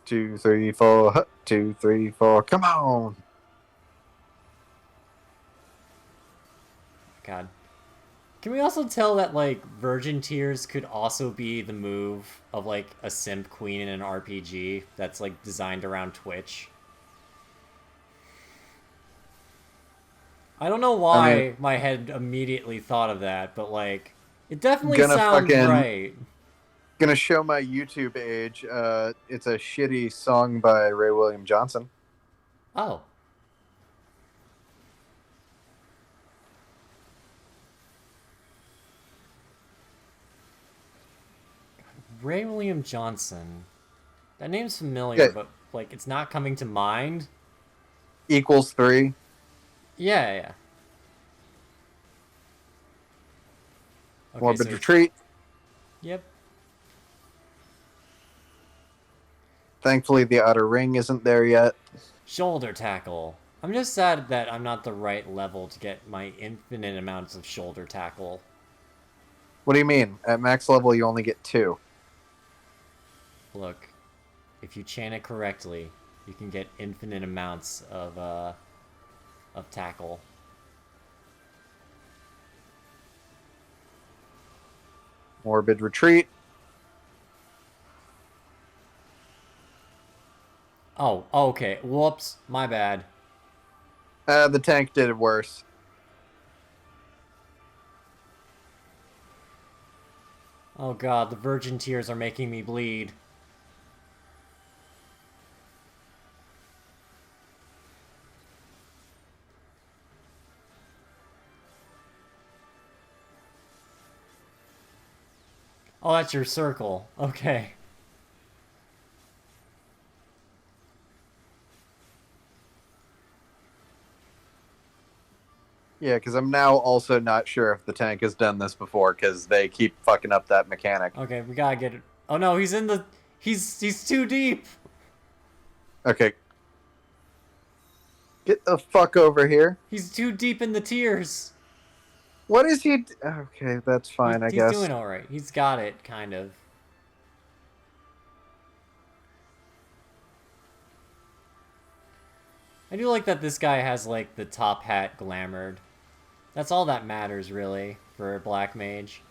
2, 3, 4. 2, 3, 4. Come on. God. Can we also tell that like virgin tears could also be the move of like a simp queen in an RPG that's like designed around Twitch? I don't know I mean, why my head immediately thought of that, but like it definitely gonna sounds fucking right. gonna show my YouTube age. It's a shitty song by Ray William Johnson. Oh. Ray William Johnson. That name's familiar, Okay, but like it's not coming to mind. equals 3. Yeah, yeah. Okay, Morbid so retreat. yep. Thankfully, the outer ring isn't there yet. Shoulder tackle. I'm just sad that I'm not the right level to get my infinite amounts of shoulder tackle. What do you mean? At max level, you only get 2. Look, if you chant it correctly, you can get infinite amounts of tackle. Morbid retreat. Oh, okay. Whoops. My bad. The tank did it worse. Oh god, the virgin tears are making me bleed. Oh, that's your circle. Okay. Yeah, because I'm now also not sure if the tank has done this before because they keep fucking up that mechanic. Okay, we gotta get it. Oh no, he's in the... He's too deep! Okay. Get the fuck over here. He's too deep in the tears! What is he? Okay, that's fine, I He's guess. doing alright. He's got it, kind of. I do like that this guy has, like, the top hat glamored. That's all that matters, really, for a black mage.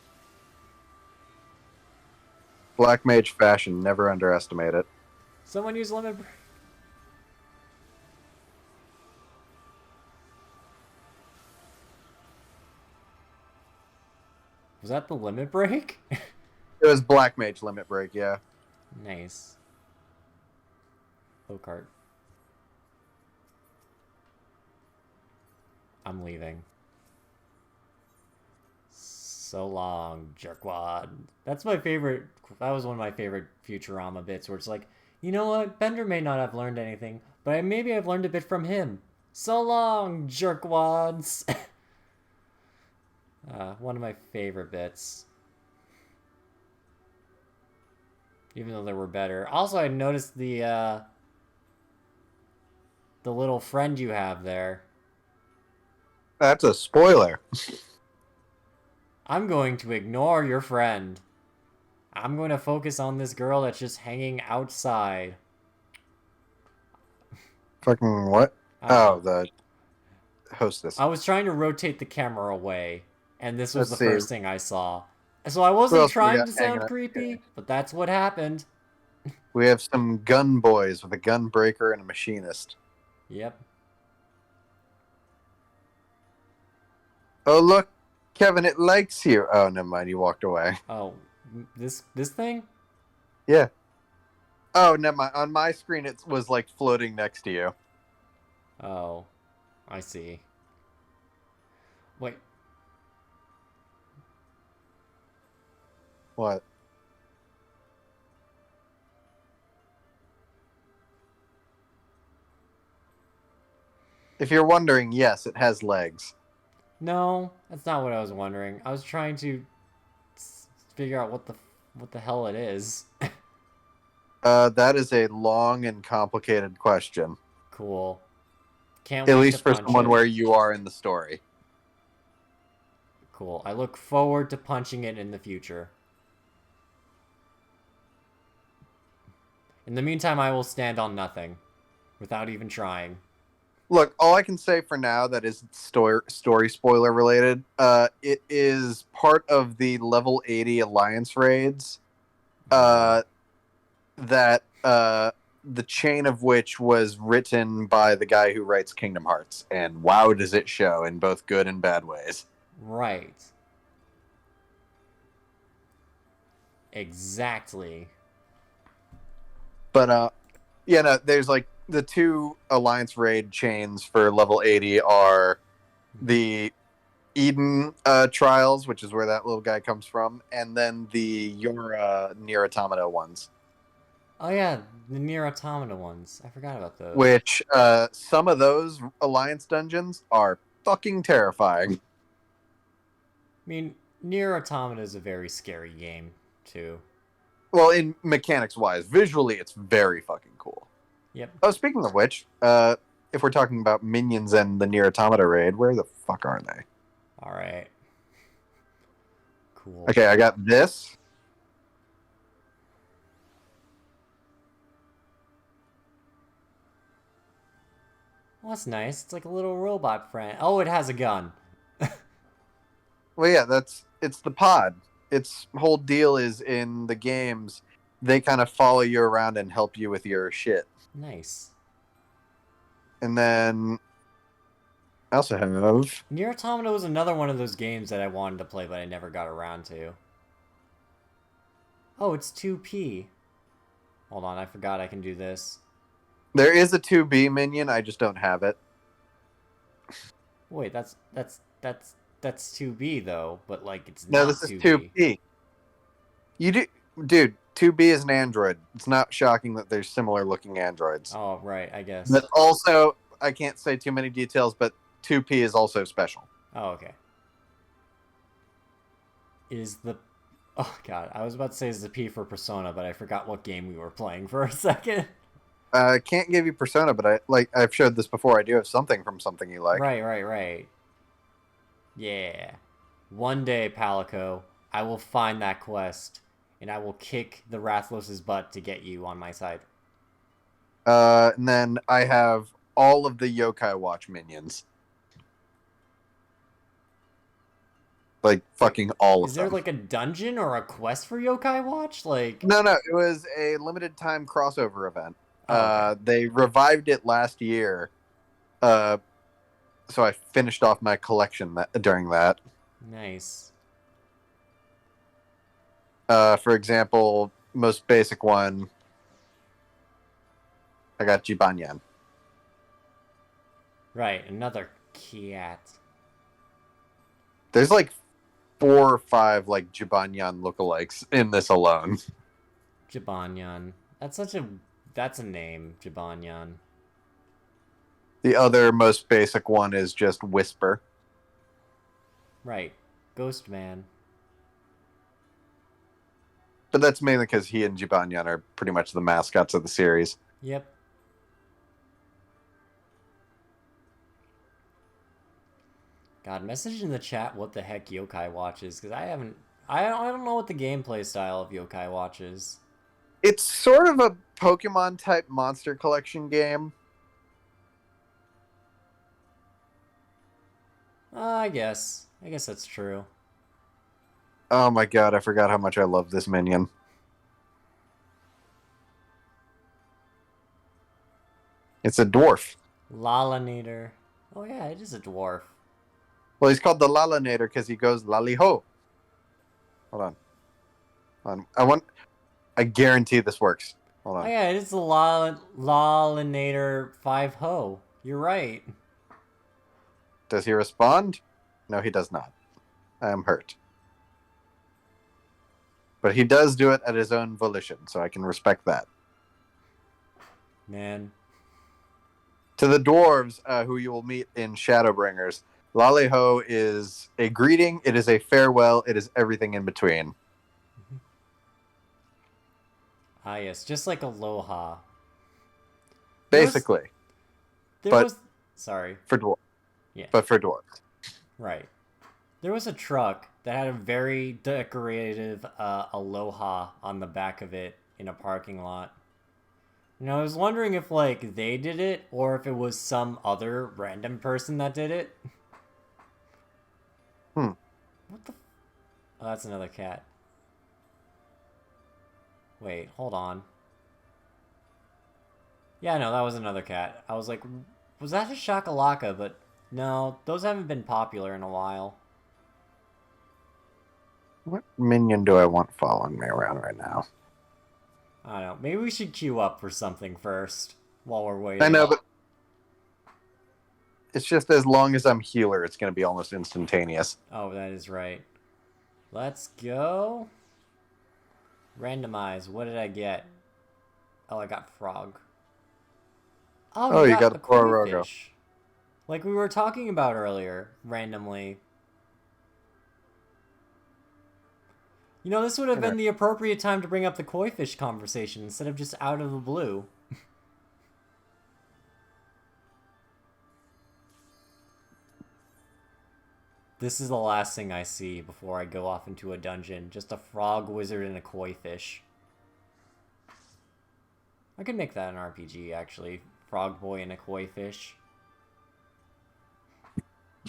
Black mage fashion, never underestimate it. Someone use limit break. Was that the limit break? It was black mage limit break, yeah. Nice. Cart. I'm leaving. So long, jerkwad. That's my favorite. That was one of my favorite Futurama bits where it's like, You know what? Bender may not have learned anything, but maybe I've learned a bit from him. So long, jerkwads! One of my favorite bits. Even though there were better. Also, I noticed the little friend you have there. That's a spoiler. I'm going to ignore your friend. I'm going to focus on this girl that's just hanging outside. Fucking what? I don't Oh, know. the hostess. I was trying to rotate the camera away, and this was Let's the see. first thing I saw. So I Who wasn't else do we trying got to hanging sound out here? creepy, but that's what happened. We have some gun boys with a gun breaker and a machinist. Yep. Oh, look, Kevin, it likes you. Oh, never mind. You walked away. Oh, this thing? Yeah. Oh, never mind. On my screen, it was like floating next to you. Oh, I see. Wait, What? If you're wondering, yes, it has legs. no, that's not what I was wondering. I was trying to figure out what the hell it is. That is a long and complicated question. Cool. Can't At wait to least for punch someone it. where you are in the story. Cool. I look forward to punching it in the future. In the meantime, I will stand on nothing, without even trying. Look, all I can say for now that is story spoiler related. It is part of the level 80 alliance raids. That the chain of which was written by the guy who writes Kingdom Hearts, and wow, does it show in both good and bad ways. Right. Exactly. But yeah, no, there's like the two alliance raid chains for level 80 are the Eden trials, which is where that little guy comes from, and then the Yora Nier Automata ones. Oh yeah, the Nier Automata ones. I forgot about those. Which some of those alliance dungeons are fucking terrifying. I mean, Nier Automata is a very scary game, too. Well, in mechanics wise, visually it's very fucking cool. Yep. Oh, speaking of which, if we're talking about minions and the Nier Automata raid, where the fuck are they? Alright. Cool. Okay, I got this. Well, that's nice. It's like a little robot friend. Oh, it has a gun. Well, yeah, it's the pod. Its whole deal is in the games, they kind of follow you around and help you with your shit. Nice. And then I also have Nier Automata was another one of those games that I wanted to play, but I never got around to. Oh, it's 2P. Hold on, I forgot I can do this. there is a 2B minion, I just don't have it. Wait, that's 2B though, but like it's No, not this is 2B. 2B. You do, dude. 2B is an android. It's not shocking that there's similar looking androids. Oh, right, I guess. But also, I can't say too many details, but 2P is also special. Oh, okay. Is the... Oh, God. I was about to say is the P for Persona, but I forgot what game we were playing for a second. I can't give you Persona, but I've showed this before. I do have something from something you like. Right. Yeah. One day, Palico, I will find that quest, and I will kick the Rathlos's butt to get you on my side. And then I have all of the Yokai Watch minions. Like, fucking all of Is them. there, like, a dungeon or a quest for Yokai Watch? Like... No, it was a limited time crossover event. Oh, okay. They revived it last year. So I finished off my collection during that. Nice. For example, most basic one, I got Jibanyan. Right, another cat. There's like 4 or 5 like Jibanyan lookalikes in this alone. Jibanyan. That's such a That's a name, Jibanyan. The other most basic one is just Whisper. Right. Ghost Man. But that's mainly because he and Jibanyan are pretty much the mascots of the series. Yep. God, message in the chat what the heck Yokai Watch is, because I don't know what the gameplay style of Yokai Watch is. It's sort of a Pokemon type monster collection game. I guess that's true. Oh my god, I forgot how much I love this minion. It's a dwarf. Lalinator. Oh yeah, it is a dwarf. Well, he's called the Lalinator because he goes lally-ho. Hold on. I guarantee this works. Hold on. Oh yeah, it is the Lalinator 5-Ho. You're right. Does he respond? No, he does not. I am hurt. But he does do it at his own volition, so I can respect that. Man. To the dwarves, who you will meet in Shadowbringers, Lally-Ho is a greeting, it is a farewell, it is everything in between. Ah yes, just like Aloha. Basically. Sorry. For dwarves. Yeah. But for dwarves. Right. There was a truck that had a very decorative Aloha on the back of it in a parking lot. And I was wondering if, like, they did it, or if it was some other random person that did it. What the... Oh, that's another cat. Wait, hold on. Yeah, no, that was another cat. I was like, was that a Shakalaka? But no, those haven't been popular in a while. What minion do I want following me around right now? I don't know. Maybe we should queue up for something first while we're waiting. I know, but it's just as long as I'm healer, it's going to be almost instantaneous. Oh, that is right. Let's go. Randomize. What did I get? Oh, I got frog. Oh, you got a koi Kororogo. fish. Like we were talking about earlier, randomly. You know, this would have been the appropriate time to bring up the koi fish conversation instead of just out of the blue. This is the last thing I see before I go off into a dungeon. Just a frog wizard and a koi fish. I could make that an RPG, actually. Frog boy and a koi fish.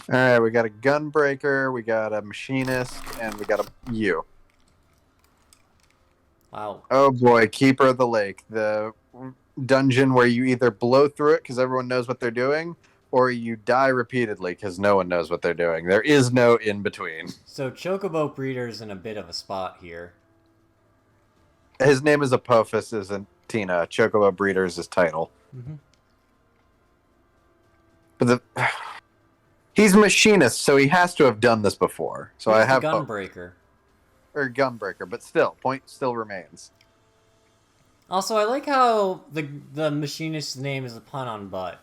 Alright, we got a gunbreaker, we got a machinist, and we got a you. Wow. Oh boy, Keeper of the Lake. The dungeon where you either blow through it because everyone knows what they're doing, or you die repeatedly because no one knows what they're doing. There is no in between. So Chocobo Breeder's in a bit of a spot here. His name is Apophis, isn't Tina. Chocobo Breeder is his title. Mm-hmm. But he's a machinist, so he has to have done this before. So Here's I have the Gunbreaker. Or Gunbreaker, but still, point still remains. Also, I like how the machinist's name is a pun on butt.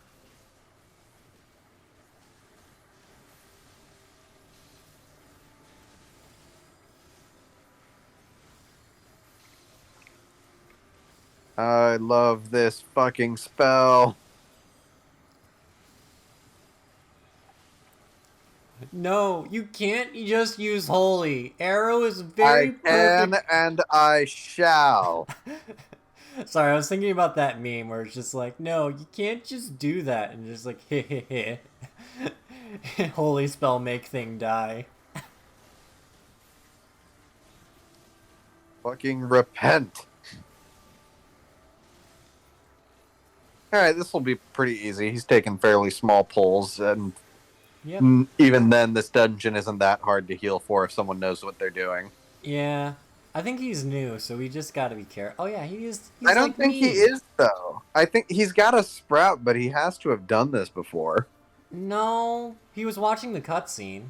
I love this fucking spell. No, you can't just use holy. Arrow is very I can perfect. and I shall. Sorry, I was thinking about that meme where it's just like, no, you can't just do that, and just like, heh heh heh. Holy spell make thing die. Fucking repent. Alright, this will be pretty easy. He's taking fairly small pulls, and Yep. even then, this dungeon isn't that hard to heal for if someone knows what they're doing. Yeah. I think he's new, so we just gotta be careful. Oh yeah, he's I don't like think me. he is, though. I think he's got a sprout, but he has to have done this before. No, he was watching the cutscene.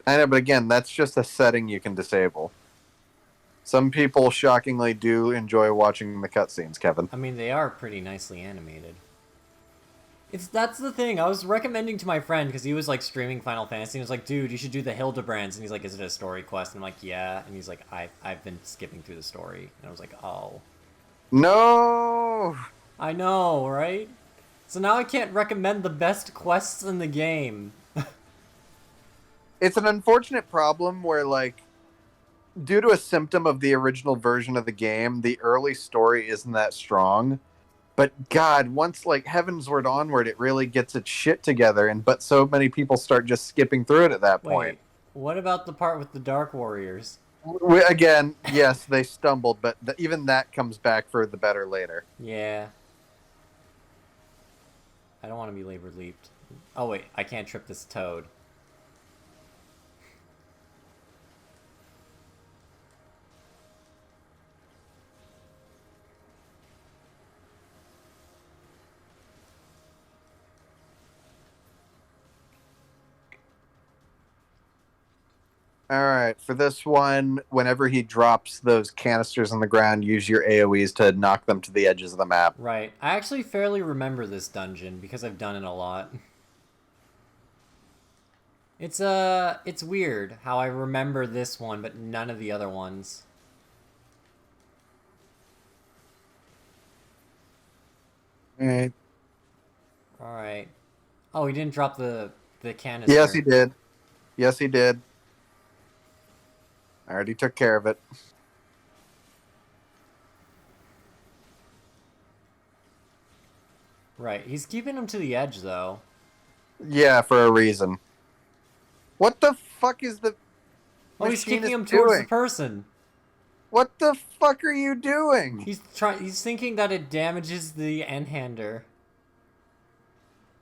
I know, but again, that's just a setting you can disable. Some people shockingly do enjoy watching the cutscenes, Kevin. I mean, they are pretty nicely animated. That's the thing. I was recommending to my friend because he was like streaming Final Fantasy. And he was like, "Dude, you should do the Hildebrands." And he's like, "Is it a story quest?" And I'm like, "Yeah." And he's like, "I've been skipping through the story." And I was like, "Oh, No! I know, right?" So now I can't recommend the best quests in the game. It's an unfortunate problem where, like, due to a symptom of the original version of the game, the early story isn't that strong. But God, once like Heavensward onward, it really gets its shit together, and but so many people start just skipping through it at that point. Wait, what about the part with the Dark Warriors? Again, yes, they stumbled, but even that comes back for the better later. Yeah. I don't want to be labor leaped. Oh wait, I can't trip this toad. All right, for this one, whenever he drops those canisters on the ground, use your AoEs to knock them to the edges of the map. Right. I actually fairly remember this dungeon because I've done it a lot. It's weird how I remember this one but none of the other ones. All right. All right. Oh, he didn't drop the canister. Yes, he did. Yes, he did. I already took care of it. Right. He's keeping him to the edge though. Yeah, for a reason. What the fuck is the Oh, he's kicking him machinist towards doing? the person. What the fuck are you doing? He's thinking that it damages the N-hander.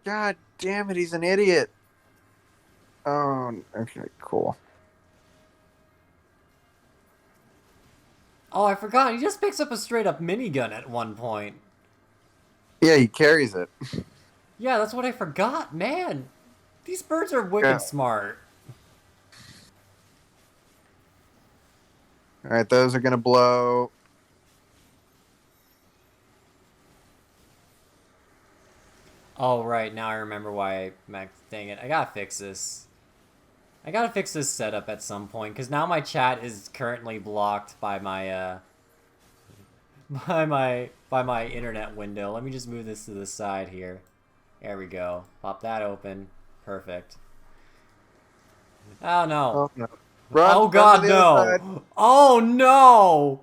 God damn it, he's an idiot. Oh, okay, cool. Oh, I forgot. He just picks up a straight up minigun at one point. Yeah, he carries it. Yeah, that's what I forgot. Man, these birds are wicked Yeah. smart. All right, those are gonna blow. Oh, right. Now I remember why Mech. Dang it. I gotta fix this. I gotta fix this setup at some point, because now my chat is currently blocked by my, by my internet window. Let me just move this to the side here. There we go. Pop that open. Perfect. Oh, no. Oh no! Run, Oh, run God, to the other side. no. Oh, no.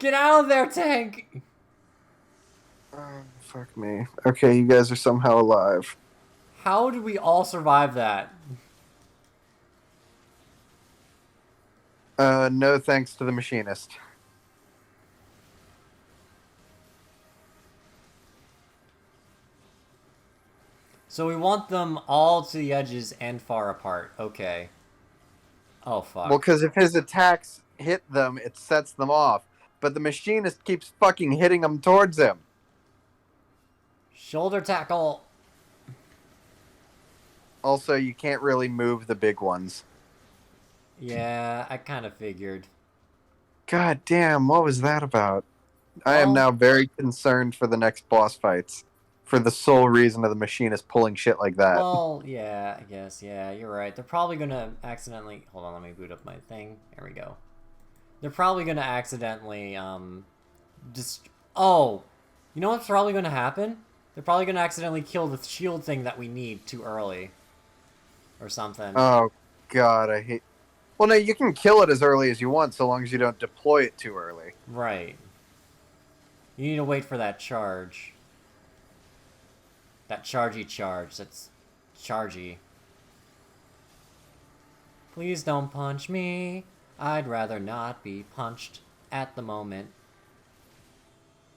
Get out of there, tank. Oh, fuck me. Okay, you guys are somehow alive. How did we all survive that? No thanks to the machinist. So we want them all to the edges and far apart. Okay. Oh, fuck. Well, because if his attacks hit them, it sets them off. But the machinist keeps fucking hitting them towards him. Shoulder tackle. Also, you can't really move the big ones. Yeah, I kind of figured. God damn, what was that about? I am Well- now very concerned for the next boss fights. For the sole reason of the machinist pulling shit like that. Well, yeah, I guess, yeah, you're right. They're probably gonna accidentally... Hold on, let me boot up my thing. There we go. They're probably gonna accidentally, just... Oh! You know what's probably gonna happen? They're probably gonna accidentally kill the shield thing that we need too early. Or something. Oh, God, I hate... Well, no, you can kill it as early as you want, so long as you don't deploy it too early. Right. You need to wait for that charge. That chargy charge. That's chargy. Please don't punch me. I'd rather not be punched at the moment.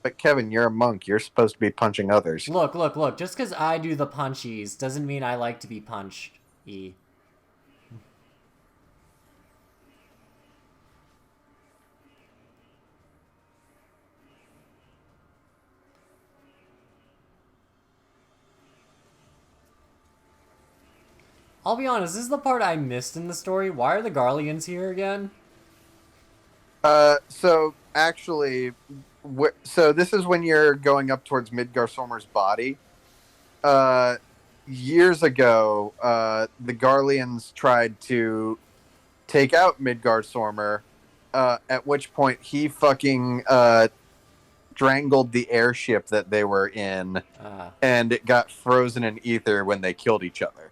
But Kevin, you're a monk. You're supposed to be punching others. Look, look, look. Just because I do the punchies doesn't mean I like to be punched. I'll be honest, this is the part I missed in the story. Why are the Garleans here again? So actually, so this is when you're going up towards Midgarstormer's body. Uh, Years ago, the Garleans tried to take out Midgarstormer. At which point he fucking strangled the airship that they were in, Ah, and it got frozen in ether when they killed each other.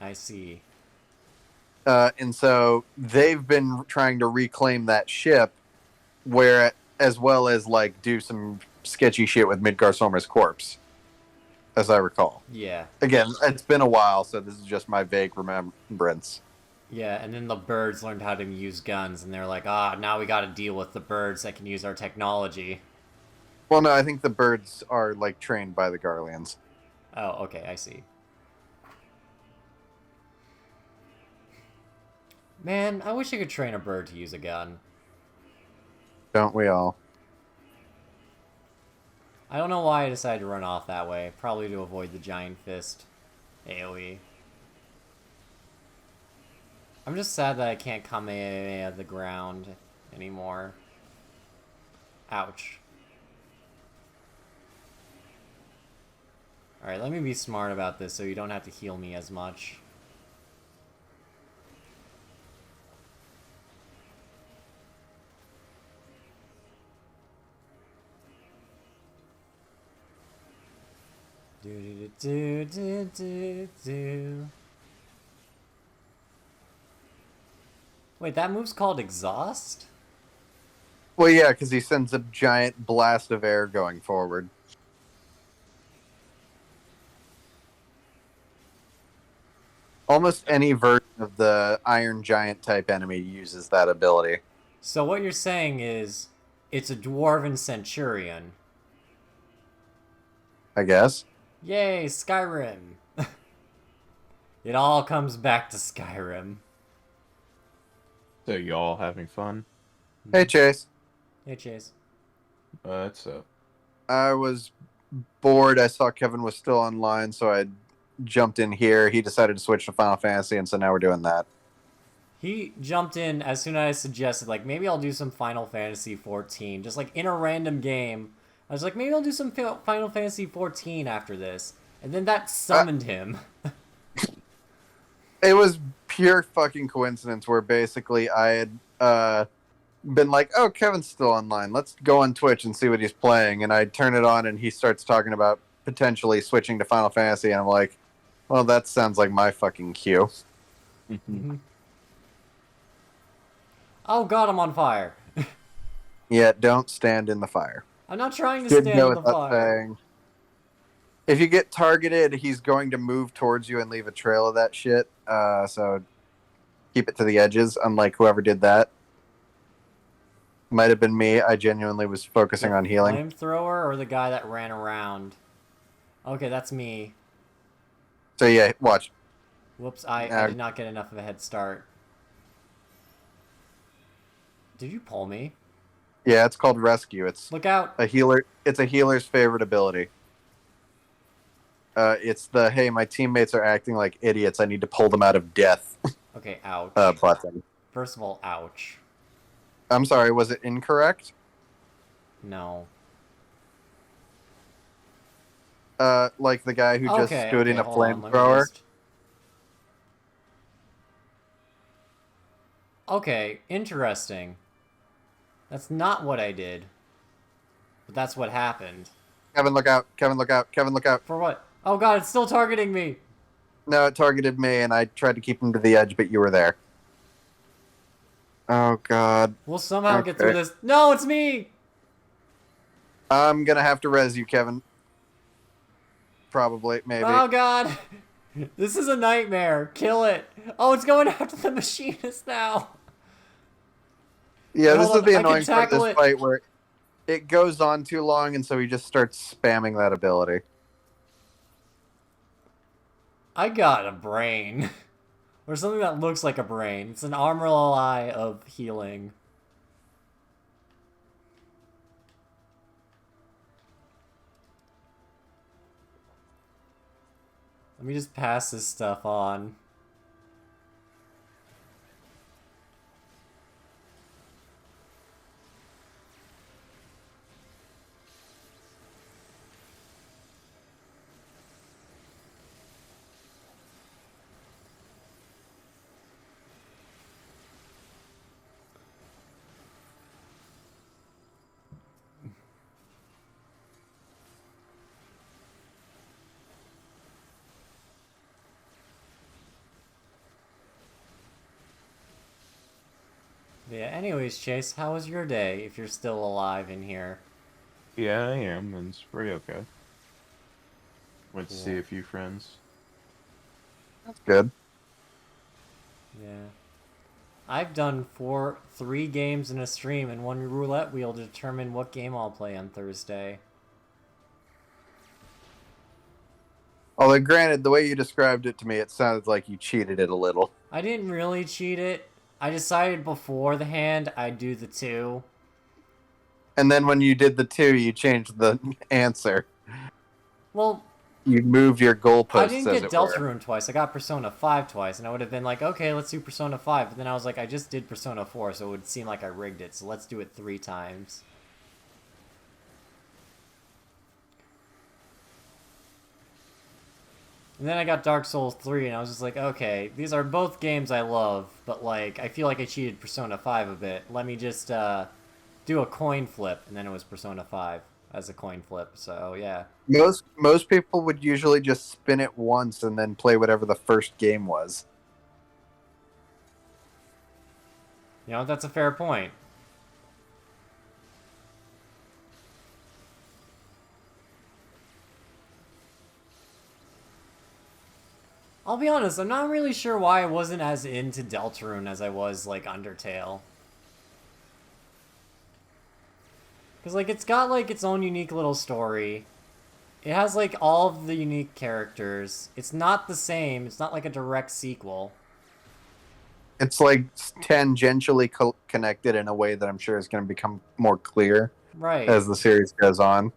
I see. And so they've been trying to reclaim that ship, where as well as like do some sketchy shit with Midgarstormer's corpse, as I recall. Yeah. Again, it's been a while, so this is just my vague remembrance. Yeah, and then the birds learned how to use guns, and they're like, ah, now we gotta deal with the birds that can use our technology. Well, no, I think the birds are like trained by the Garleans. Oh, okay, I see. Man, I wish I could train a bird to use a gun. Don't we all? I don't know why I decided to run off that way. Probably to avoid the giant fist AoE. I'm just sad that I can't Kamehameha the ground anymore. Ouch. Alright, let me be smart about this so you don't have to heal me as much. Do do do do do do. Wait, that move's called Exhaust? Well, yeah, because he sends a giant blast of air going forward. Almost any version of the Iron Giant type enemy uses that ability. So what you're saying is, it's a Dwarven Centurion. I guess. Yay, Skyrim! It all comes back to Skyrim. So y'all having fun? Hey, Chase. Hey, Chase. That's up. I was bored. I saw Kevin was still online, so I jumped in here. He decided to switch to Final Fantasy, and so now we're doing that. He jumped in as soon as I suggested, like, maybe I'll do some Final Fantasy 14. Just, like, in a random game. I was like, maybe I'll do some Final Fantasy 14 after this. And then that summoned him. It was pure fucking coincidence where basically I had been like, oh, Kevin's still online. Let's go on Twitch and see what he's playing. And I turn it on, and he starts talking about potentially switching to Final Fantasy. And I'm like, well, that sounds like my fucking cue. Oh god, I'm on fire. Yeah, don't stand in the fire. I'm not trying to Should stand know in the what that's fire. saying. If you get targeted, he's going to move towards you and leave a trail of that shit. So keep it to the edges, unlike whoever did that. Might have been me. I genuinely was focusing on healing. Flamethrower or the guy that ran around? Okay, that's me. So yeah, watch. Whoops, I did not get enough of a head start. Did you pull me? Yeah, it's called rescue. It's Look out! a healer. It's a healer's favorite ability. It's the hey, my teammates are acting like idiots. I need to pull them out of death. Okay, ouch. Button. First of all, ouch. I'm sorry. Was it incorrect? No. Like the guy who just Okay, stood in a hold on, let me flamethrower. just- Okay, interesting. That's not what I did. But that's what happened. Kevin, look out! Kevin, look out! Kevin, look out! For what? Oh god, it's still targeting me! No, it targeted me, and I tried to keep him to the edge, but you were there. Oh god. We'll somehow get Okay. through this. No, it's me! I'm gonna have to res you, Kevin. Probably, maybe. Oh god! This is a nightmare. Kill it. Oh, it's going after the machinist now. Yeah, this Hold is on, the I can annoying part of tackle this it. fight where it goes on too long, and so he just starts spamming that ability. I got a brain. Or something that looks like a brain. It's an armor ally of healing. Let me just pass this stuff on. Anyways, Chase, how was your day, if you're still alive in here? Yeah, I am, and it's pretty okay. Went to see Cool. a few friends. That's good. Yeah. I've done three games in a stream and one roulette wheel to determine what game I'll play on Thursday. Although, granted, the way you described it to me, it sounded like you cheated it a little. I didn't really cheat it. I decided before the hand I'd do the 2. And then when you did the 2, you changed the answer. Well, You moved your I goalposts, didn't as get it were. Deltarune twice. I got Persona 5 twice, and I would have been like, okay, let's do Persona 5. But then I was like, I just did Persona 4, so it would seem like I rigged it. So let's do it 3 times. And then I got Dark Souls 3, and I was just like, okay, these are both games I love, but, like, I feel like I cheated Persona 5 a bit. Let me just, do a coin flip, and then it was Persona 5 as a coin flip, so, yeah. Most people would usually just spin it once and then play whatever the first game was. You know, that's a fair point. I'll be honest, I'm not really sure why I wasn't as into Deltarune as I was, like, Undertale. Because, like, it's got, like, its own unique little story. It has, like, all of the unique characters. It's not the same. It's not, like, a direct sequel. It's like tangentially connected in a way that I'm sure is going to become more clear Right. as the series goes on.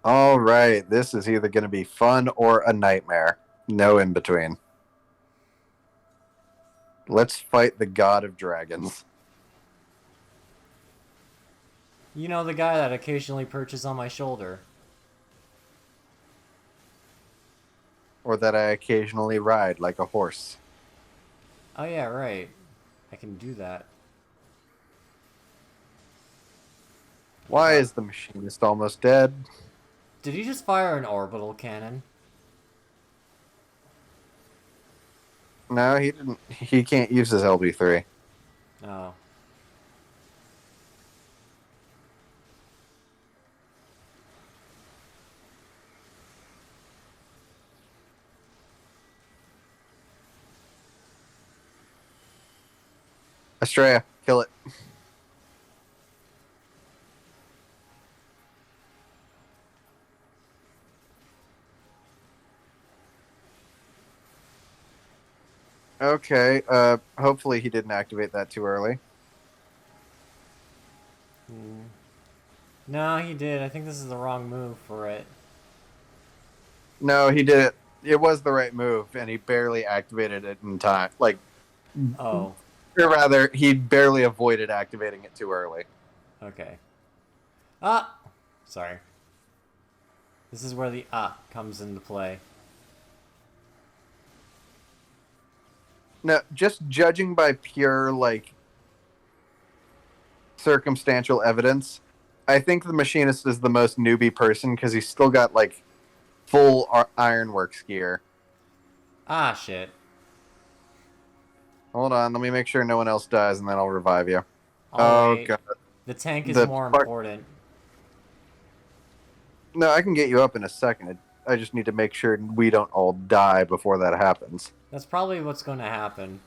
All right, this is either going to be fun or a nightmare. No in between. Let's fight the god of dragons. You know, the guy that occasionally perches on my shoulder. Or that I occasionally ride like a horse. Oh, yeah, right. I can do that. Why is the machinist almost dead? Did he just fire an orbital cannon? No, he didn't. He can't use his LB3. Oh. Estrella, kill it. Okay, hopefully he didn't activate that too early. No, he did. I think this is the wrong move for it. No, he did it. It was the right move, and he barely activated it in time. Like, Oh, or rather, he barely avoided activating it too early. okay. Ah! Sorry. This is where the comes into play. No, just judging by pure, like, circumstantial evidence, I think the machinist is the most newbie person because he's still got, like, full ironworks gear. Ah, shit. Hold on, let me make sure no one else dies, and then I'll revive you. Oh, Oh, wait. God. The tank is The more fuck- important. No, I can get you up in a second. I just need to make sure we don't all die before that happens. That's probably what's going to happen.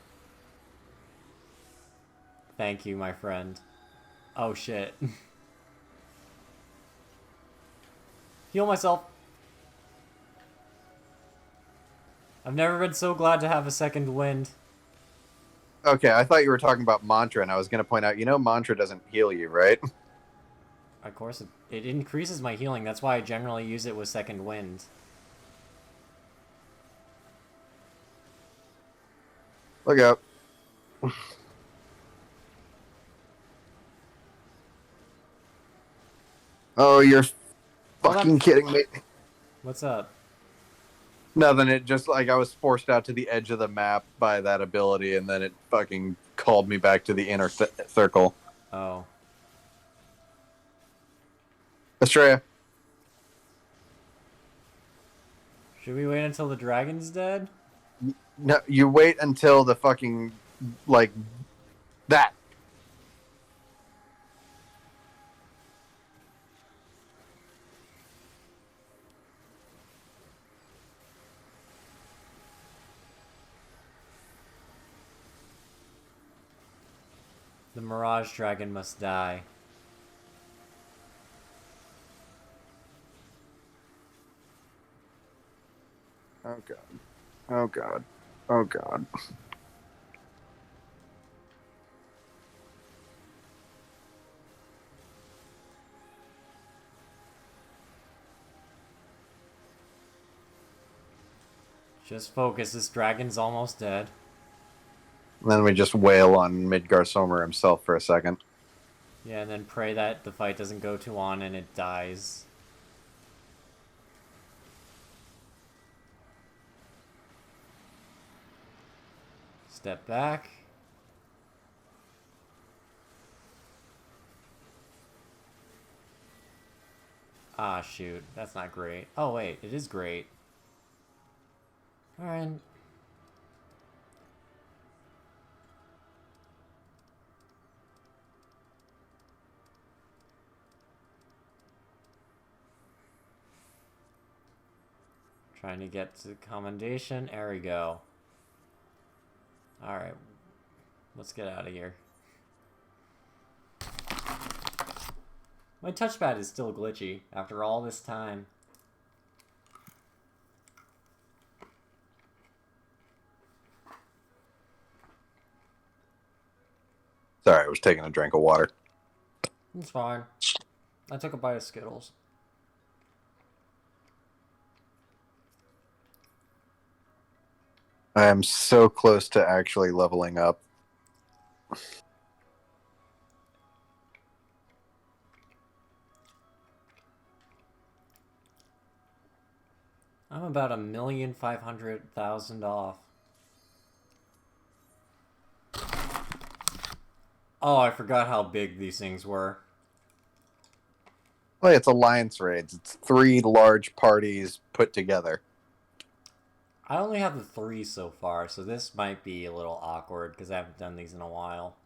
Thank you, my friend. Oh, shit. Heal myself. I've never been so glad to have a second wind. Okay, I thought you were talking about mantra, and I was going to point out, mantra doesn't heal you, right? Of course, it increases my healing. That's why I generally use it with second wind. Look up. Oh, you're fucking kidding me. What's up? Nothing, it just, like, I was forced out to the edge of the map by that ability, and then it fucking called me back to the inner circle. Oh. Estrella. Should we wait until the dragon's dead? No, you wait until the fucking like that. The Mirage Dragon must die. Oh god. Oh god. Oh god. Just focus, this dragon's almost dead. And then we just wail on Midgar Somer himself for a second. Yeah, and then pray that the fight doesn't go too on and it dies. Step back. Ah, shoot. That's not great. Oh, wait. It is great. Alright. Trying to get to commendation. There we go. Alright. Let's get out of here. My touchpad is still glitchy after all this time. Sorry, I was taking a drink of water. It's fine. I took a bite of Skittles. I am so close to actually leveling up. I'm about 1,500,000 off. Oh, I forgot how big these things were. Well, it's alliance raids. It's 3 large parties put together. I only have the 3 so far, so this might be a little awkward because I haven't done these in a while.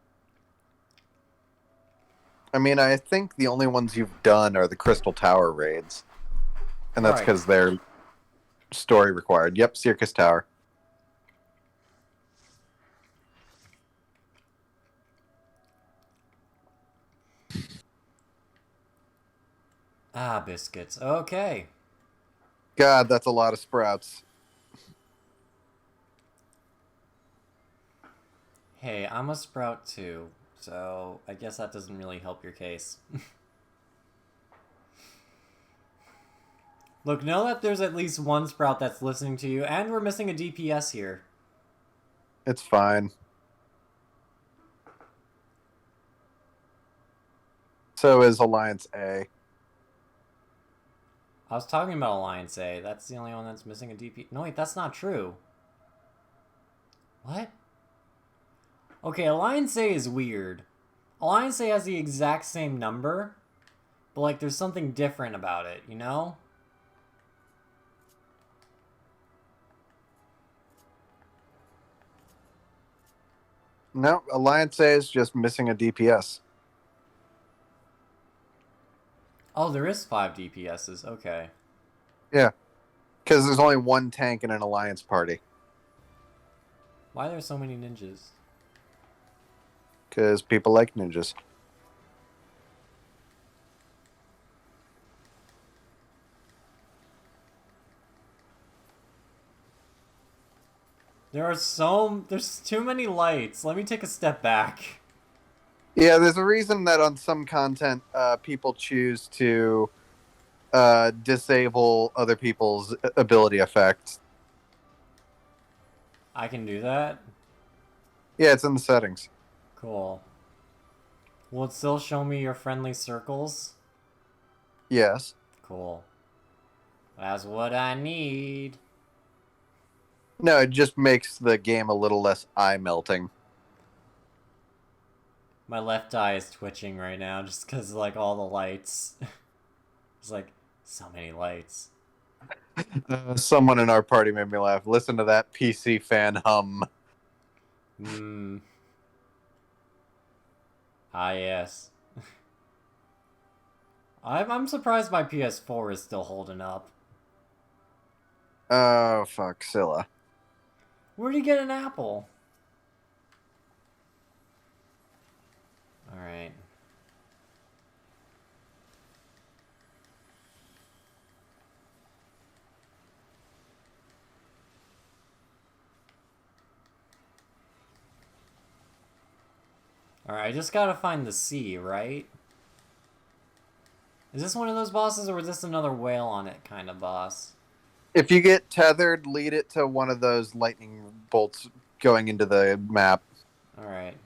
I mean, I think the only ones you've done are the Crystal Tower raids. And that's Right. because they're story required. Yep, Circus Tower. Ah, biscuits. Okay. God, that's a lot of sprouts. Hey, I'm a sprout too, so I guess that doesn't really help your case. Look, know that there's at least one sprout that's listening to you, and we're missing a DPS here. It's fine. So is Alliance A. I was talking about Alliance A. That's the only one that's missing a DP. No, wait, that's not true. What? Okay, Alliance A is weird. Alliance A has the exact same number, but like there's something different about it, you know? No, Alliance A is just missing a DPS. Oh, there is 5 DPSs. Okay. Yeah. Because there's only one tank in an Alliance party. Why are there so many ninjas? Because people like ninjas. There's too many lights. Let me take a step back. Yeah, there's a reason that on some content, people choose to disable other people's ability effects. I can do that? Yeah, it's in the settings. Cool. Will it still show me your friendly circles? Yes. Cool. That's what I need. No, it just makes the game a little less eye melting. My left eye is twitching right now just because, like, all the lights. It's like, so many lights. Someone in our party made me laugh. Listen to that PC fan hum. Hmm. Ah, yes. I'm surprised my PS4 is still holding up. Oh, fuck, Scylla. Where'd you get an apple? Alright. Alright, I just gotta find the sea, right? Is this one of those bosses, or is this another whale on it kind of boss? If you get tethered, lead it to one of those lightning bolts going into the map. Alright.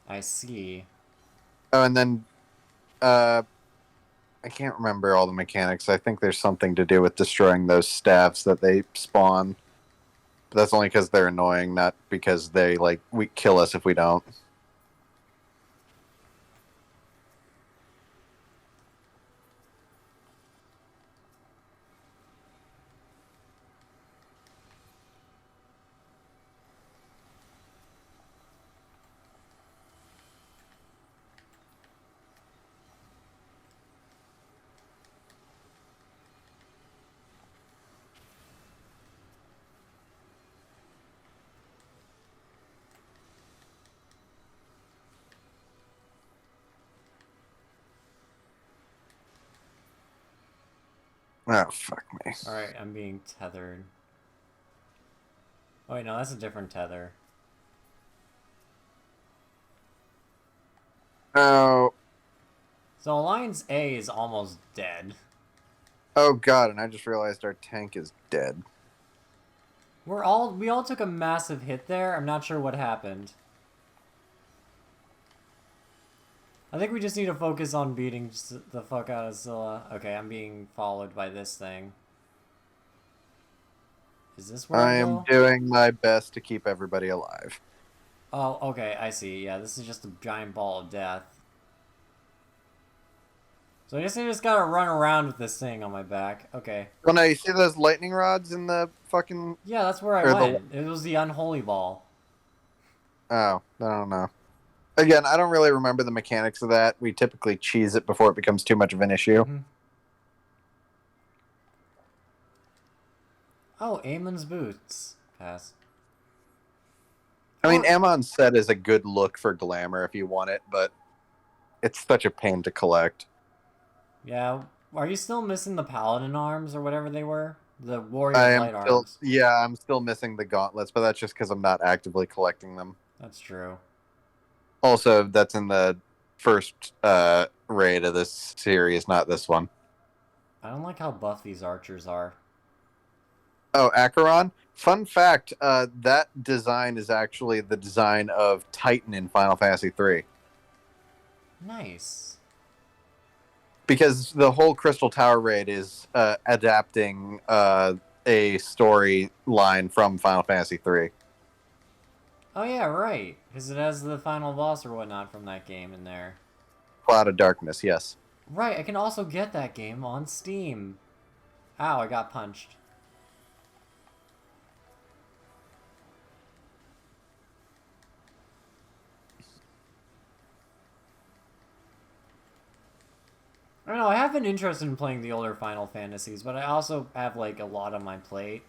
I see. Oh, and then I can't remember all the mechanics. I think there's something to do with destroying those staffs that they spawn. But that's only because they're annoying, not because they we kill us if we don't. Oh, fuck me. Alright, I'm being tethered. Oh wait, no, that's a different tether. Oh, So Alliance A is almost dead. oh god, and I just realized our tank is dead. We all took a massive hit there. I'm not sure what happened. I think we just need to focus on beating the fuck out of Zilla. Okay, I'm being followed by this thing. Is this where I I am go? doing my best to keep everybody alive. Oh, okay, I see. Yeah, this is just a giant ball of death. So I guess I just gotta run around with this thing on my back. Okay. Well, now you see those lightning rods in the fucking... Yeah, that's where I Or the- went. It was the unholy ball. Oh, I don't know. Again, I don't really remember the mechanics of that. We typically cheese it before it becomes too much of an issue. Mhm. Oh, Amon's boots. Pass. I mean, Ammon's set is a good look for glamour if you want it, but it's such a pain to collect. Yeah, are you still missing the paladin arms or whatever they were? The warrior I am light still, arms. yeah, I'm still missing the gauntlets, but that's just because I'm not actively collecting them. That's true. Also, that's in the first raid of this series, not this one. I don't like how buff these archers are. Oh, Acheron. Fun fact: that design is actually the design of Titan in Final Fantasy III. Nice. Because the whole Crystal Tower raid is adapting a storyline from Final Fantasy III. Oh yeah, right. Because it has the final boss or whatnot from that game in there. Cloud of Darkness, yes. Right, I can also get that game on Steam. Ow, I got punched. I don't know, I have an interest in playing the older Final Fantasies, but I also have, like, a lot on my plate.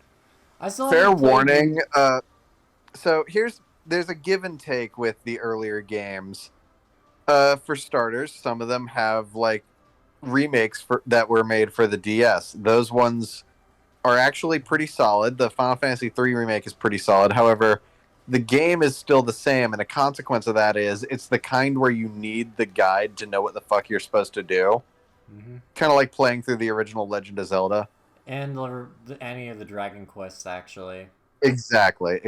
I still Fair haven't played warning. So there's a give and take with the earlier games. For starters, some of them have like remakes that were made for the DS. Those ones are actually pretty solid. The Final Fantasy III remake is pretty solid. However, the game is still the same, and a consequence of that is it's the kind where you need the guide to know what the fuck you're supposed to do. Mm-hmm. Kind of like playing through the original Legend of Zelda. And any of the Dragon Quests, actually. Exactly.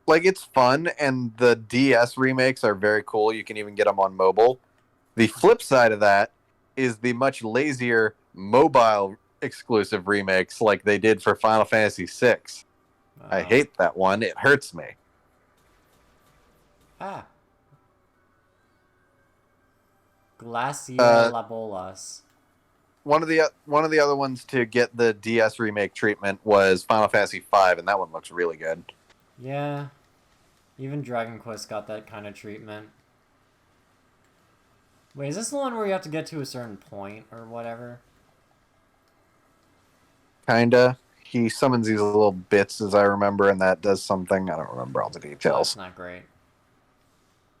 Like, it's fun, and the DS remakes are very cool. You can even get them on mobile. The flip side of that is the much lazier mobile exclusive remakes like they did for Final Fantasy VI. I hate that one. It hurts me. Ah. Glacier Uh, Labolas. one of the other ones to get the DS remake treatment was Final Fantasy V, and that one looks really good. Yeah. Even Dragon Quest got that kind of treatment. Wait, is this the one where you have to get to a certain point or whatever? Kinda. He summons these little bits, as I remember, and that does something. I don't remember all the Oh, that's details. not great.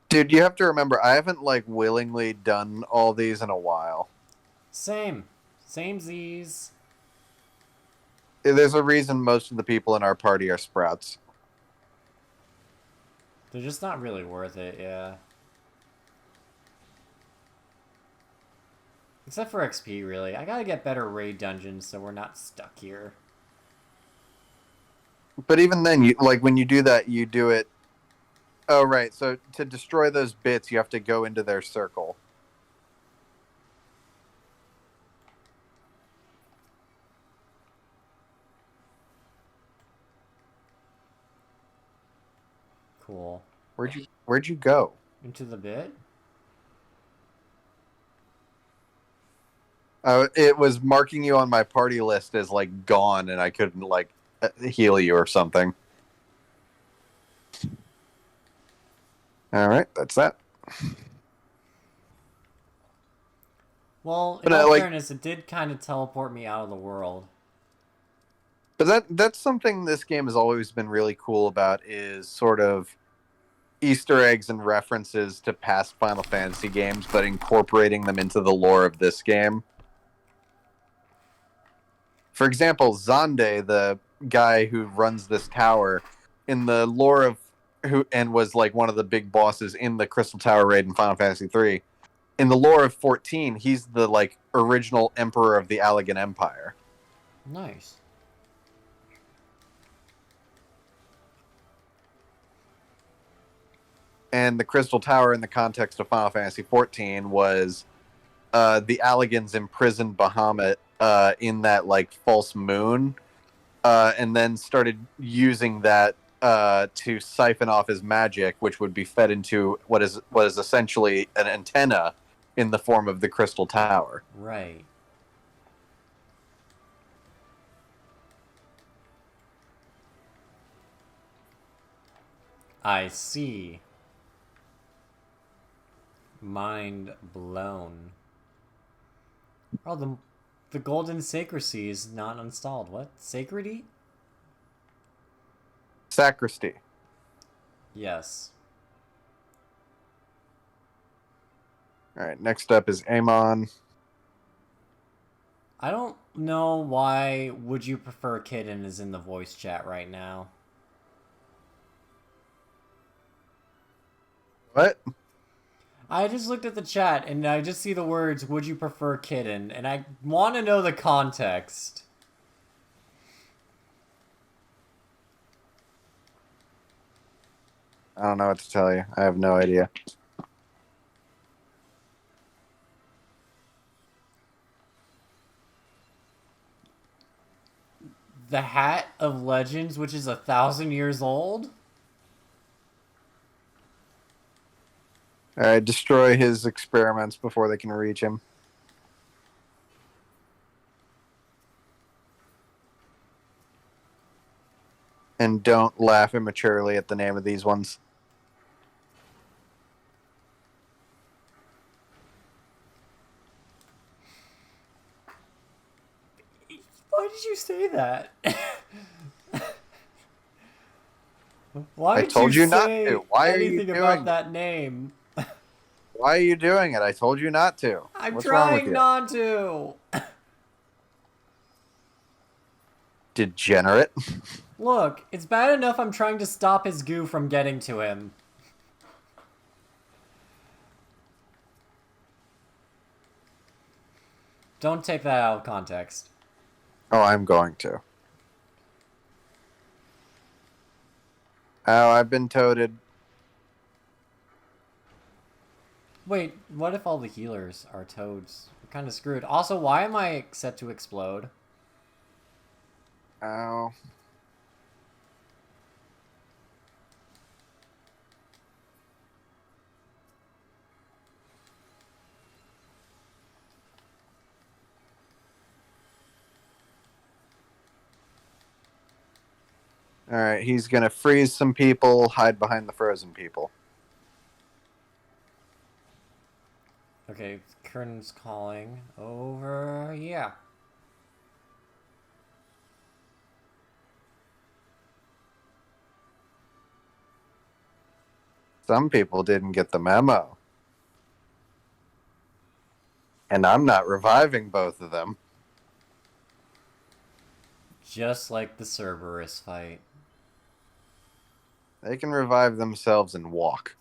Dude, you have to remember, I haven't like willingly done all these in a while. Same. Same Z's. There's a reason most of the people in our party are sprouts. They're just not really worth it, yeah. Except for XP, really. I gotta get better raid dungeons so we're not stuck here. But even then, you like when you do that, you do it. Oh, right. So to destroy those bits, you have to go into their circle. Cool. Where'd you go? Into the bit? It was marking you on my party list as like gone, and I couldn't like heal you or something. All right, that's that. Well, in But all like, fairness, it did kind of teleport me out of the world. but that's something this game has always been really cool about is sort of Easter eggs and references to past Final Fantasy games, but incorporating them into the lore of this game. For example, Zande, the guy who runs this tower, in the lore of who and was like one of the big bosses in the Crystal Tower raid in Final Fantasy III. In the lore of 14, he's the like original emperor of the Allegan Empire. Nice. And the Crystal Tower in the context of Final Fantasy XIV was the Allegans imprisoned Bahamut in that like false moon, and then started using that to siphon off his magic, which would be fed into what is essentially an antenna in the form of the Crystal Tower. Right. I see. Mind blown. Oh, the golden sacristy is not installed. What? Sacredy? Sacristy. Yes. All right, next up is Amon. I don't know why Would You Prefer Kitten is in the voice chat right now. What? I just looked at the chat and I just see the words Would You Prefer Kitten, and I want to know the context. I don't know what to tell you. I have no idea. The Hat of Legends, which is 1,000 years old? All right, destroy his experiments before they can reach him. And don't laugh immaturely at the name of these ones. Why did you say that? Why I did told you you not say to. Why are you anything doing about it? that name? Why are you doing it? I told you not to. I'm What's wrong with trying you? not to. Degenerate. Look, it's bad enough I'm trying to stop his goo from getting to him. Don't take that out of context. Oh, I'm going to. Oh, I've been toted. Wait, what if all the healers are toads? We're kind of screwed. Also, why am I set to explode? Ow. All right, he's gonna freeze some people, hide behind the frozen people. Okay, Kern's calling over. Yeah. Some people didn't get the memo. And I'm not reviving both of them. Just like the Cerberus fight. They can revive themselves and walk.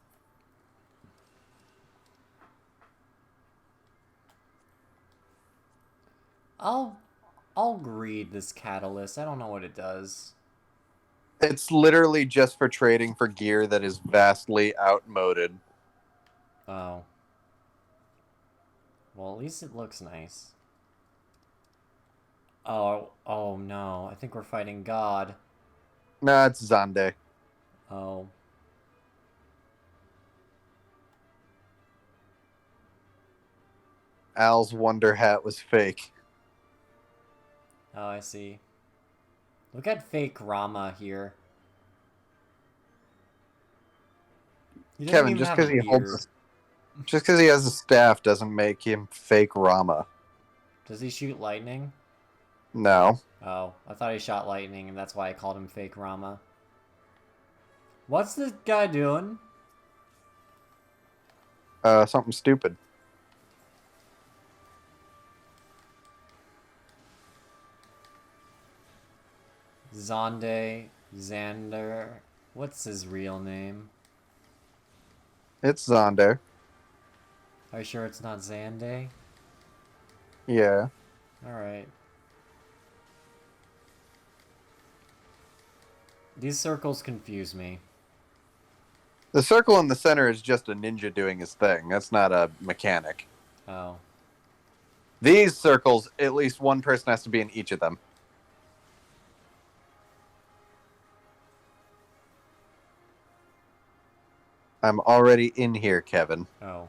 I'll read this catalyst. I don't know what it does. It's literally just for trading for gear that is vastly outmoded. Oh. Well, at least it looks nice. Oh no. I think we're fighting God. Nah, it's Zonde. Oh. Al's Wonder Hat was fake. Oh, I see. Look at fake Rama here. He doesn't Kevin, even just have a because he beard. just because he has a staff doesn't make him fake Rama. Does he shoot lightning? No. Oh, I thought he shot lightning, and that's why I called him fake Rama. What's this guy doing? Something stupid. Zonde, Xander. What's his real name? It's Zonde. Are you sure it's not Xande? Yeah. Alright. These circles confuse me. The circle in the center is just a ninja doing his thing. That's not a mechanic. Oh. These circles, at least one person has to be in each of them. I'm already in here, Kevin. Oh.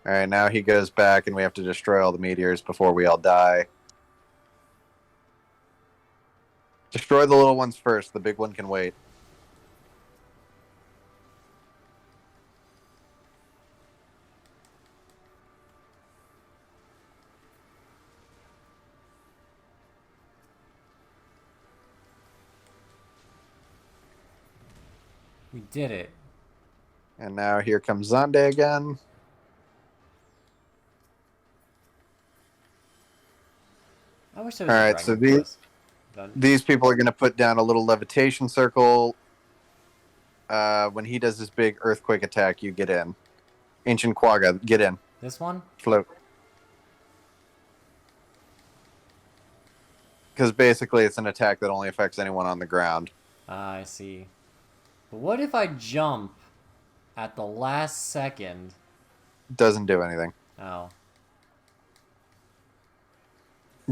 All right, now he goes back and we have to destroy all the meteors before we all die. Destroy the little ones first. The big one can wait. We did it. And now here comes Zonde again. I wish there was All a right, so Dragon Quest. Done. these people are going to put down a little levitation circle. When he does his big earthquake attack, you get in. Ancient Quagga, get in. This one? Float. Because basically it's an attack that only affects anyone on the ground. Ah, I see. But what if I jump at the last second? Doesn't do anything. Oh.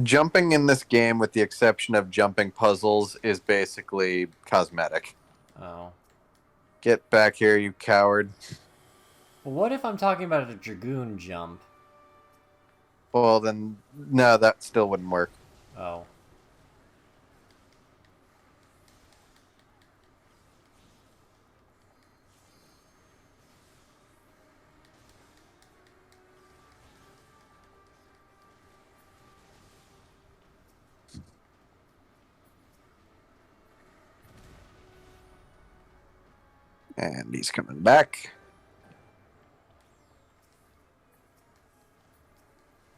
Jumping in this game, with the exception of jumping puzzles, is basically cosmetic. Oh. Get back here, you coward. But what if I'm talking about a Dragoon jump? Well, then, no, that still wouldn't work. Oh. And he's coming back.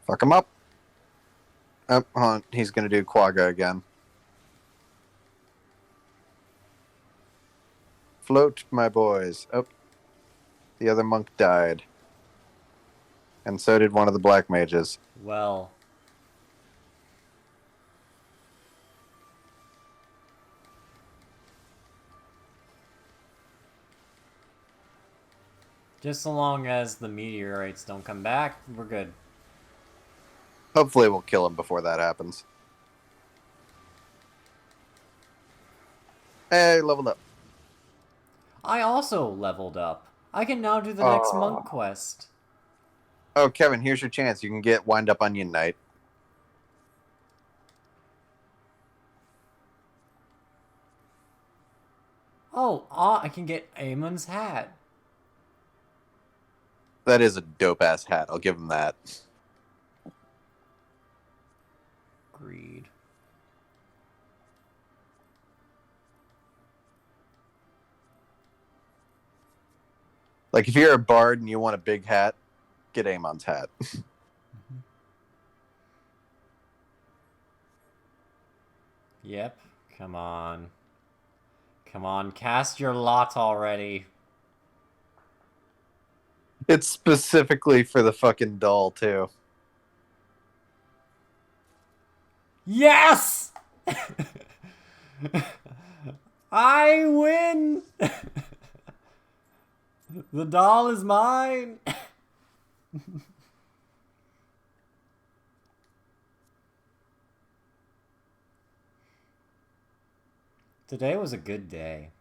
Fuck him up. Oh, hold on. He's going to do Quagga again. Float, my boys. Oh, the other monk died. And so did one of the black mages. Well. Just so long as the meteorites don't come back, we're good. Hopefully we'll kill him before that happens. Hey, leveled up. I also leveled up. I can now do the next monk quest. Oh, Kevin, here's your chance. You can get Wind Up Onion Knight. Oh, I can get Aemon's hat. That is a dope ass hat. I'll give him that. Greed. Like if you're a bard and you want a big hat, get Amon's hat. Yep. Come on. Come on, cast your lot already. It's specifically for the fucking doll too. Yes! I win! The doll is mine! Today was a good day.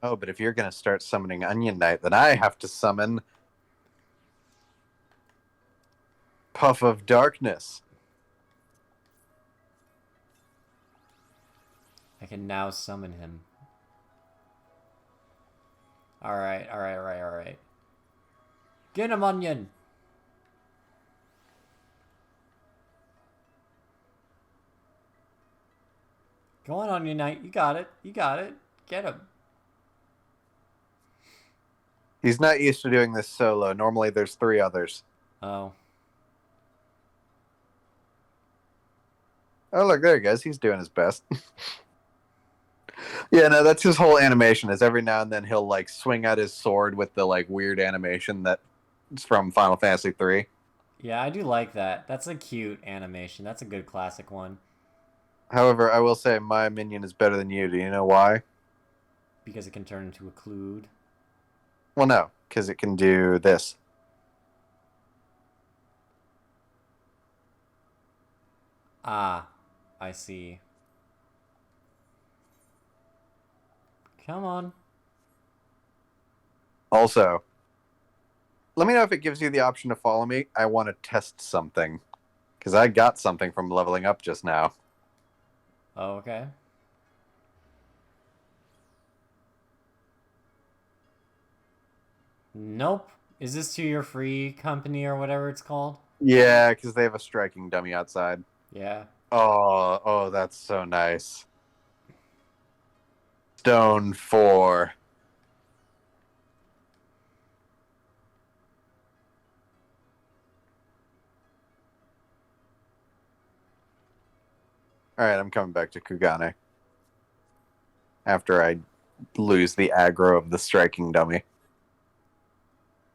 Oh, but if you're gonna start summoning Onion Knight, then I have to summon Puff of Darkness. I can now summon him. Alright, alright, alright, alright. Get him, Onion! Go on, Onion Knight. You got it. You got it. Get him. He's not used to doing this solo. Normally there's 3 others. Oh. Oh, look, there he goes. He's doing his best. Yeah, no, that's his whole animation is every now and then he'll like swing out his sword with the like weird animation that's from Final Fantasy 3. Yeah, I do like that. That's a cute animation. That's a good classic one. However, I will say my minion is better than you. Do you know why? Because it can turn into a Clued. Well, no, because it can do this. Ah, I see. Come on. Also, let me know if it gives you the option to follow me. I want to test something. Because I got something from leveling up just now. Oh, okay. Nope. Is this to your free company or whatever it's called? Yeah, because they have a striking dummy outside. Yeah. Oh, that's so nice. Stone 4. Alright, I'm coming back to Kugane. After I lose the aggro of the striking dummy.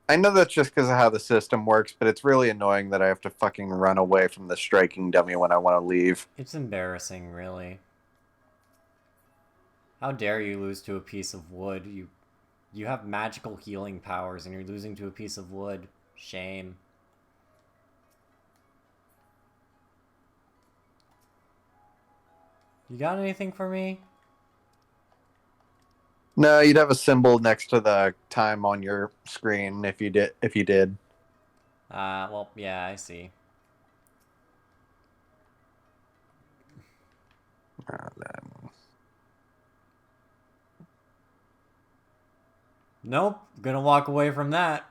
I know that's just because of how the system works, but it's really annoying that I have to fucking run away from the striking dummy when I want to leave. It's embarrassing, really. How dare you lose to a piece of wood? You have magical healing powers and you're losing to a piece of wood. Shame. You got anything for me? No, you'd have a symbol next to the time on your screen if you did. Well, yeah, I see. Then... Nope, gonna walk away from that.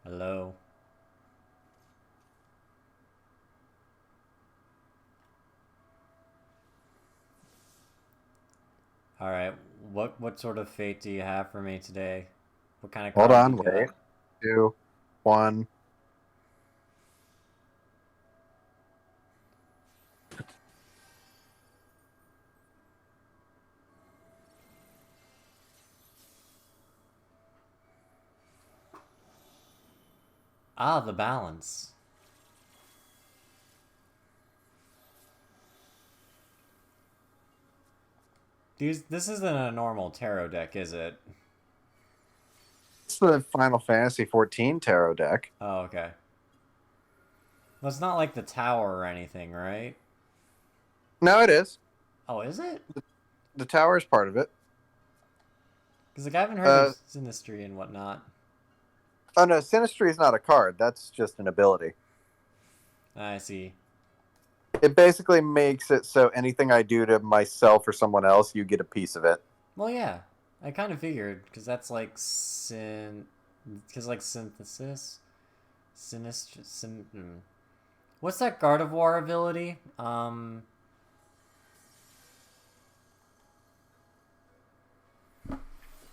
Hello. Alright, what sort of fate do you have for me today? What kind of Hold card on, you got? wait. 2, 1. Ah, the balance. This isn't a normal tarot deck, is it? It's the Final Fantasy 14 tarot deck. Oh, okay. Well, it's not like the tower or anything, right? No, it is. Oh, is it? The tower is part of it. Because like, I haven't heard of Sinistry and whatnot. Oh no, Sinistry is not a card. That's just an ability. I see. It basically makes it so anything I do to myself or someone else, you get a piece of it. Well, yeah, I kind of figured because that's like because like synthesis, What's that Gardevoir ability? I'm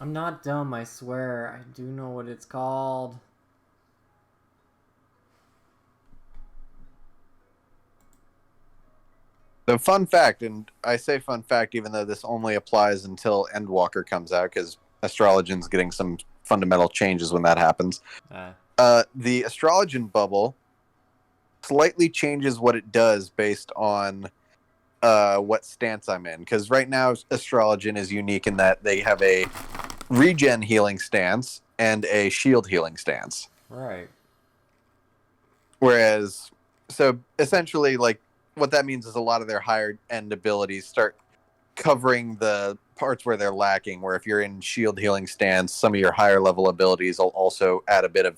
not dumb, I swear. I do know what it's called. The fun fact, and I say fun fact even though this only applies until Endwalker comes out, because Astrologian's getting some fundamental changes when that happens. The Astrologian bubble slightly changes what it does based on what stance I'm in. Because right now, Astrologian is unique in that they have a regen healing stance and a shield healing stance. Right. Whereas, so essentially, like, what that means is a lot of their higher end abilities start covering the parts where they're lacking. Where if you're in shield healing stance, some of your higher level abilities will also add a bit of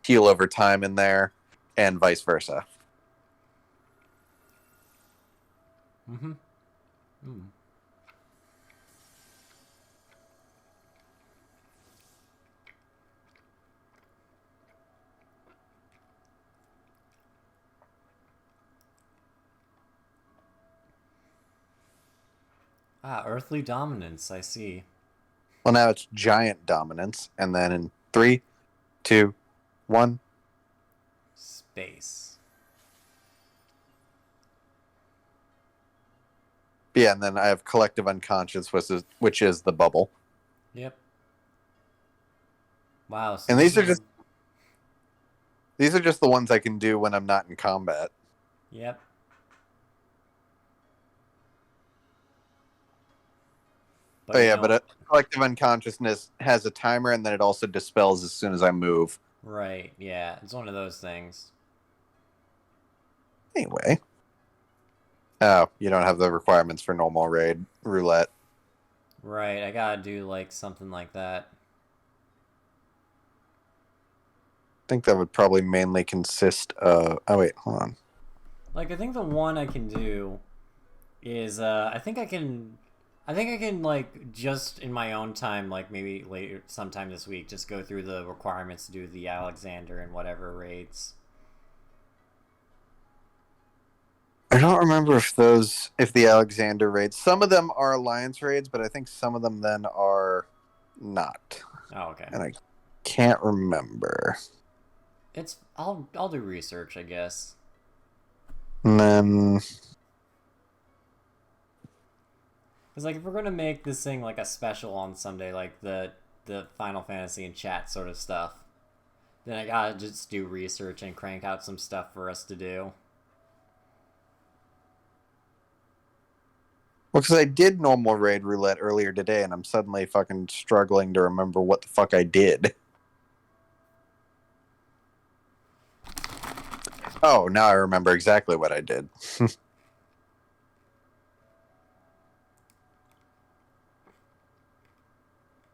heal over time in there, and vice versa. Mm-hmm. Earthly dominance, I see. Well, now it's giant dominance, and then in 3, 2, 1. Space. Yeah, and then I have collective unconscious, which is the bubble. Yep. Wow. So and these are just the ones I can do when I'm not in combat. Yep. But collective unconsciousness has a timer, and then it also dispels as soon as I move. Right. Yeah, it's one of those things. Anyway. Oh, you don't have the requirements for normal raid roulette. Right, I gotta do like something like that. I think that would probably mainly consist of... Oh, wait, hold on. Like, I think the one I can do is, I think I can, like, just in my own time, like, maybe later, sometime this week, just go through the requirements to do the Alexander and whatever raids. I don't remember if the Alexander raids, some of them are Alliance raids, but I think some of them then are not. Oh, okay. And I can't remember. I'll do research, I guess. And then... Because, like, if we're going to make this thing, like, a special on Sunday, like the Final Fantasy and chat sort of stuff, then I gotta just do research and crank out some stuff for us to do. Well, because I did normal raid roulette earlier today, and I'm suddenly fucking struggling to remember what the fuck I did. Oh, now I remember exactly what I did.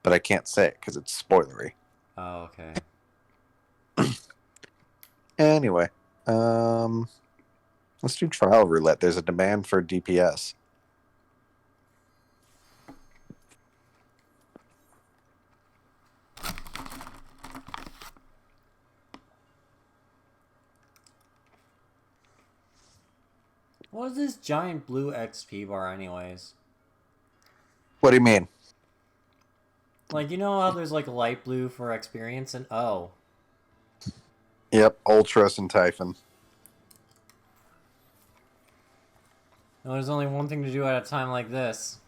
But I can't say it because it's spoilery. Oh, okay. Anyway, let's do trial roulette. There's a demand for DPS. What is this giant blue XP bar anyways? What do you mean? Like, you know how there's like light blue for experience and oh. Yep, Ultros and Typhon. No, there's only one thing to do at a time like this.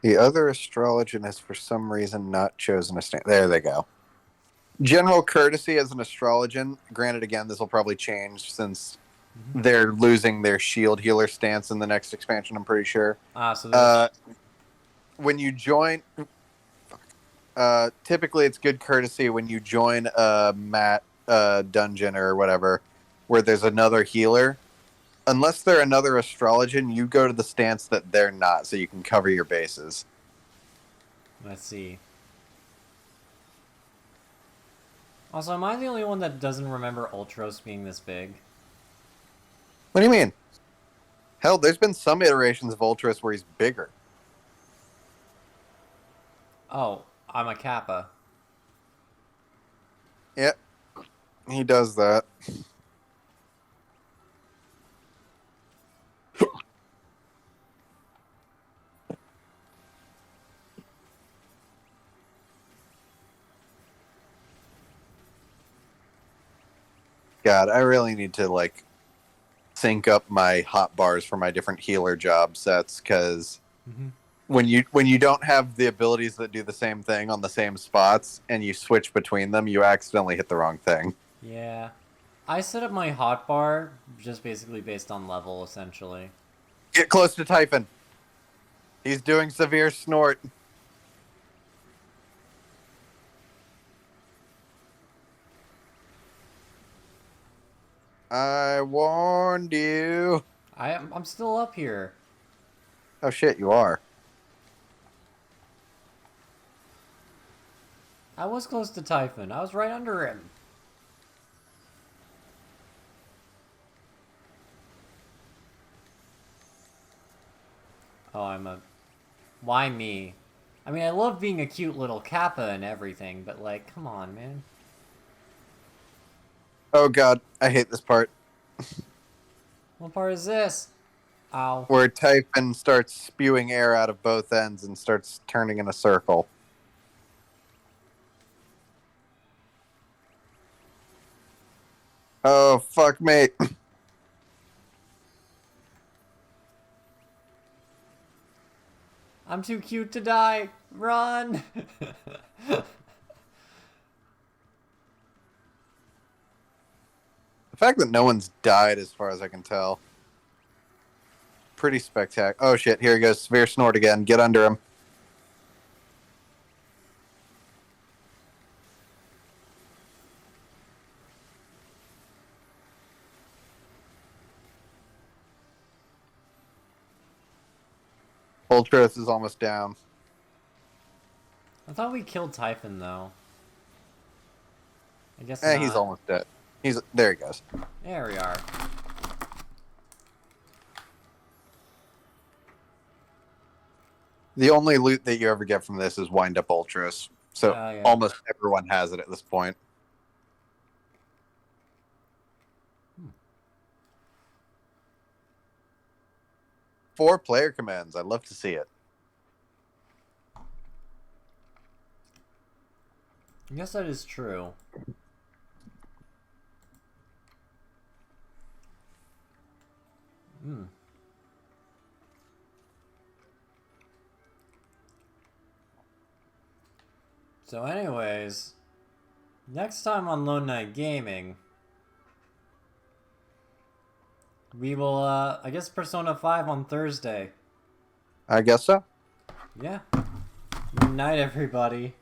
The other Astrologian has for some reason not chosen a stand. There they go. General courtesy as an Astrologian. Granted, again, this will probably change since they're losing their shield healer stance in the next expansion, I'm pretty sure. So when you join... typically, it's good courtesy when you join a mat dungeon or whatever, where there's another healer. Unless they're another astrologian, you go to the stance that they're not, so you can cover your bases. Let's see. Also, am I the only one that doesn't remember Ultros being this big? What do you mean? Hell, there's been some iterations of Ultras where he's bigger. Oh, I'm a Kappa. Yep, he does that. God, I really need to like sync up my hot bars for my different healer job sets, because when you don't have the abilities that do the same thing on the same spots and you switch between them, you accidentally hit the wrong thing. Yeah. I set up my hotbar just basically based on level, essentially. Get close to Typhon. He's doing severe snort. I warned you. I'm still up here. Oh shit, you are. I was close to Typhon. I was right under him. Oh, I'm a... Why me? I mean, I love being a cute little Kappa and everything, but like, come on, man. Oh god, I hate this part. What part is this? Ow. Where Typhon starts spewing air out of both ends and starts turning in a circle. Oh, fuck me. I'm too cute to die. Run! The fact that no one's died, as far as I can tell. Pretty spectacular. Oh shit, here he goes. Severe snort again. Get under him. Ultros is almost down. I thought we killed Typhon, though. I guess not. He's almost dead. There he goes. There we are. The only loot that you ever get from this is wind up Ultros. So Yeah. almost everyone has it at this point. Four player commands. I'd love to see it. I guess that is true. Hmm. So anyways, next time on Lone Knight Gaming, we will, I guess Persona 5 on Thursday. I guess so. Yeah. Good night, everybody.